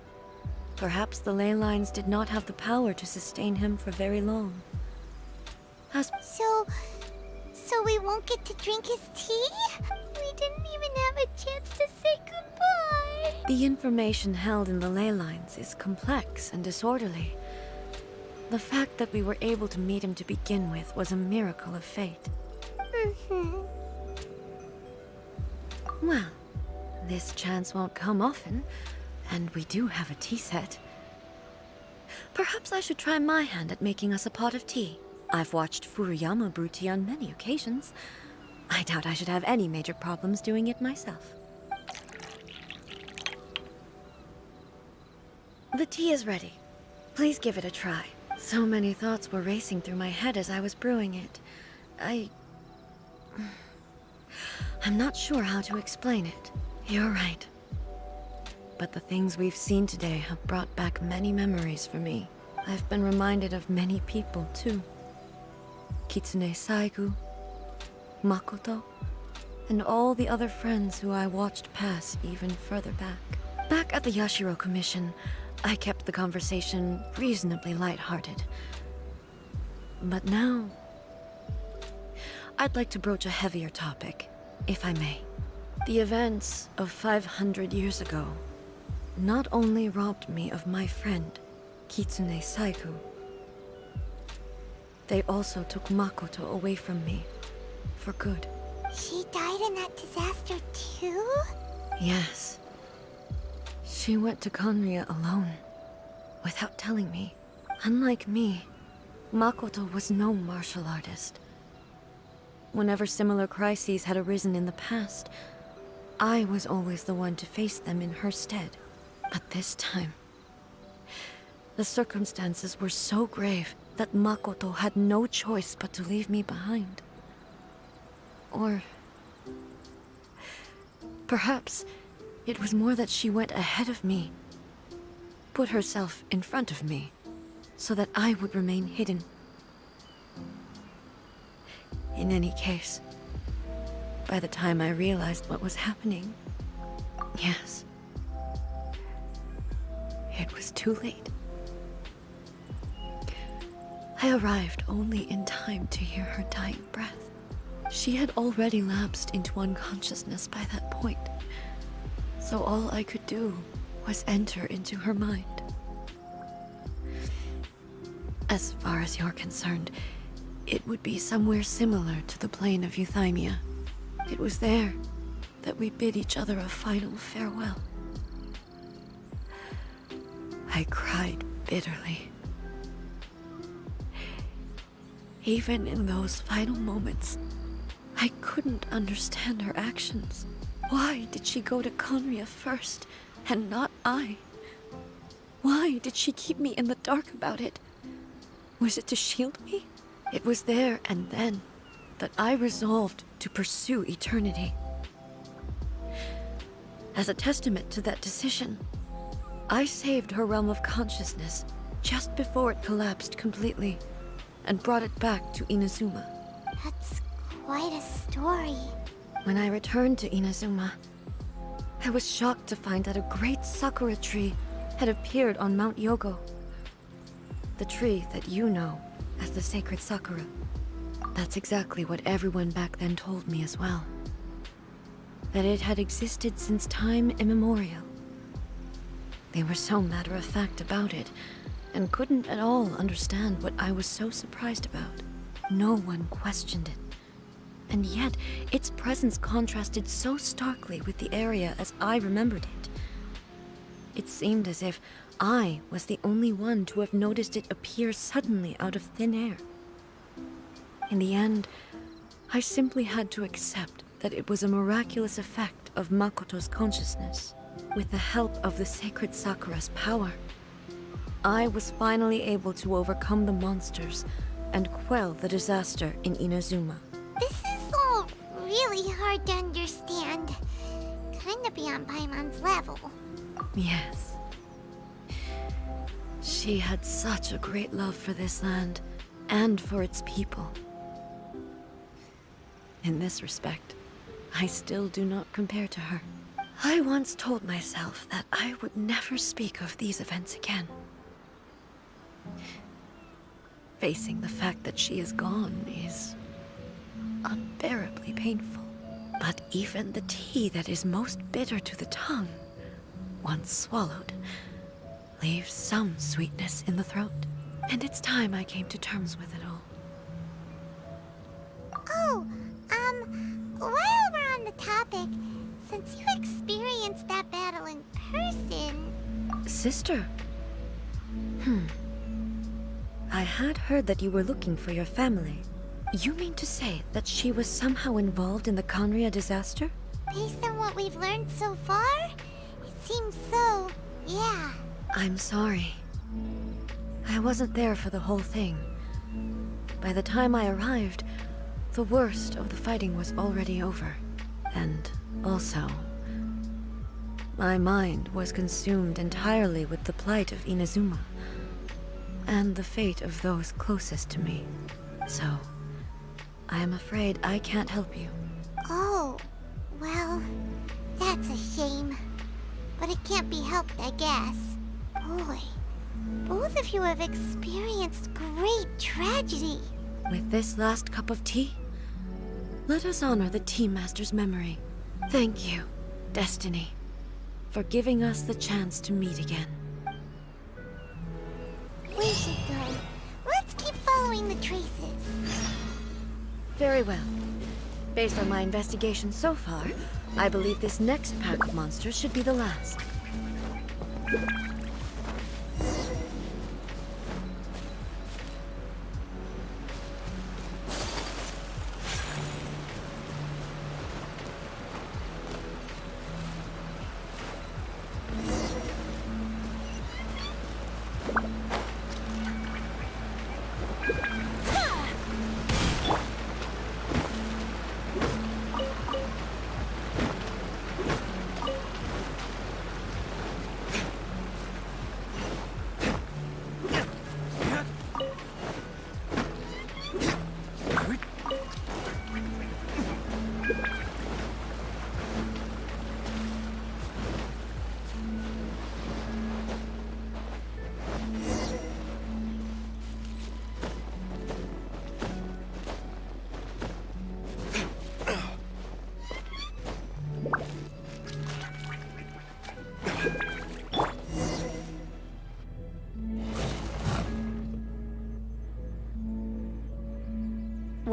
perhaps the ley lines did not have the power to sustain him for very long. So we won't get to drink his tea? We didn't even have a chance to say goodbye. The information held in the ley lines is complex and disorderly. The fact that we were able to meet him to begin with was a miracle of fate. Well, this chance won't come often, and we do have a tea set. Perhaps I should try my hand at making us a pot of tea. I've watched Furuyama brew tea on many occasions. I doubt I should have any major problems doing it myself. The tea is ready. Please give it a try. So many thoughts were racing through my head as I was brewing it. I'm not sure how to explain it. You're right. But the things we've seen today have brought back many memories for me. I've been reminded of many people, too. Kitsune Saigu, Makoto, and all the other friends who I watched pass even further back. Back at the Yashiro Commission, I kept the conversation reasonably lighthearted. But now, I'd like to broach a heavier topic, if I may. The events of 500 years ago not only robbed me of my friend, Kitsune Saigu, they also took Makoto away from me, for good. She died in that disaster too? Yes. She went to Conria alone, without telling me. Unlike me, Makoto was no martial artist. Whenever similar crises had arisen in the past, I was always the one to face them in her stead. But this time, the circumstances were so grave that Makoto had no choice but to leave me behind. Or perhaps it was more that she went ahead of me, put herself in front of me, so that I would remain hidden. In any case, by the time I realized what was happening, yes, it was too late. I arrived only in time to hear her dying breath. She had already lapsed into unconsciousness by that point, so all I could do was enter into her mind. As far as you're concerned, it would be somewhere similar to the plain of Euthymia. It was there that we bid each other a final farewell. I cried bitterly. Even in those final moments, I couldn't understand her actions. Why did she go to Conria first, and not I? Why did she keep me in the dark about it? Was it to shield me? It was there and then that I resolved to pursue eternity. As a testament to that decision, I saved her realm of consciousness just before it collapsed completely, and brought it back to Inazuma. That's quite a story. When I returned to Inazuma, I was shocked to find that a great sakura tree had appeared on Mount Yogo. The tree that you know as the sacred sakura. That's exactly what everyone back then told me as well. That it had existed since time immemorial. They were so matter-of-fact about it, and couldn't at all understand what I was so surprised about. No one questioned it. And yet, its presence contrasted so starkly with the area as I remembered it. It seemed as if I was the only one to have noticed it appear suddenly out of thin air. In the end, I simply had to accept that it was a miraculous effect of Makoto's consciousness. With the help of the sacred Sakura's power, I was finally able to overcome the monsters and quell the disaster in Inazuma. This is all really hard to understand. Kinda beyond Paimon's level. Yes. She had such a great love for this land, and for its people. In this respect, I still do not compare to her. I once told myself that I would never speak of these events again. Facing the fact that she is gone is unbearably painful. But even the tea that is most bitter to the tongue, once swallowed, leaves some sweetness in the throat. And it's time I came to terms with it all. Oh, while we're on the topic, since you experienced that battle in person... Sister? I had heard that you were looking for your family. You mean to say that she was somehow involved in the Conria disaster? Based on what we've learned so far, it seems so, yeah. I'm sorry. I wasn't there for the whole thing. By the time I arrived, the worst of the fighting was already over. And also, my mind was consumed entirely with the plight of Inazuma, and the fate of those closest to me. So, I am afraid I can't help you. Oh, well, that's a shame. But it can't be helped, I guess. Boy, both of you have experienced great tragedy. With this last cup of tea, let us honor the Tea Master's memory. Thank you, Destiny, for giving us the chance to meet again. We should go. Let's keep following the traces. Very well. Based on my investigation so far, I believe this next pack of monsters should be the last.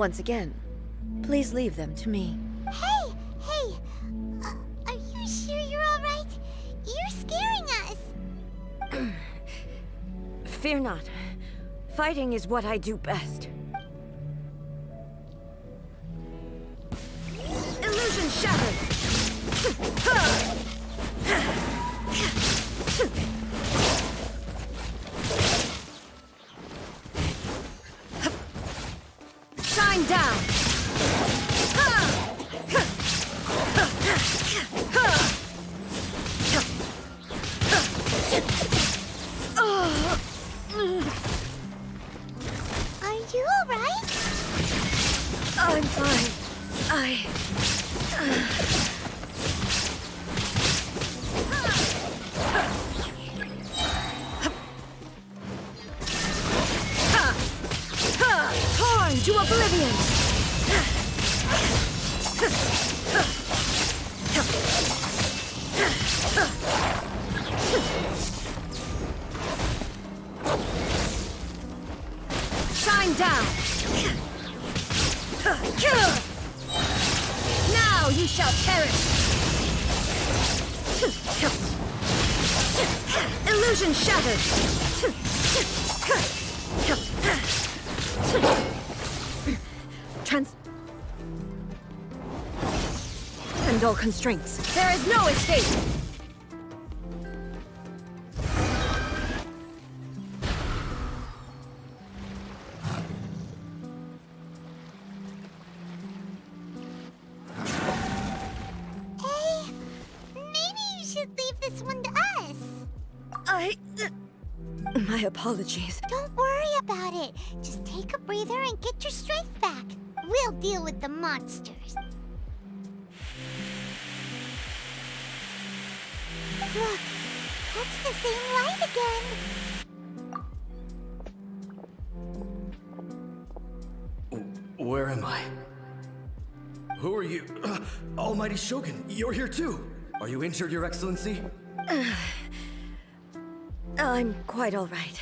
Once again, please leave them to me. Hey! Are you sure you're alright? You're scaring us! Fear not. Fighting is what I do best. Illusion shattered! Shine down! Are you alright? I'm fine. Torn to oblivion! Shine down! Now you shall perish! Illusion shattered! And all constraints. There is no escape! My apologies. Don't worry about it. Just take a breather and get your strength back. We'll deal with the monsters. Look, that's the same light again. Where am I? Who are you? Almighty Shogun, you're here too! Are you injured, Your Excellency? I'm quite all right.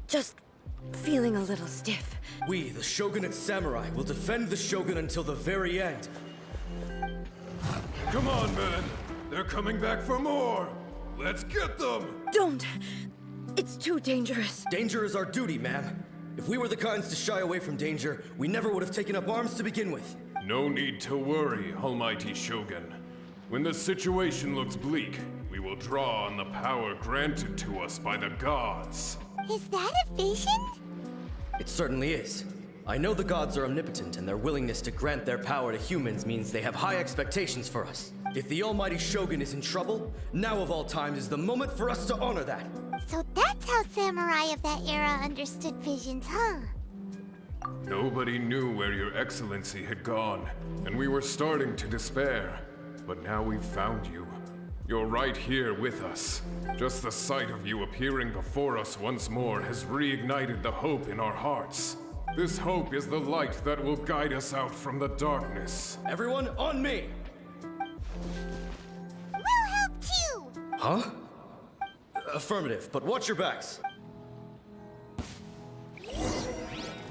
Just feeling a little stiff. We, the Shogunate Samurai, will defend the Shogun until the very end. Come on, men. They're coming back for more. Let's get them! Don't! It's too dangerous. Danger is our duty, ma'am. If we were the kinds to shy away from danger, we never would have taken up arms to begin with. No need to worry, Almighty Shogun. When the situation looks bleak, we will draw on the power granted to us by the gods. Is that a vision? It certainly is. I know the gods are omnipotent, and their willingness to grant their power to humans means they have high expectations for us. If the Almighty Shogun is in trouble, now of all times is the moment for us to honor that. So that's how samurai of that era understood visions, huh? Nobody knew where Your Excellency had gone, and we were starting to despair. But now we've found you. You're right here with us. Just the sight of you appearing before us once more has reignited the hope in our hearts. This hope is the light that will guide us out from the darkness. Everyone, on me! We'll help too! Huh? Affirmative, but watch your backs.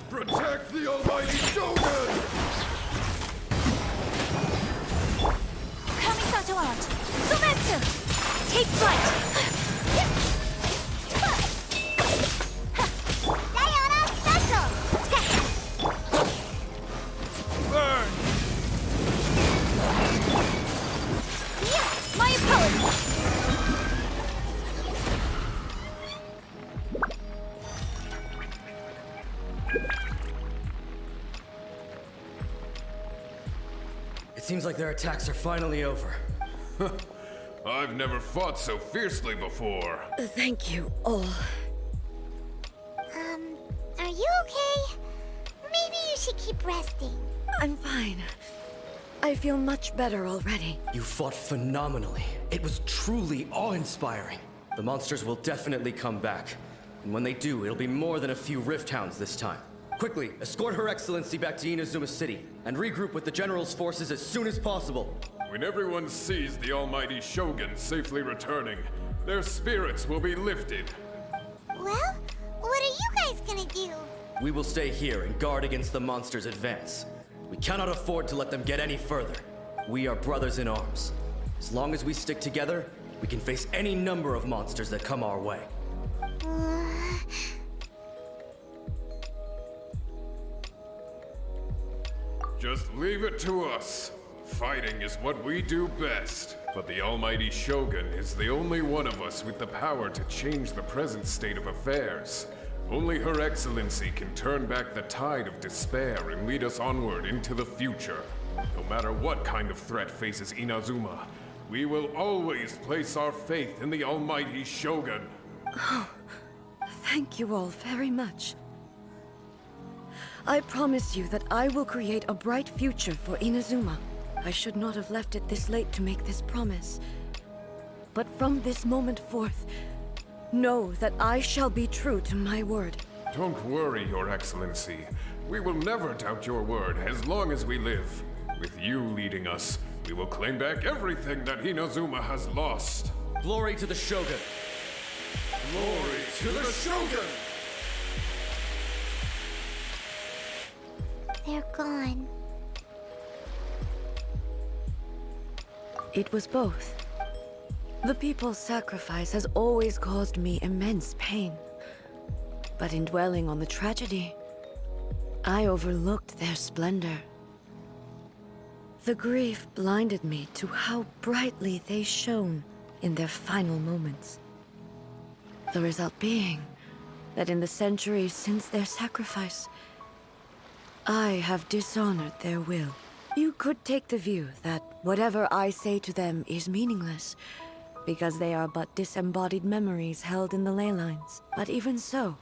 Protect the Almighty Shogun! Kamisato out! Sumeru! Take flight! Diana Special! Burn! Yeah, my apologies! It seems like their attacks are finally over. I've never fought so fiercely before. Thank you all. Are you okay? Maybe you should keep resting. I'm fine. I feel much better already. You fought phenomenally. It was truly awe-inspiring. The monsters will definitely come back. And when they do, it'll be more than a few Rift Hounds this time. Quickly, escort Her Excellency back to Inazuma City, and regroup with the General's forces as soon as possible. When everyone sees the Almighty Shogun safely returning, their spirits will be lifted. Well, what are you guys gonna do? We will stay here and guard against the monsters' advance. We cannot afford to let them get any further. We are brothers in arms. As long as we stick together, we can face any number of monsters that come our way. Just leave it to us. Fighting is what we do best. But the Almighty Shogun is the only one of us with the power to change the present state of affairs. Only Her Excellency can turn back the tide of despair and lead us onward into the future. No matter what kind of threat faces Inazuma, we will always place our faith in the Almighty Shogun. Oh, thank you all very much. I promise you that I will create a bright future for Inazuma. I should not have left it this late to make this promise. But from this moment forth, know that I shall be true to my word. Don't worry, Your Excellency. We will never doubt your word as long as we live. With you leading us, we will claim back everything that Inazuma has lost. Glory to the Shogun! Glory to the Shogun! They're gone. It was both. The people's sacrifice has always caused me immense pain. But in dwelling on the tragedy, I overlooked their splendor. The grief blinded me to how brightly they shone in their final moments. The result being that in the centuries since their sacrifice, I have dishonored their will. You could take the view that whatever I say to them is meaningless, because they are but disembodied memories held in the ley lines. But even so,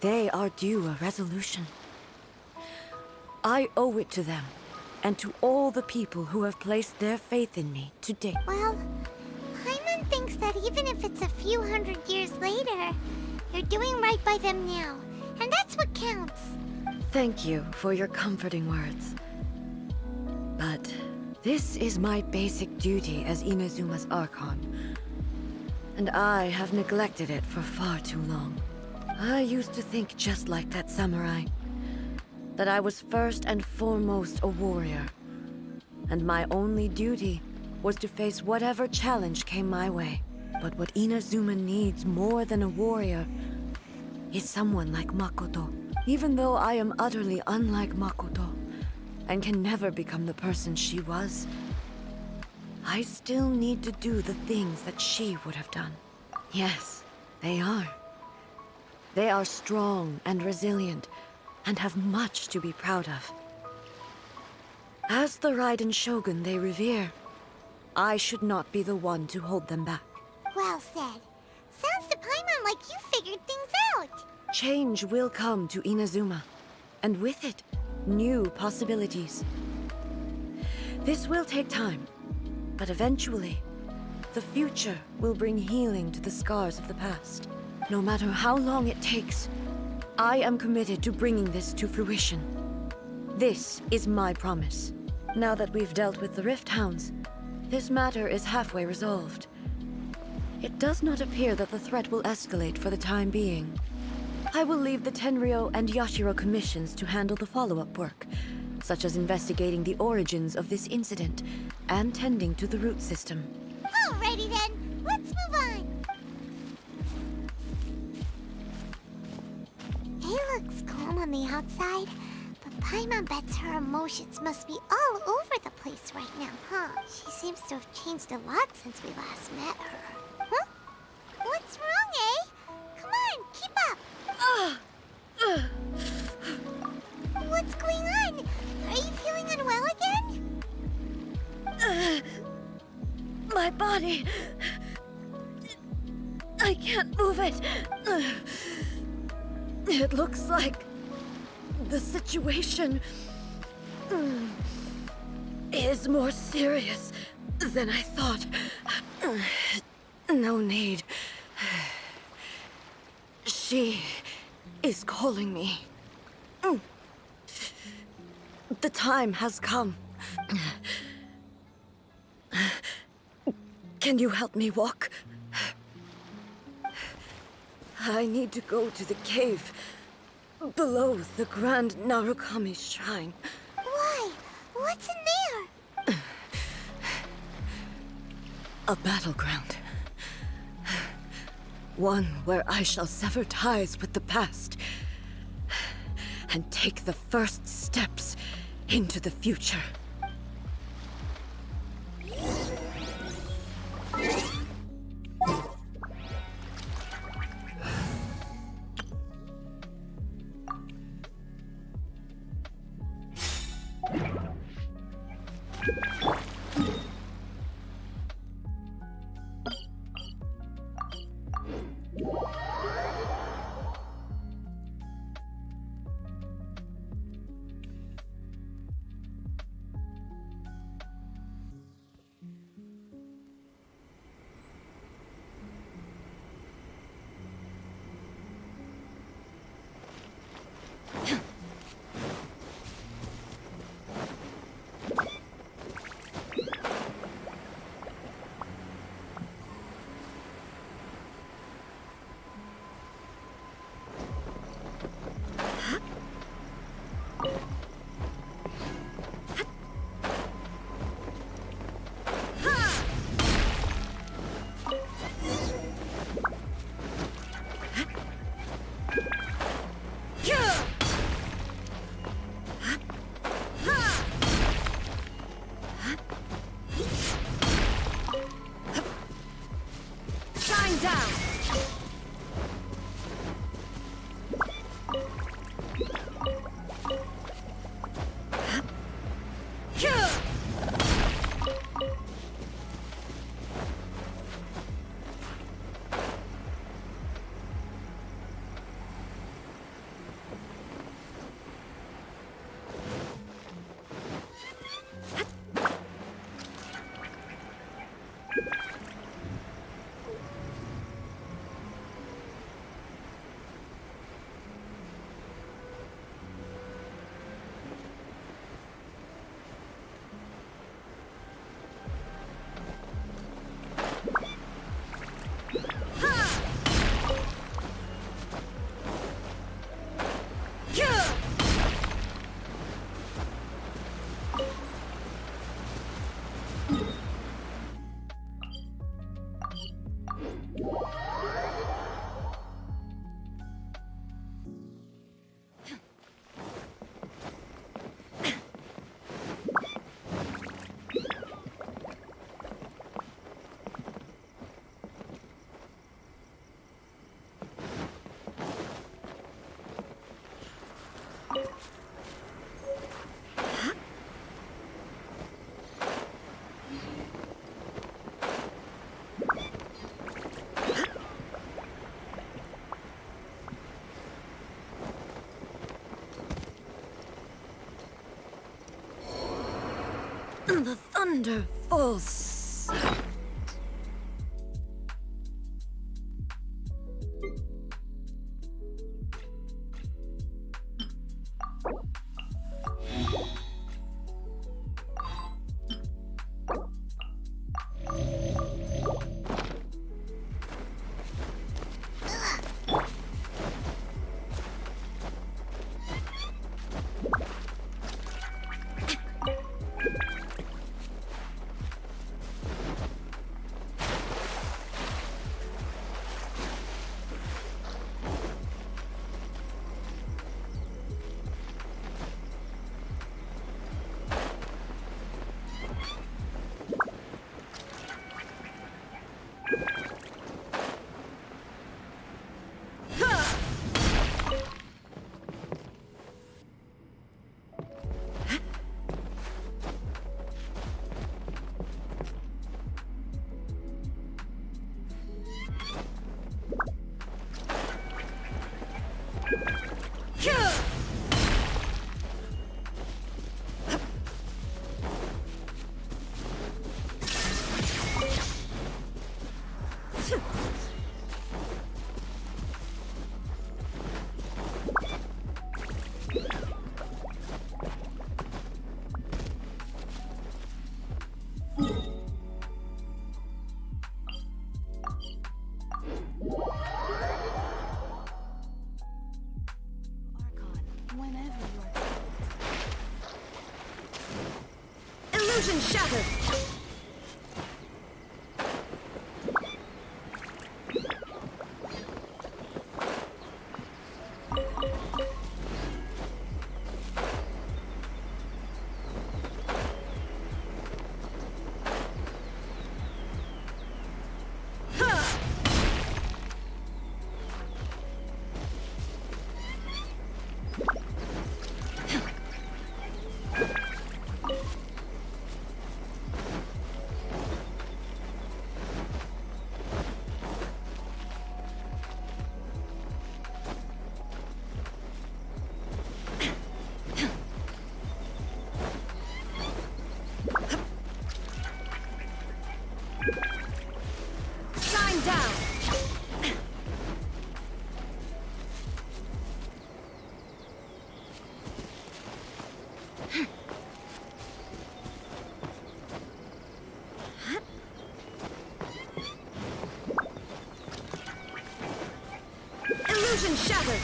they are due a resolution. I owe it to them, and to all the people who have placed their faith in me to date. Well, Paimon thinks that even if it's a few hundred years later, you're doing right by them now, and that's what counts. Thank you for your comforting words. But this is my basic duty as Inazuma's Archon, and I have neglected it for far too long. I used to think just like that samurai, that I was first and foremost a warrior, and my only duty was to face whatever challenge came my way. But what Inazuma needs more than a warrior is someone like Makoto. Even though I am utterly unlike Makoto, and can never become the person she was, I still need to do the things that she would have done. Yes, they are. They are strong and resilient, and have much to be proud of. As the Raiden Shogun they revere, I should not be the one to hold them back. Well said. Sounds to Paimon like you figured things out. Change will come to Inazuma, and with it, new possibilities. This will take time, but eventually, the future will bring healing to the scars of the past. No matter how long it takes, I am committed to bringing this to fruition. This is my promise. Now that we've dealt with the Rift Hounds, this matter is halfway resolved. It does not appear that the threat will escalate for the time being. I will leave the Tenryou and Yashiro commissions to handle the follow-up work, such as investigating the origins of this incident and tending to the root system. Alrighty then, let's move on. It looks calm on the outside, but Paimon bets her emotions must be all over the place right now, huh? She seems to have changed a lot since we last met her. Huh? What's wrong, eh? Come on, keep up. What's going on? Are you feeling unwell again? My body... I can't move it. It looks like the situation is more serious than I thought. No need. She is calling me. The time has come. Can you help me walk? I need to go to the cave below the Grand Narukami Shrine. Why? What's in there? A battleground. One where I shall sever ties with the past and take the first steps into the future. Shine down! The thunder falls. Illusion shattered! Shine down! Illusion shattered!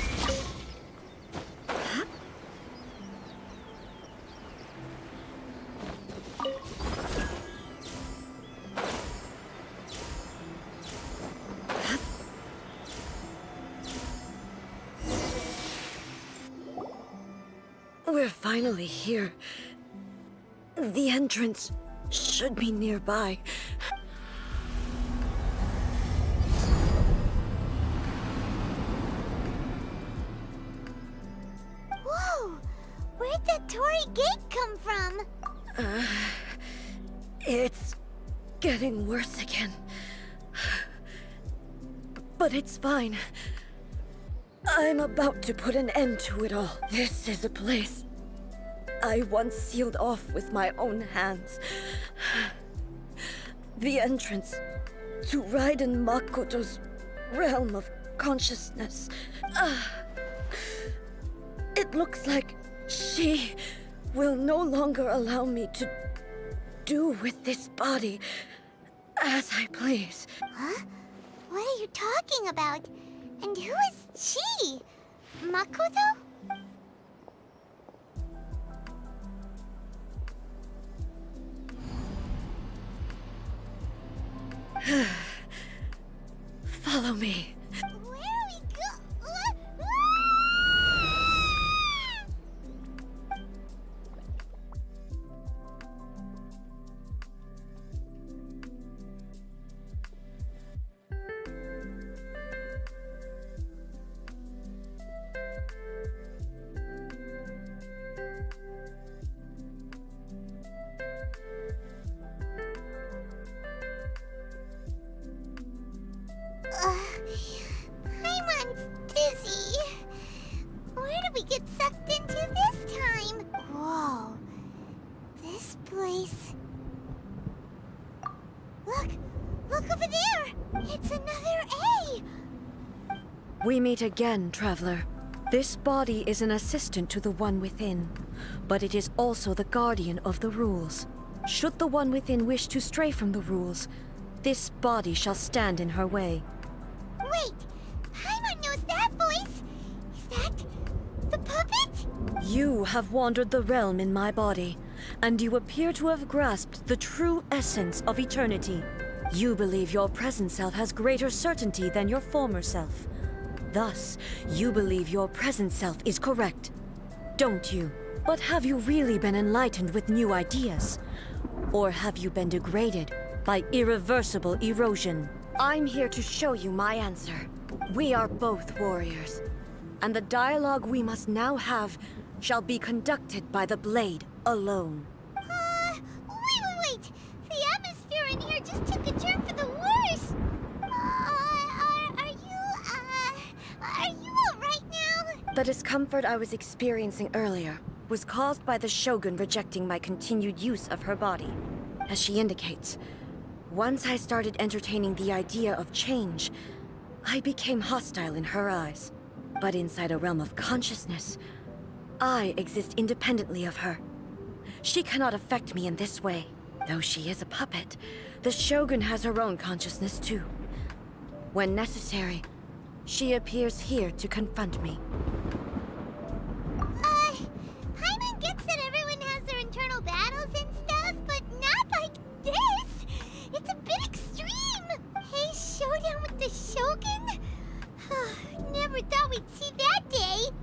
We're finally here. The entrance should be nearby. Whoa! Where'd that Torii gate come from? It's getting worse again. But it's fine. I'm about to put an end to it all. This is a place I once sealed off with my own hands. The entrance to Raiden Makoto's realm of consciousness. It looks like she will no longer allow me to do with this body as I please. Huh? What are you talking about? And who is she? Makoto? Follow me. Where are we go? Paimon's dizzy. Where did we get sucked into this time? Whoa. This place... Look! Look over there! It's another A! We meet again, traveler. This body is an assistant to the One Within, but it is also the guardian of the rules. Should the One Within wish to stray from the rules, this body shall stand in her way. Wait! Paimon knows that voice! Is that... the puppet? You have wandered the realm in my body, and you appear to have grasped the true essence of eternity. You believe your present self has greater certainty than your former self. Thus, you believe your present self is correct, don't you? But have you really been enlightened with new ideas? Or have you been degraded by irreversible erosion? I'm here to show you my answer. We are both warriors, and the dialogue we must now have shall be conducted by the blade alone. Wait! The atmosphere in here just took a turn for the worse! Are you alright now? The discomfort I was experiencing earlier was caused by the Shogun rejecting my continued use of her body. As she indicates, once I started entertaining the idea of change, I became hostile in her eyes. But inside a realm of consciousness, I exist independently of her. She cannot affect me in this way. Though she is a puppet, the Shogun has her own consciousness too. When necessary, she appears here to confront me. Paimon gets that everyone has their internal battles and stuff, but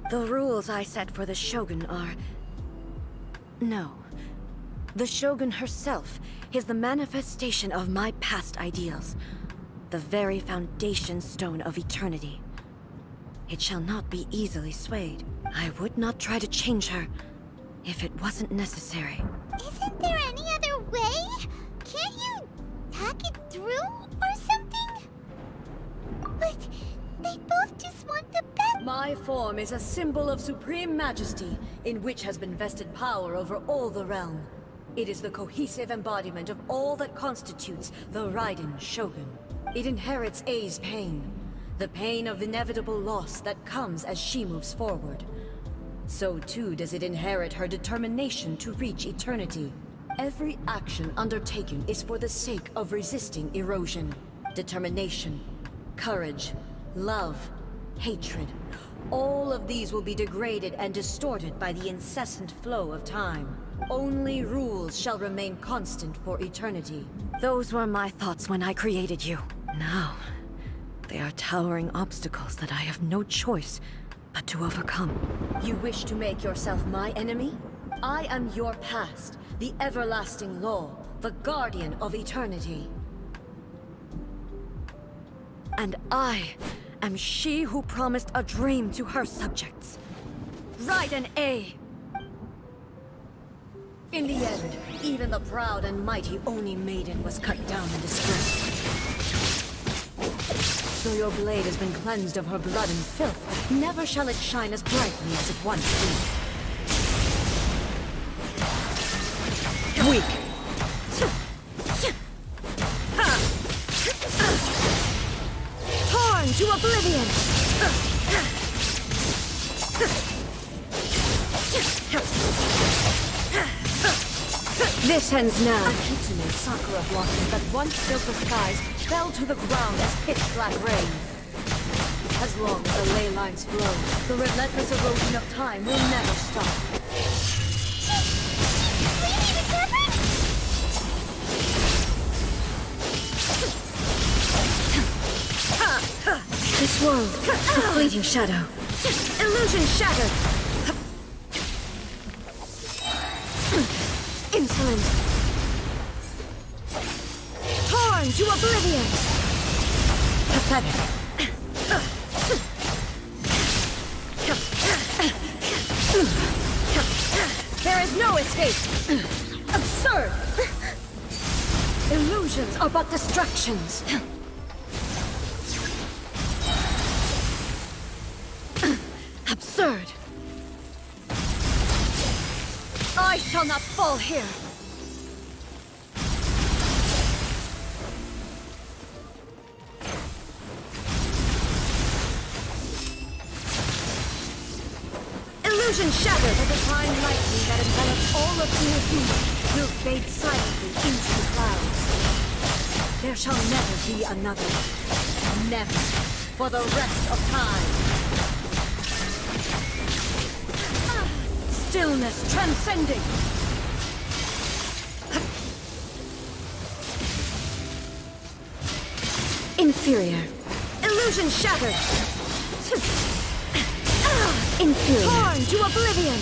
The rules I set for the Shogun are... No. The Shogun herself is the manifestation of my past ideals. The very foundation stone of eternity. It shall not be easily swayed. I would not try to change her if it wasn't necessary. Isn't there any other way? Can't you hack it through or something? But they both just want the best. My form is a symbol of supreme majesty, in which has been vested power over all the realm. It is the cohesive embodiment of all that constitutes the Raiden Shogun. It inherits Ei's pain, the pain of inevitable loss that comes as she moves forward. So too does it inherit her determination to reach eternity. Every action undertaken is for the sake of resisting erosion. Determination, courage, love, hatred. All of these will be degraded and distorted by the incessant flow of time. Only rules shall remain constant for eternity. Those were my thoughts when I created you. Now, they are towering obstacles that I have no choice but to overcome. You wish to make yourself my enemy? I am your past, the everlasting law, the guardian of eternity. And I am she who promised a dream to her subjects. Raiden A. In the end, even the proud and mighty Oni Maiden was cut down and destroyed. Though your blade has been cleansed of her blood and filth, never shall it shine as brightly as it once did. Weak. Torn to oblivion! This ends now. Akitsune's sakura blossoms that once filled the skies fell to the ground as pitch-black rain. As long as the ley lines flow, the relentless erosion of time will never stop. This world, a fleeting shadow. Illusion shattered! Insolent! Torn to oblivion! Pathetic! There is no escape! Absurd! Illusions are but distractions! Absurd! I shall not fall here! Illusion shattered! The divine lightning that envelops all of Inazuma will fade silently into the clouds. There shall never be another. Never. For the rest of time. Stillness transcending! Inferior. Illusion shattered! Inferior. Torn to oblivion!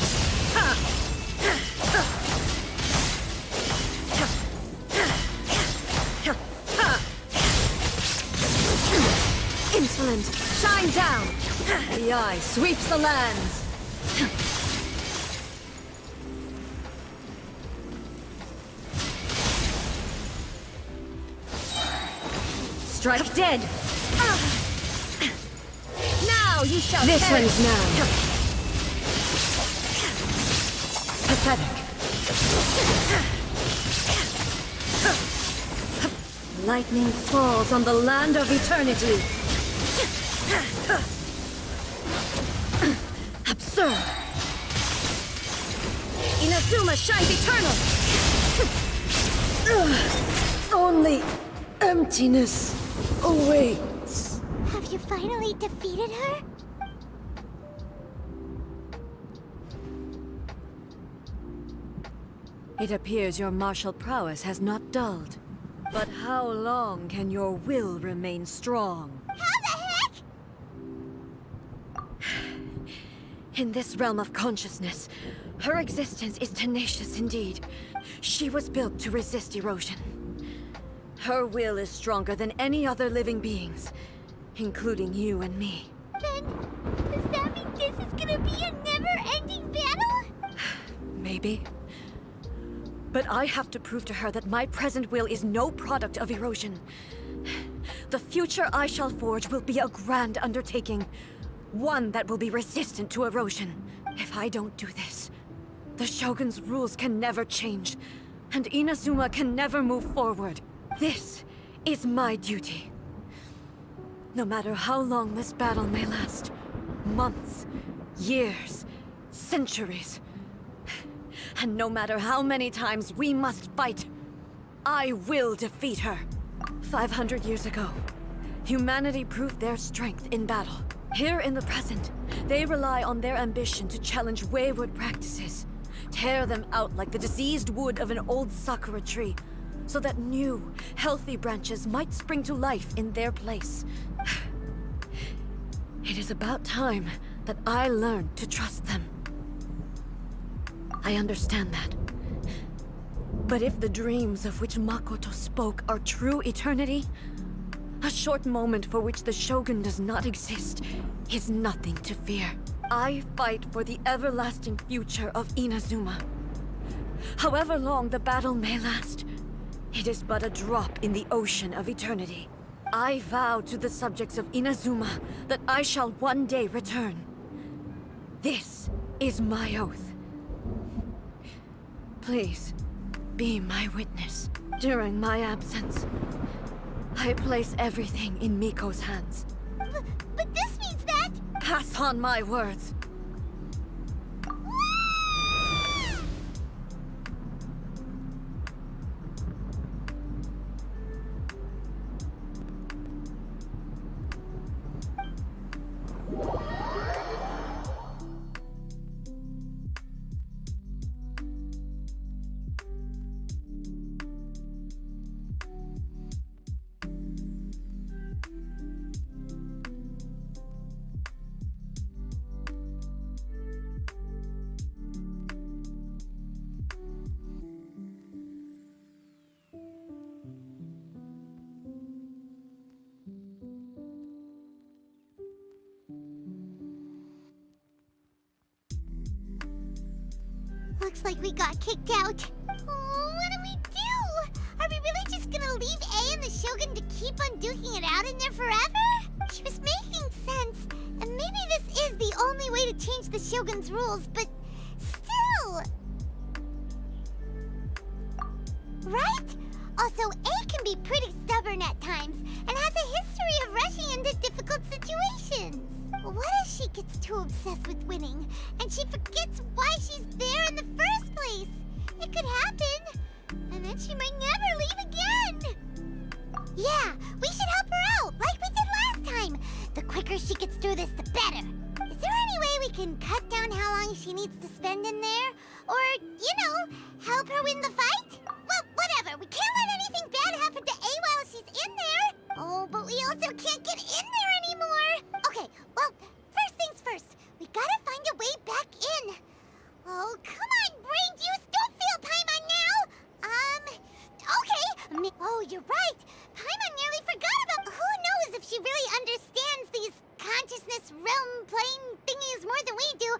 Insolent! Shine down! The eye sweeps the lands! Strike dead! Now you shall This perish. One's now. Pathetic. Lightning falls on the land of eternity. Absurd. Inazuma shines eternal. Only emptiness awaits. Have you finally defeated her? It appears your martial prowess has not dulled. But how long can your will remain strong? How the heck? In this realm of consciousness, her existence is tenacious indeed. She was built to resist erosion. Her will is stronger than any other living beings, including you and me. Then, does that mean this is gonna be a never-ending battle? Maybe. But I have to prove to her that my present will is no product of erosion. The future I shall forge will be a grand undertaking. One that will be resistant to erosion. If I don't do this, the Shogun's rules can never change, and Inazuma can never move forward. This is my duty. No matter how long this battle may last, months, years, centuries, and no matter how many times we must fight, I will defeat her. 500 years ago, humanity proved their strength in battle. Here in the present, they rely on their ambition to challenge wayward practices, tear them out like the diseased wood of an old sakura tree, so that new, healthy branches might spring to life in their place. It is about time that I learned to trust them. I understand that. But if the dreams of which Makoto spoke are true eternity, a short moment for which the Shogun does not exist is nothing to fear. I fight for the everlasting future of Inazuma. However long the battle may last, it is but a drop in the ocean of eternity. I vow to the subjects of Inazuma that I shall one day return. This is my oath. Please, be my witness. During my absence, I place everything in Miko's hands. But this means that... Pass on my words. Looks like we got kicked out. Oh, what do we do? Are we really just gonna leave A and the Shogun to keep on duking it out in there forever? She was making sense, and maybe this is the only way to change the Shogun's rules, but still... Right? Also, A can be pretty stubborn at times, and has a history of rushing into difficult situations. What if she gets too obsessed with winning, and she forgets why she's there in the first place? It could happen, and then she might never leave again. Yeah, we should help her out, like we did last time. The quicker she gets through this, the better. Is there any way we can cut down how long she needs to spend in there? Or, you know, help her win the fight? Well, whatever. We can't let anything bad happen to A while she's in there. Oh, but we also can't get in there anymore. Okay, well, first things first. We gotta find a way back in. Oh, come on, brain juice. Don't feel Paimon now. Okay. Oh, you're right. Paimon nearly forgot about... Who knows if she really understands these consciousness realm plane thingies more than we do.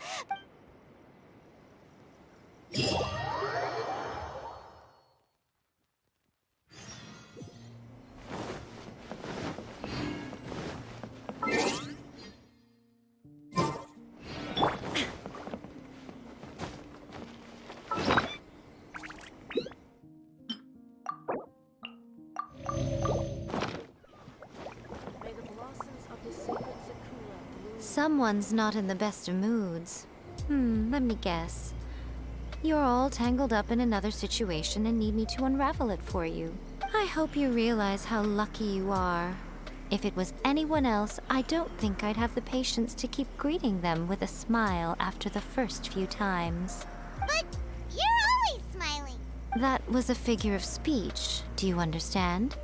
Someone's not in the best of moods. Let me guess. You're all tangled up in another situation and need me to unravel it for you. I hope you realize how lucky you are. If it was anyone else, I don't think I'd have the patience to keep greeting them with a smile after the first few times. But you're always smiling. That was a figure of speech, do you understand?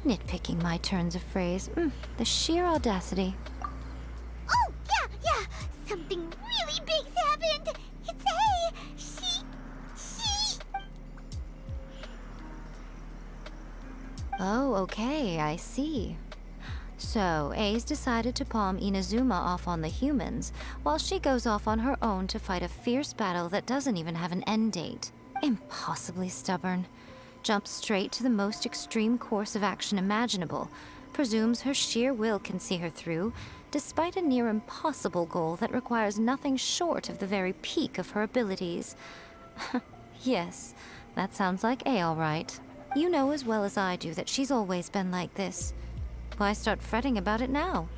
Nitpicking my turns of phrase. The sheer audacity. Oh, yeah. Something really Oh, okay, I see. So, A's decided to palm Inazuma off on the humans, while she goes off on her own to fight a fierce battle that doesn't even have an end date. Impossibly stubborn. Jumps straight to the most extreme course of action imaginable, presumes her sheer will can see her through, despite a near impossible goal that requires nothing short of the very peak of her abilities. Yes, that sounds like A all right. You know as well as I do that she's always been like this. Why start fretting about it now?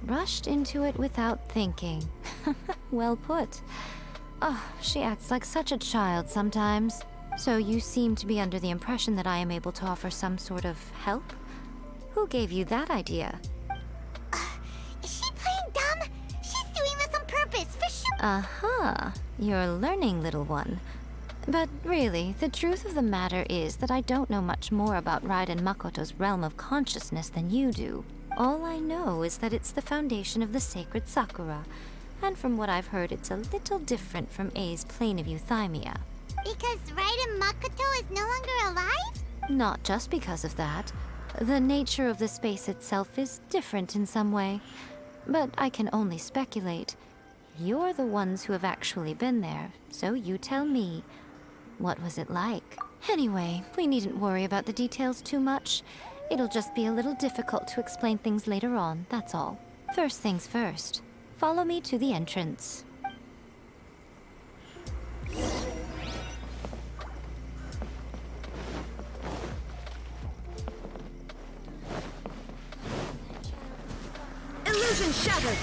Rushed into it without thinking. Well put. Oh, she acts like such a child sometimes. So you seem to be under the impression that I am able to offer some sort of help? Who gave you that idea? Is she playing dumb? She's doing this on purpose, for sure. Aha, you're learning, little one. But really, the truth of the matter is that I don't know much more about Raiden Makoto's realm of consciousness than you do. All I know is that it's the foundation of the sacred Sakura, and from what I've heard, it's a little different from A's plane of euthymia. Because Raiden Makoto is no longer alive? Not just because of that. The nature of the space itself is different in some way. But I can only speculate. You're the ones who have actually been there, so you tell me. What was it like? Anyway, we needn't worry about the details too much. It'll just be a little difficult to explain things later on, that's all. First things first. Follow me to the entrance. Illusion shattered!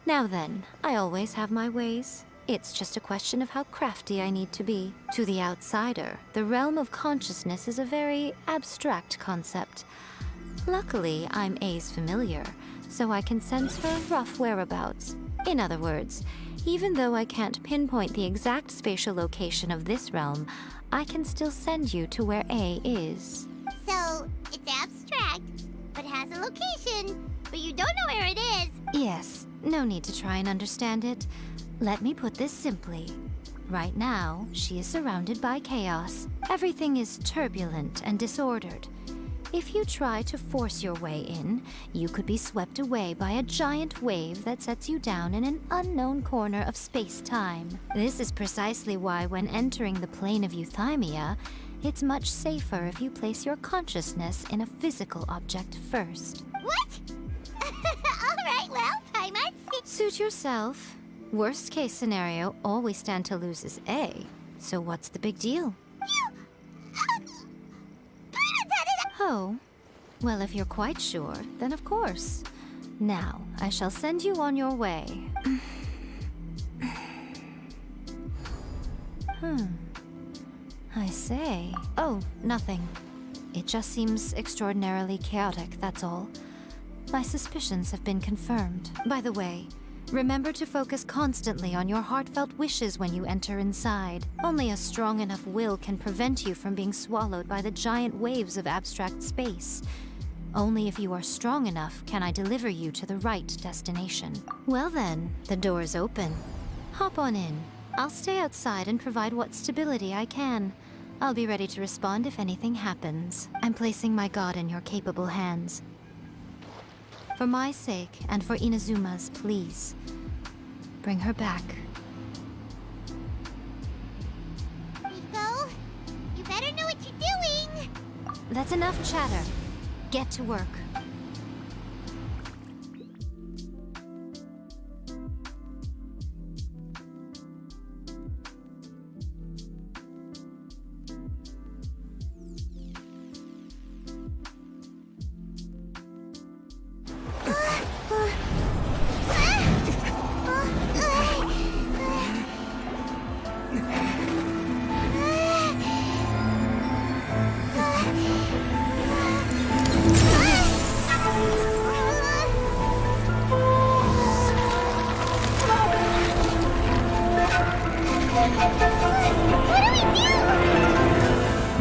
Now then, I always have my ways. It's just a question of how crafty I need to be. To the outsider, the realm of consciousness is a very abstract concept. Luckily, I'm A's familiar, so I can sense her rough whereabouts. In other words, even though I can't pinpoint the exact spatial location of this realm, I can still send you to where A is. So, it's abstract, but has a location, but you don't know where it is. Yes, no need to try and understand it. Let me put this simply. Right now, she is surrounded by chaos. Everything is turbulent and disordered. If you try to force your way in, you could be swept away by a giant wave that sets you down in an unknown corner of space-time. This is precisely why when entering the plane of euthymia, it's much safer if you place your consciousness in a physical object first. What? Alright, well, time I'd see. Suit yourself. Worst case scenario, all we stand to lose is A. So what's the big deal? Oh, well, if you're quite sure, then of course. Now, I shall send you on your way. I say. Oh, nothing. It just seems extraordinarily chaotic, that's all. My suspicions have been confirmed. By the way, remember to focus constantly on your heartfelt wishes when you enter inside. Only a strong enough will can prevent you from being swallowed by the giant waves of abstract space. Only if you are strong enough can I deliver you to the right destination. Well then, the door's open. Hop on in. I'll stay outside and provide what stability I can. I'll be ready to respond if anything happens. I'm placing my god in your capable hands. For my sake, and for Inazuma's, please. Bring her back. Rico, you better know what you're doing! That's enough chatter. Get to work.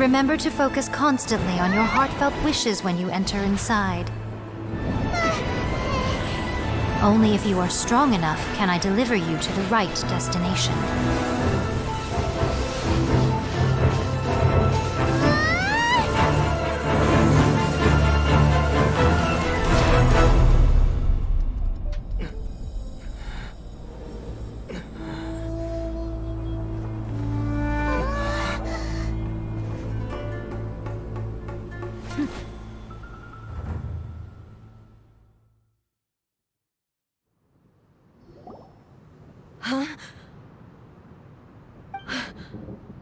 Remember to focus constantly on your heartfelt wishes when you enter inside. Only if you are strong enough can I deliver you to the right destination. Huh?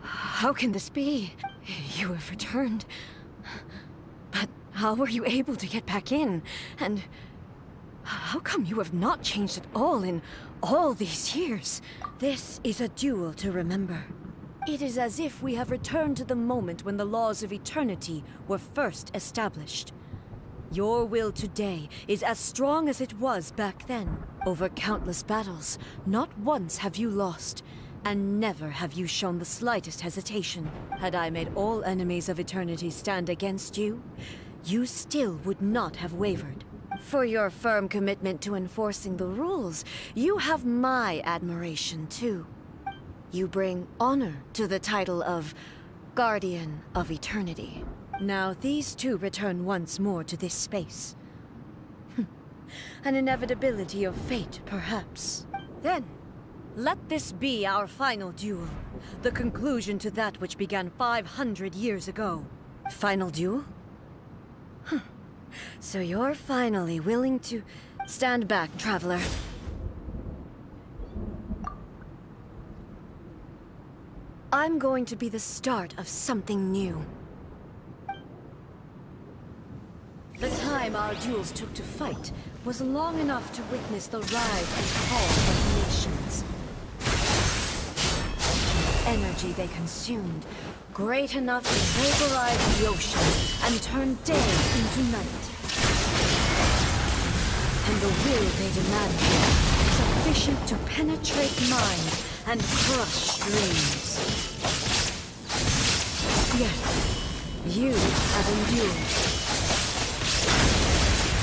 How can this be? You have returned. But how were you able to get back in? And how come you have not changed at all in all these years? This is a duel to remember. It is as if we have returned to the moment when the laws of eternity were first established. Your will today is as strong as it was back then. Over countless battles, not once have you lost, and never have you shown the slightest hesitation. Had I made all enemies of eternity stand against you, you still would not have wavered. For your firm commitment to enforcing the rules, you have my admiration too. You bring honor to the title of Guardian of Eternity. Now these two return once more to this space. An inevitability of fate, perhaps. Then, let this be our final duel. The conclusion to that which began 500 years ago. Final duel? So you're finally willing to stand back, traveler. I'm going to be the start of something new. The time our duels took to fight was long enough to witness the rise and fall of nations. The energy they consumed, great enough to vaporize the ocean and turn day into night. And the will they demanded, sufficient to penetrate minds and crush dreams. Yet, you have endured.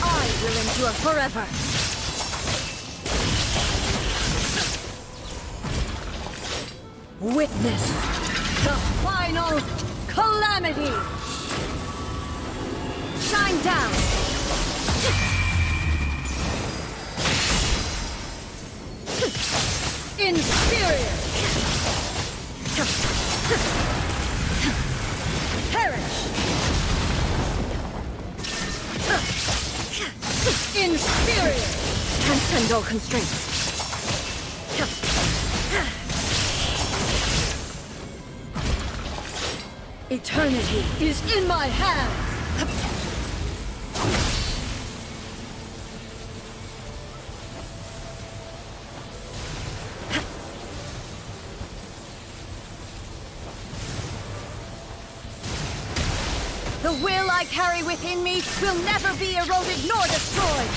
I will endure forever. Witness the final calamity. Shine down. Inferior. Perish. Inferior! Transcend all constraints. Eternity is in my hands! The will I carry within me will never be eroded nor destroyed!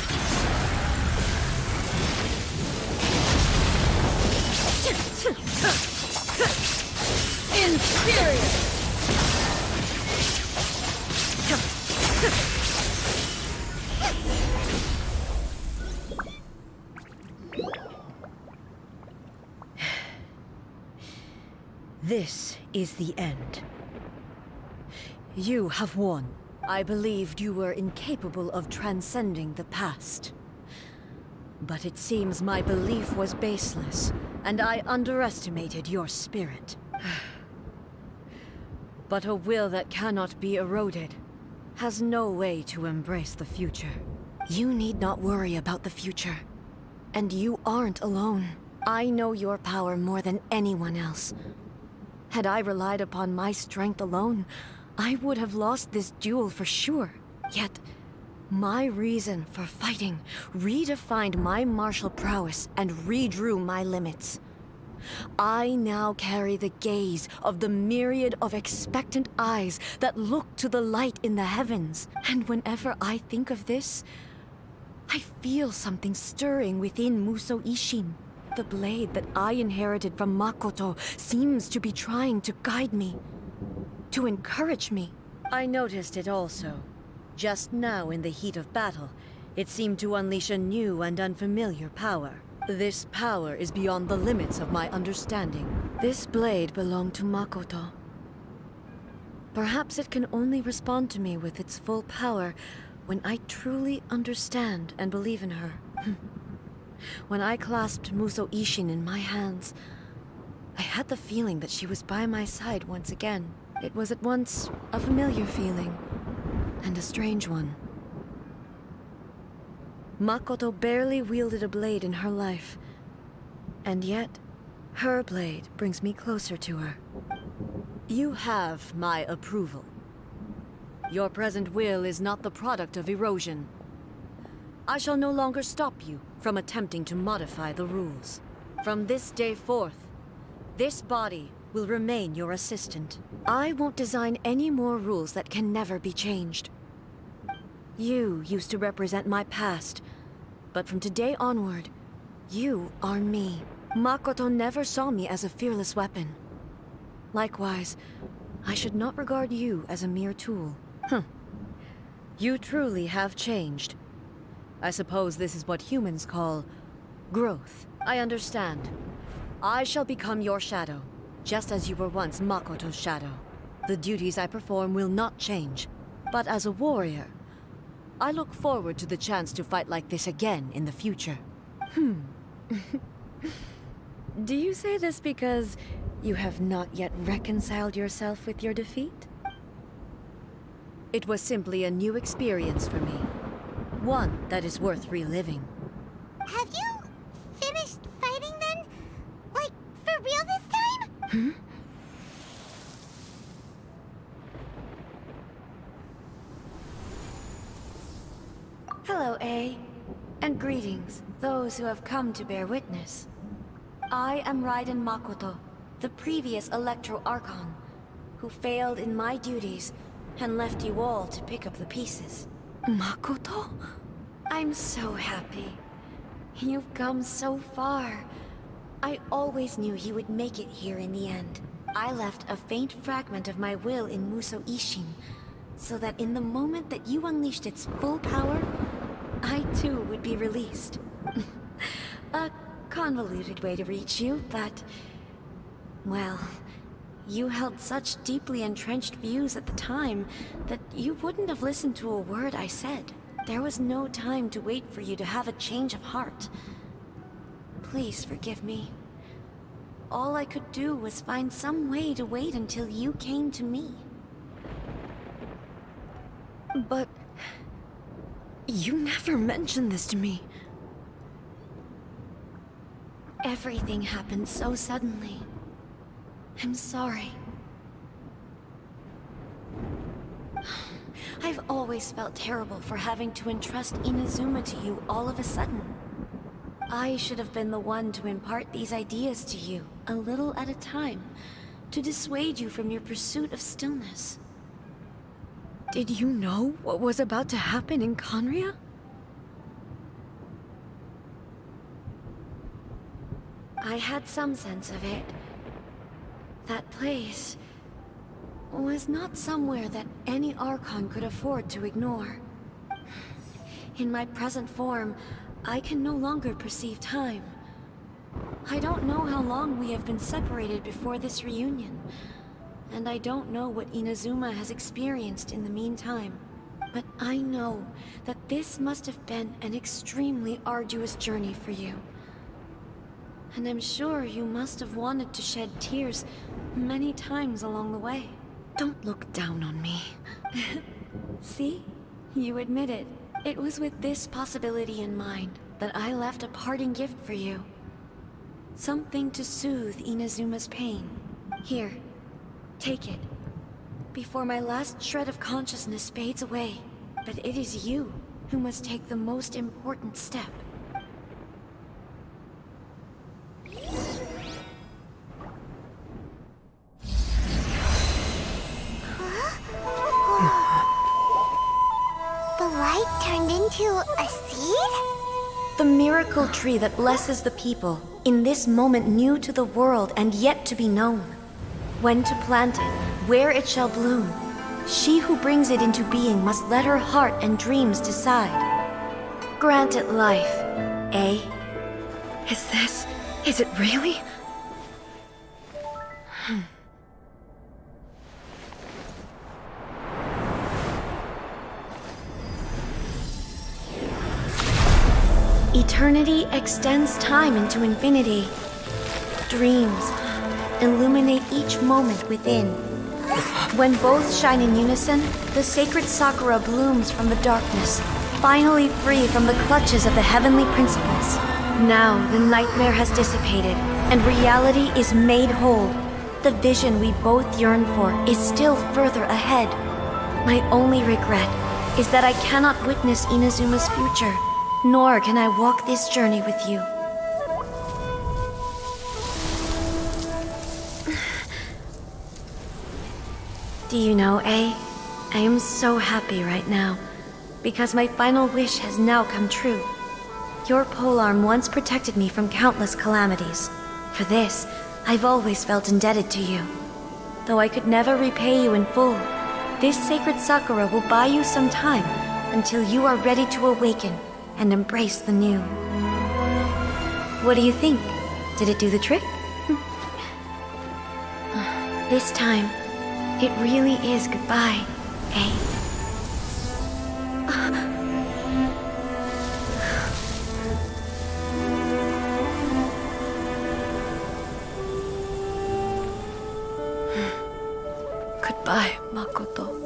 Inferior! This is the end. You have won. I believed you were incapable of transcending the past. But it seems my belief was baseless, and I underestimated your spirit. But a will that cannot be eroded has no way to embrace the future. You need not worry about the future. And you aren't alone. I know your power more than anyone else. Had I relied upon my strength alone, I would have lost this duel for sure. Yet, my reason for fighting redefined my martial prowess and redrew my limits. I now carry the gaze of the myriad of expectant eyes that look to the light in the heavens. And whenever I think of this, I feel something stirring within Muso Ishin. The blade that I inherited from Makoto seems to be trying to guide me. to encourage me. I noticed it also. Just now in the heat of battle, it seemed to unleash a new and unfamiliar power. This power is beyond the limits of my understanding. This blade belonged to Makoto. Perhaps it can only respond to me with its full power when I truly understand and believe in her. When I clasped Muso Ishin in my hands, I had the feeling that she was by my side once again. It was at once a familiar feeling and a strange one. Makoto barely wielded a blade in her life, and yet her blade brings me closer to her. You have my approval. Your present will is not the product of erosion. I shall no longer stop you from attempting to modify the rules. From this day forth, this body will remain your assistant. I won't design any more rules that can never be changed. You used to represent my past, but from today onward, you are me. Makoto never saw me as a fearless weapon. Likewise, I should not regard you as a mere tool. You truly have changed. I suppose this is what humans call growth. I understand. I shall become your shadow, just as you were once Makoto's shadow. The duties I perform will not change, but as a warrior, I look forward to the chance to fight like this again in the future. Do you say this because you have not yet reconciled yourself with your defeat? It was simply a new experience for me. One that is worth reliving. Have you finished fighting then? Like, for real this time? Hello, A. And greetings, those who have come to bear witness. I am Raiden Makoto, the previous Electro Archon, who failed in my duties and left you all to pick up the pieces. Makoto? I'm so happy. You've come so far. I always knew you would make it here in the end. I left a faint fragment of my will in Muso Ishin, so that in the moment that you unleashed its full power, I too would be released. A convoluted way to reach you, but... well, you held such deeply entrenched views at the time that you wouldn't have listened to a word I said. There was no time to wait for you to have a change of heart. Please forgive me. All I could do was find some way to wait until you came to me. But... you never mentioned this to me. Everything happened so suddenly. I'm sorry. I've always felt terrible for having to entrust Inazuma to you all of a sudden. I should have been the one to impart these ideas to you, a little at a time, to dissuade you from your pursuit of stillness. Did you know what was about to happen in Conria? I had some sense of it. That place was not somewhere that any Archon could afford to ignore. In my present form, I can no longer perceive time. I don't know how long we have been separated before this reunion, and I don't know what Inazuma has experienced in the meantime. But I know that this must have been an extremely arduous journey for you. And I'm sure you must have wanted to shed tears many times along the way. Don't look down on me. See? You admit it. It was with this possibility in mind that I left a parting gift for you. Something to soothe Inazuma's pain. Here, take it. Before my last shred of consciousness fades away. But it is you who must take the most important step. The light turned into a seed? The miracle tree that blesses the people, in this moment new to the world and yet to be known. When to plant it, where it shall bloom. She who brings it into being must let her heart and dreams decide. Grant it life, eh? Is it really? Eternity extends time into infinity. Dreams illuminate each moment within. When both shine in unison, the sacred Sakura blooms from the darkness, finally free from the clutches of the heavenly principles. Now the nightmare has dissipated, and reality is made whole. The vision we both yearn for is still further ahead. My only regret is that I cannot witness Inazuma's future, nor can I walk this journey with you. Do you know, I am so happy right now, because my final wish has now come true. Your polearm once protected me from countless calamities. For this, I've always felt indebted to you. Though I could never repay you in full, this sacred Sakura will buy you some time until you are ready to awaken and embrace the new. What do you think? Did it do the trick? This time, it really is goodbye, eh? Goodbye, Makoto.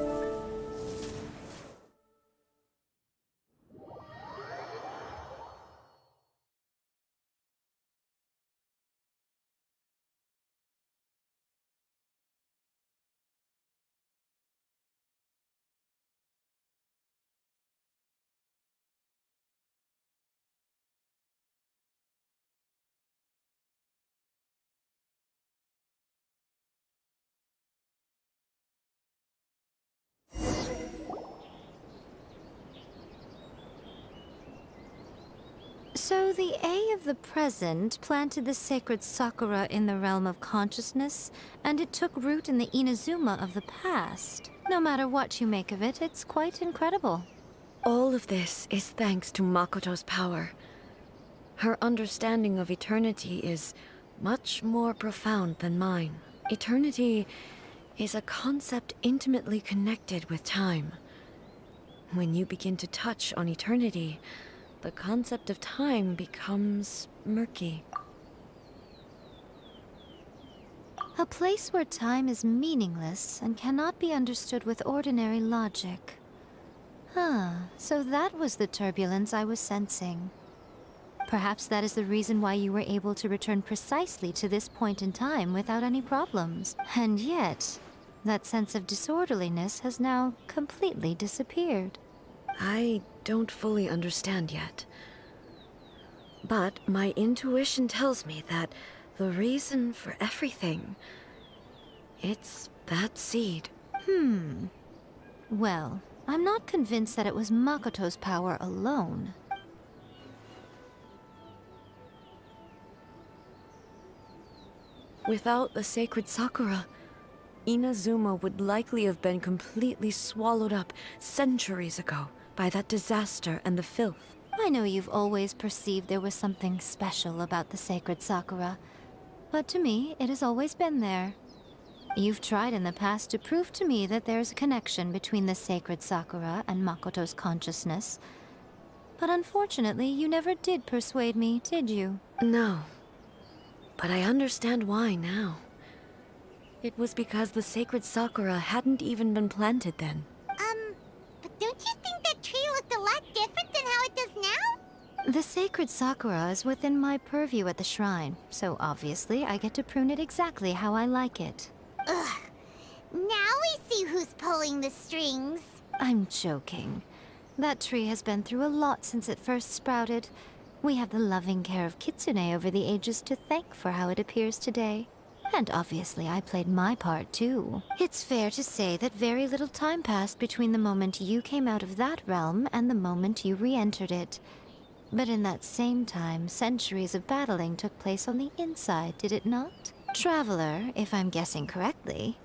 So the A of the present planted the sacred Sakura in the realm of consciousness, and it took root in the Inazuma of the past. No matter what you make of it, it's quite incredible. All of this is thanks to Makoto's power. Her understanding of eternity is much more profound than mine. Eternity is a concept intimately connected with time. When you begin to touch on eternity, the concept of time becomes murky. A place where time is meaningless and cannot be understood with ordinary logic. So that was the turbulence I was sensing. Perhaps that is the reason why you were able to return precisely to this point in time without any problems. And yet, that sense of disorderliness has now completely disappeared. I don't fully understand yet. But my intuition tells me that the reason for everything, it's that seed. Well, I'm not convinced that it was Makoto's power alone. Without the sacred Sakura, Inazuma would likely have been completely swallowed up centuries ago by that disaster and the filth. I know you've always perceived there was something special about the sacred Sakura, but to me, it has always been there. You've tried in the past to prove to me that there's a connection between the sacred Sakura and Makoto's consciousness, but unfortunately, you never did persuade me, did you? No, but I understand why now. It was because the sacred Sakura hadn't even been planted then. But don't you think that tree looked a lot different than how it does now? The sacred Sakura is within my purview at the shrine, so obviously I get to prune it exactly how I like it. Ugh. Now we see who's pulling the strings. I'm joking. That tree has been through a lot since it first sprouted. We have the loving care of Kitsune over the ages to thank for how it appears today. And obviously I played my part too. It's fair to say that very little time passed between the moment you came out of that realm and the moment you re-entered it. But in that same time, centuries of battling took place on the inside, did it not? Traveler, if I'm guessing correctly,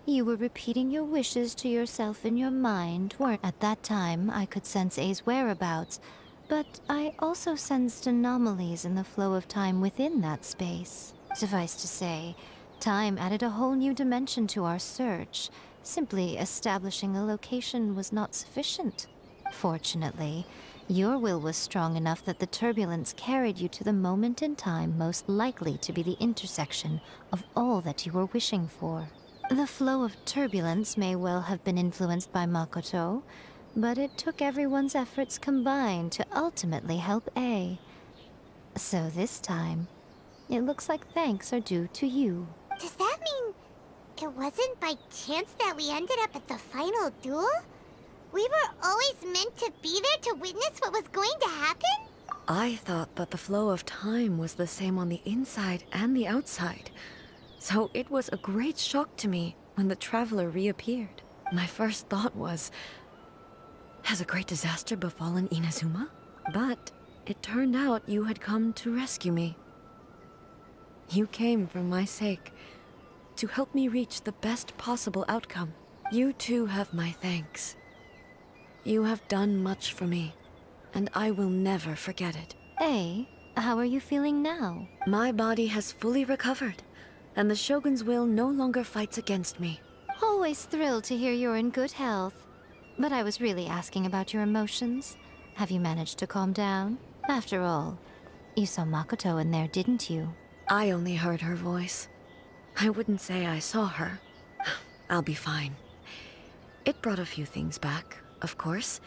You were repeating your wishes to yourself in your mind, weren't? At that time, I could sense A's whereabouts, but I also sensed anomalies in the flow of time within that space. Suffice to say, time added a whole new dimension to our search. Simply establishing a location was not sufficient. Fortunately, your will was strong enough that the turbulence carried you to the moment in time most likely to be the intersection of all that you were wishing for. The flow of turbulence may well have been influenced by Makoto, but it took everyone's efforts combined to ultimately help A. So this time, it looks like thanks are due to you. Does that mean it wasn't by chance that we ended up at the final duel? We were always meant to be there to witness what was going to happen? I thought that the flow of time was the same on the inside and the outside. So it was a great shock to me when the traveler reappeared. My first thought was, has a great disaster befallen Inazuma? But it turned out you had come to rescue me. You came for my sake, to help me reach the best possible outcome. You too have my thanks. You have done much for me, and I will never forget it. A, how are you feeling now? My body has fully recovered, and the Shogun's will no longer fights against me. Always thrilled to hear you're in good health. But I was really asking about your emotions. Have you managed to calm down? After all, you saw Makoto in there, didn't you? I only heard her voice. I wouldn't say I saw her. I'll be fine. It brought a few things back, of course,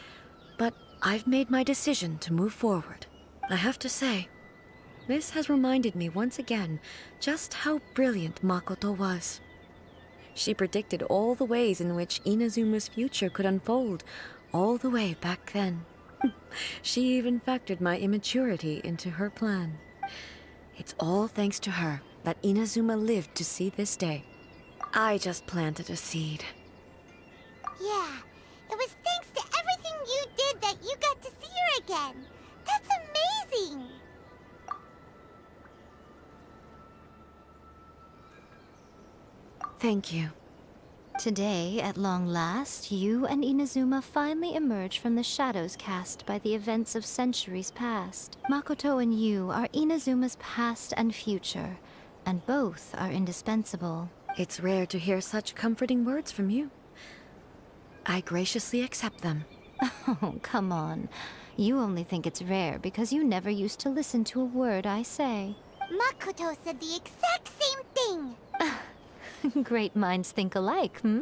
but I've made my decision to move forward. I have to say, this has reminded me once again just how brilliant Makoto was. She predicted all the ways in which Inazuma's future could unfold, all the way back then. She even factored my immaturity into her plan. It's all thanks to her that Inazuma lived to see this day. I just planted a seed. Yeah, it was thanks to everything you did that you got to see her again. That's amazing! Thank you. Today, at long last, you and Inazuma finally emerge from the shadows cast by the events of centuries past. Makoto and you are Inazuma's past and future, and both are indispensable. It's rare to hear such comforting words from you. I graciously accept them. Oh, come on. You only think it's rare because you never used to listen to a word I say. Makoto said the exact same thing! Great minds think alike, hmm?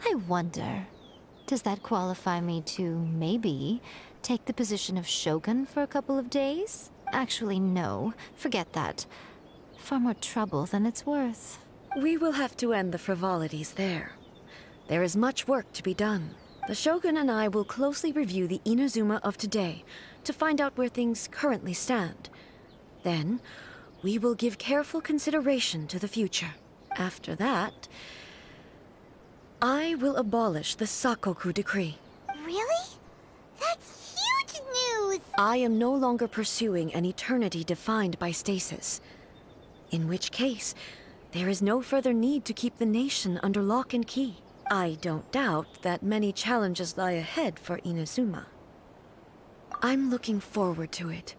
I wonder, does that qualify me to, maybe, take the position of Shogun for a couple of days? Actually, no. Forget that. Far more trouble than it's worth. We will have to end the frivolities there. There is much work to be done. The Shogun and I will closely review the Inazuma of today to find out where things currently stand. Then, we will give careful consideration to the future. After that, I will abolish the Sakoku decree. Really? That's huge news! I am no longer pursuing an eternity defined by stasis. In which case, there is no further need to keep the nation under lock and key. I don't doubt that many challenges lie ahead for Inazuma. I'm looking forward to it.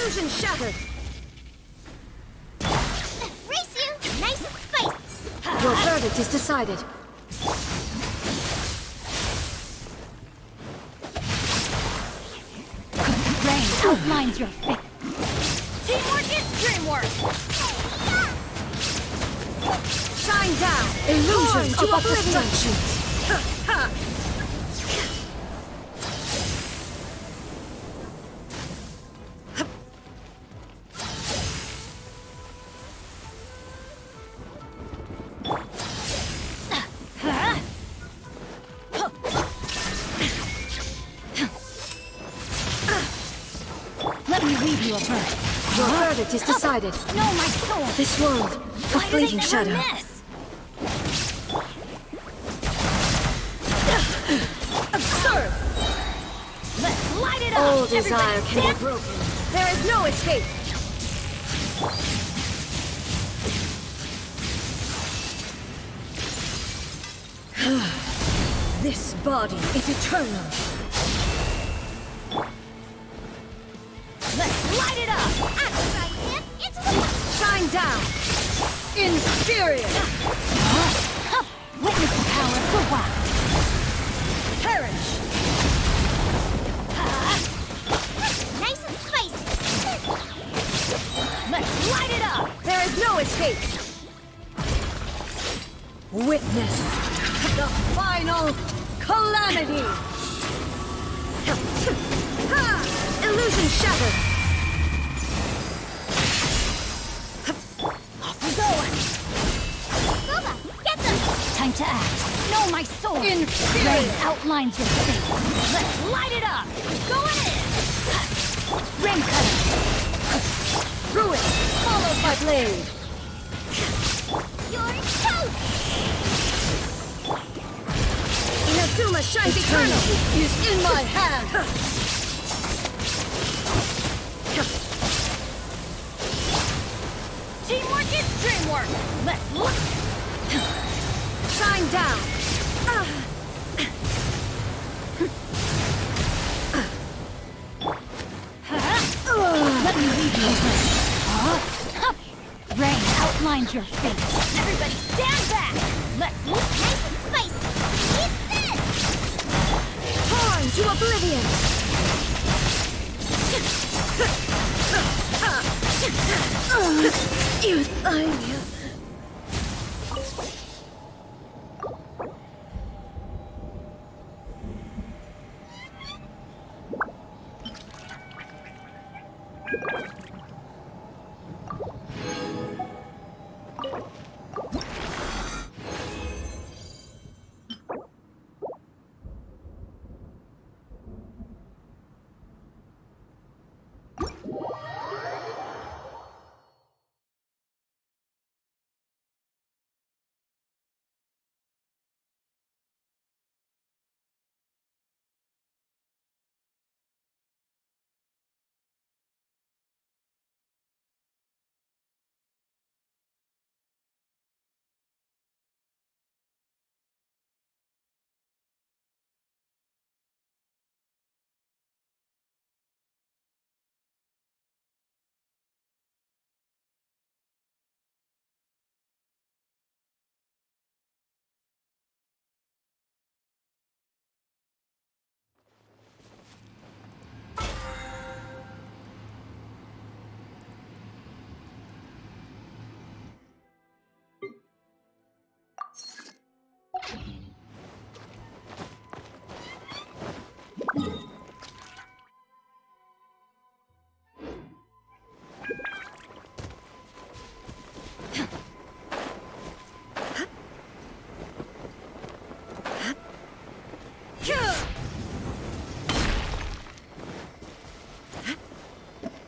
Illusion shattered! Race you! Nice and spicy! Your verdict is decided. Rain outlines your fate. Teamwork is dreamwork! Shine down! Illusions of distractions! Let me read you a verse. Your verdict is decided. No, my soul! This world, a Why do they fleeting never shadow. miss? Absurd! Let's light it up! All desire Everybody can stand- be broken. There is no escape. This body is eternal. Let's light it up! Shine down! Inferior! Witness the power of the wild! Perish! Nice and spicy! Let's light it up! There is no escape! Witness the final calamity! Illusion shattered! Off we go! Boba, get them! Time to act. Know my sword! Inferior! Rain outlines your fate. Let's light it up! Going in! Rim cutter! Ruin! Follow my blade! You're toast! Inazuma shines eternity is in my hand! Teamwork is dreamwork! Let's look! Shine down! Let me read you a verse. Rain outlines your fate. Everybody stand back! Let's look nice and spicy! Eat this! Torn to oblivion! Euthymia!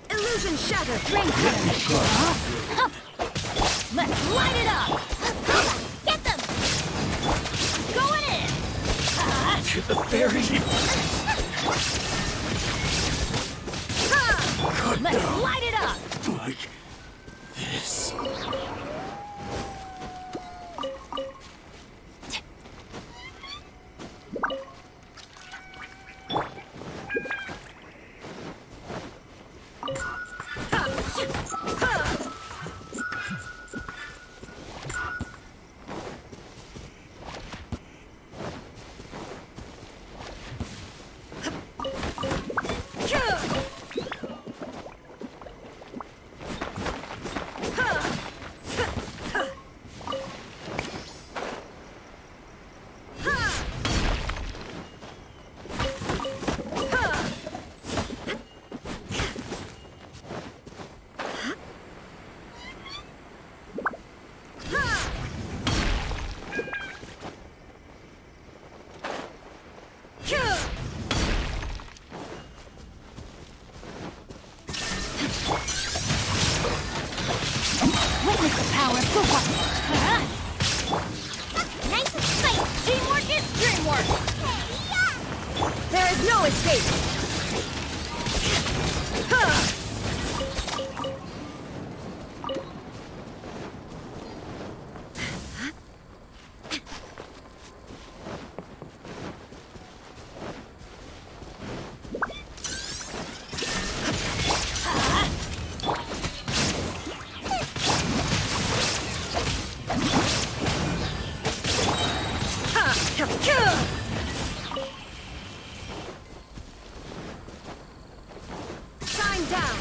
Illusion shattered! Rain cutter! Let's light it up! Get them! Going in! To the ferry! Let's light it up! Like this. Nice and spicy. Teamwork is dreamwork. There is no escape! Shine down!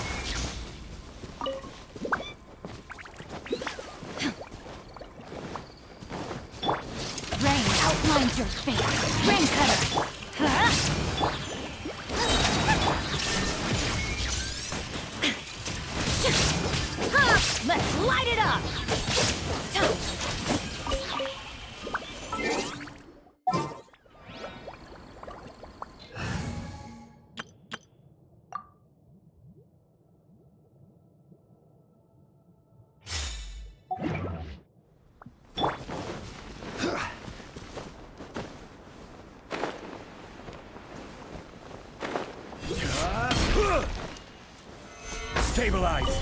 Rain outlines your fate. Rain cutter. Let's light it up. Stabilize!